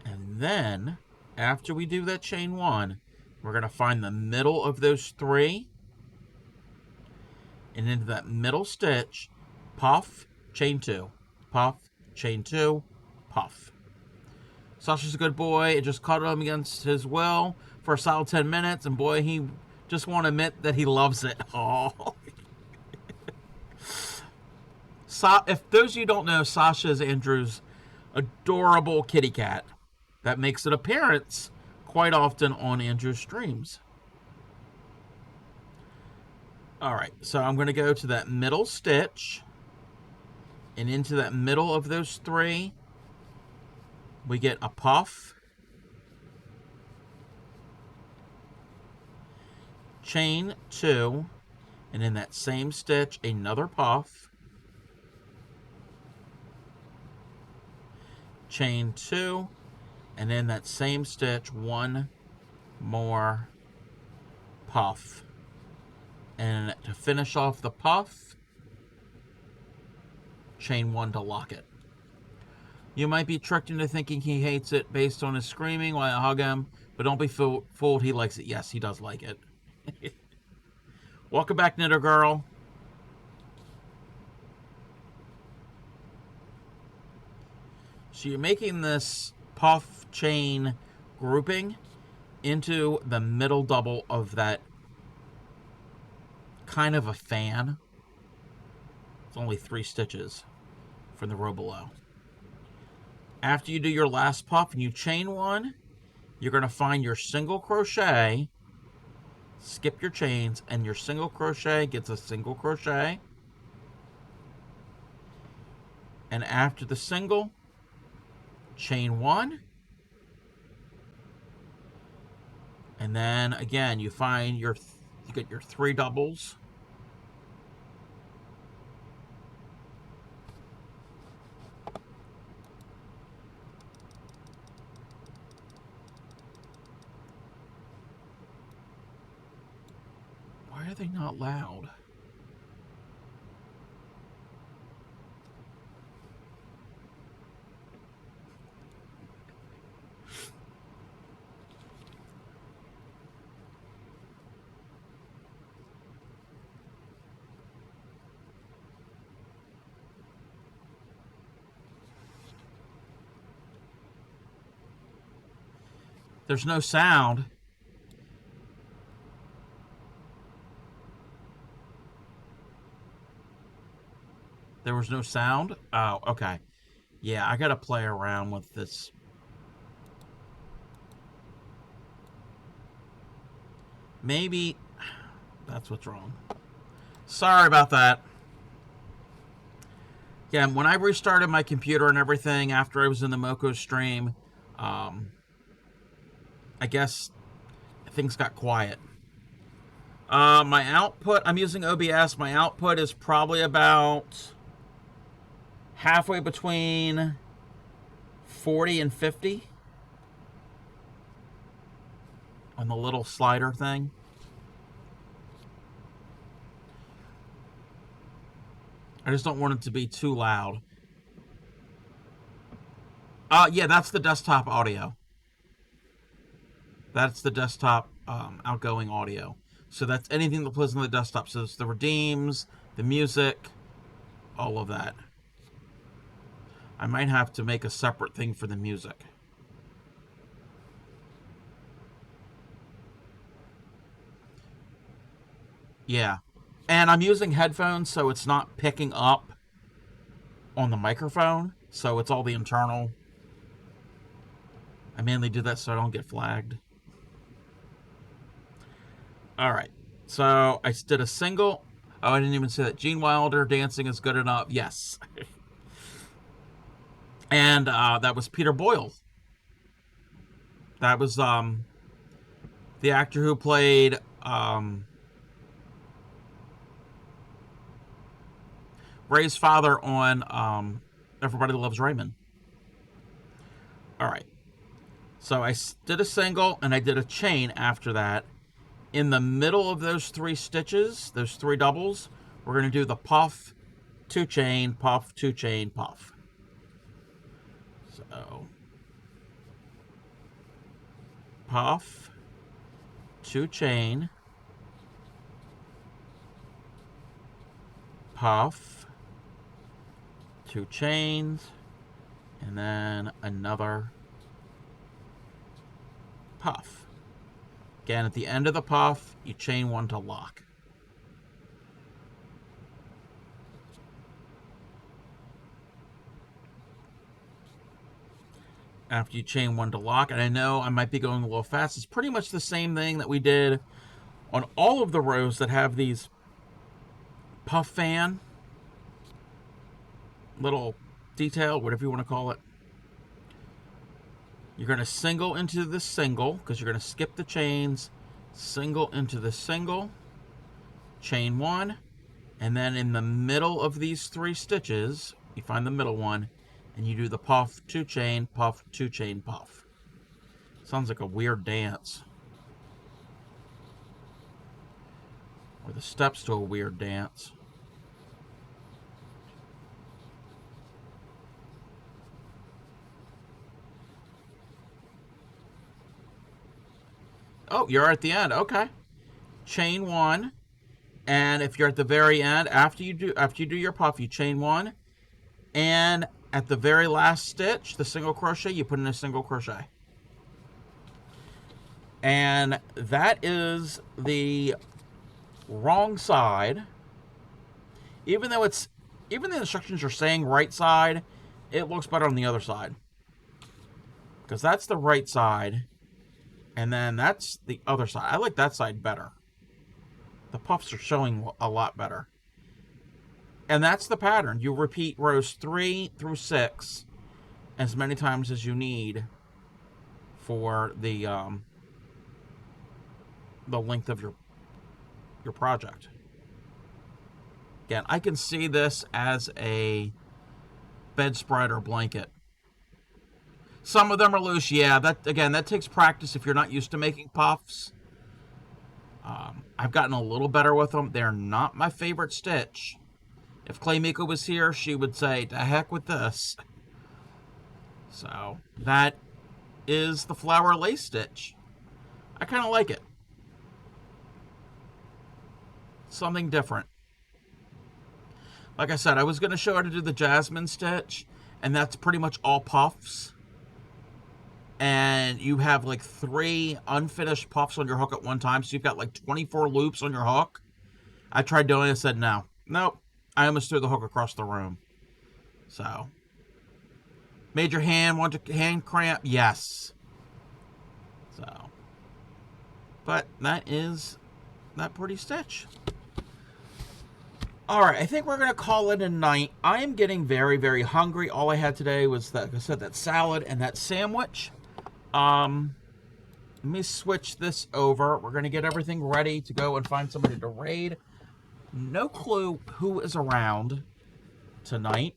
And then, after we do that chain 1, we're going to find the middle of those 3. And into that middle stitch, puff, chain 2, puff, chain 2, puff. Sasha's a good boy. It just caught him against his will for a solid 10 minutes, and boy, he just won't admit that he loves it. Oh. If those of you don't know, Sasha is Andrew's adorable kitty cat that makes an appearance quite often on Andrew's streams. Alright, so I'm going to go to that middle stitch, and into that middle of those 3, we get a puff, chain 2, and in that same stitch, another puff, chain 2, and in that same stitch, 1 more puff. And to finish off the puff, chain 1 to lock it. You might be tricked into thinking he hates it based on his screaming while I hug him, but don't be fooled. He likes it. Yes, he does like it. Welcome back, Knitter Girl. So you're making this puff chain grouping into the middle double of that kind of a fan. It's only 3 stitches from the row below. After you do your last puff and you chain 1, you're going to find your single crochet, skip your chains, and your single crochet gets a single crochet. And after the single, chain 1. And then again, you find you get your 3 doubles. Why are they not loud? There's no sound. There was no sound? Oh, okay. Yeah, I gotta play around with this. Maybe that's what's wrong. Sorry about that. Yeah, when I restarted my computer and everything after I was in the Moko stream, I guess things got quiet. My output, I'm using OBS. My output is probably about halfway between 40 and 50 on the little slider thing. I just don't want it to be too loud. Yeah, that's the desktop audio. That's the desktop outgoing audio. So that's anything that plays on the desktop. So it's the redeems, the music, all of that. I might have to make a separate thing for the music. Yeah. And I'm using headphones, so it's not picking up on the microphone. So it's all the internal. I mainly do that so I don't get flagged. All right. So I did a single. Oh, I didn't even say that. Gene Wilder, Dancing is Good Enough. Yes. And that was Peter Boyle. That was the actor who played Ray's father on Everybody Loves Raymond. All right. So I did a single and I did a chain after that. In the middle of those 3 stitches, those 3 doubles, we're going to do the puff, 2 chain, puff, 2 chain, puff. So, puff, 2 chain, puff, 2 chains, and then another puff. Again, at the end of the puff, you chain 1 to lock. After you chain 1 to lock, and I know I might be going a little fast, it's pretty much the same thing that we did on all of the rows that have these puff fan little detail, whatever you want to call it. You're going to single into the single because you're going to skip the chains, single into the single, chain 1, and then in the middle of these 3 stitches, you find the middle one, and you do the puff, 2 chain, puff, 2 chain, puff. Sounds like a weird dance. Or the steps to a weird dance. Oh, you're at the end. Okay. Chain 1. And if you're at the very end, after you do your puff, you chain 1. And at the very last stitch, the single crochet, you put in a single crochet. And that is the wrong side. Even though the instructions are saying right side, it looks better on the other side. Because that's the right side. And then that's the other side. I like that side better. The puffs are showing a lot better. And that's the pattern. You repeat rows 3 through 6 as many times as you need for the length of your project. Again, I can see this as a bedspread or blanket. Some of them are loose, yeah. That takes practice if you're not used to making puffs. I've gotten a little better with them. They're not my favorite stitch. If Clay Miko was here, she would say, "To heck with this." So, that is the flower lace stitch. I kind of like it. Something different. Like I said, I was going to show how to do the jasmine stitch, and that's pretty much all puffs. and you have like 3 unfinished puffs on your hook at one time, so you've got like 24 loops on your hook. I tried doing it and said no. Nope. I almost threw the hook across the room. So, made your hand cramp? Yes. So, but that is that pretty stitch. All right, I think we're going to call it a night. I am getting very, very hungry. All I had today was, that, like I said, that salad and that sandwich. Let me switch this over. We're going to get everything ready to go and find somebody to raid. No clue who is around tonight.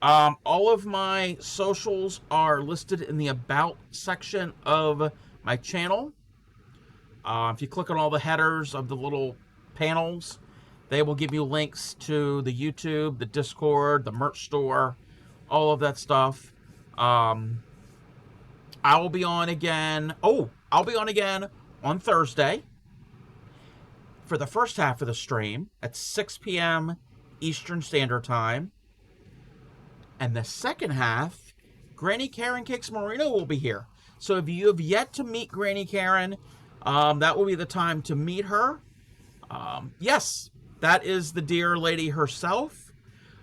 All of my socials are listed in the About section of my channel. If you click on all the headers of the little panels, they will give you links to the YouTube, the Discord, the merch store, all of that stuff. I will be on again. I'll be on again on Thursday for the first half of the stream at 6 p.m. Eastern Standard Time. And the second half, Granny Karen Cakes Marino will be here. So if you have yet to meet Granny Karen, that will be the time to meet her. Yes, that is the dear lady herself.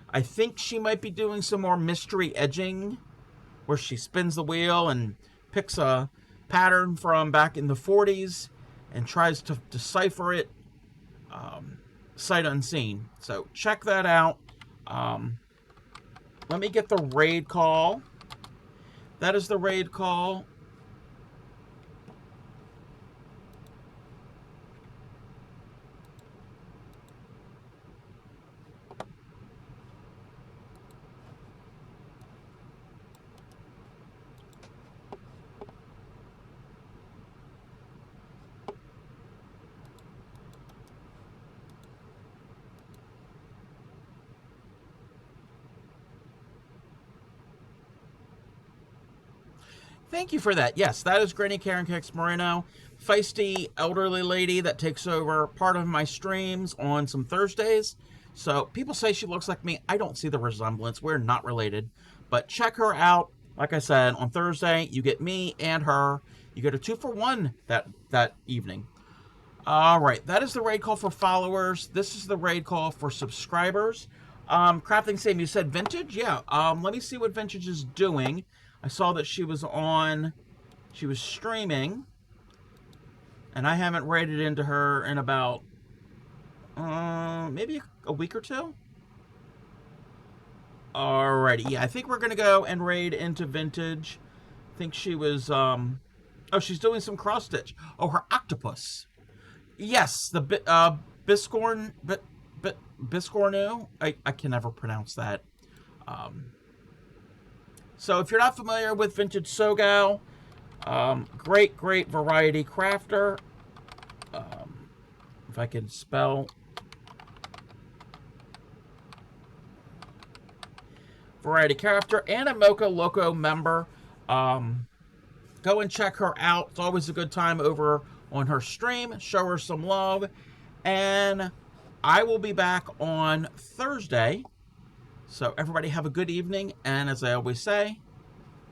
I think she might be doing some more mystery edging, where she spins the wheel and picks a pattern from back in the 40s and tries to decipher it sight unseen. So check that out. Let me get the raid call. That is the raid call. Thank you for that. Yes, that is Granny Karen Cakes Moreno, feisty elderly lady that takes over part of my streams on some Thursdays. So people say she looks like me. I don't see the resemblance. We're not related. But check her out. Like I said, on Thursday, you get me and her. You get a 2-for-1 that evening. All right, that is the raid call for followers. This is the raid call for subscribers. Crafting Sam, you said Vintage? Yeah, let me see what Vintage is doing. I saw that she was streaming, and I haven't raided into her in about, maybe a week or two. Alrighty, yeah, I think we're going to go and raid into Vintage. I think she was, she's doing some cross-stitch. Oh, her octopus. Yes, the Biscornu. I can never pronounce that. So if you're not familiar with Vintage Sogal, great variety crafter. If I can spell. Variety crafter and a Mocha Loco member. Go and check her out. It's always a good time over on her stream. Show her some love. And I will be back on Thursday. So everybody have a good evening. And as I always say,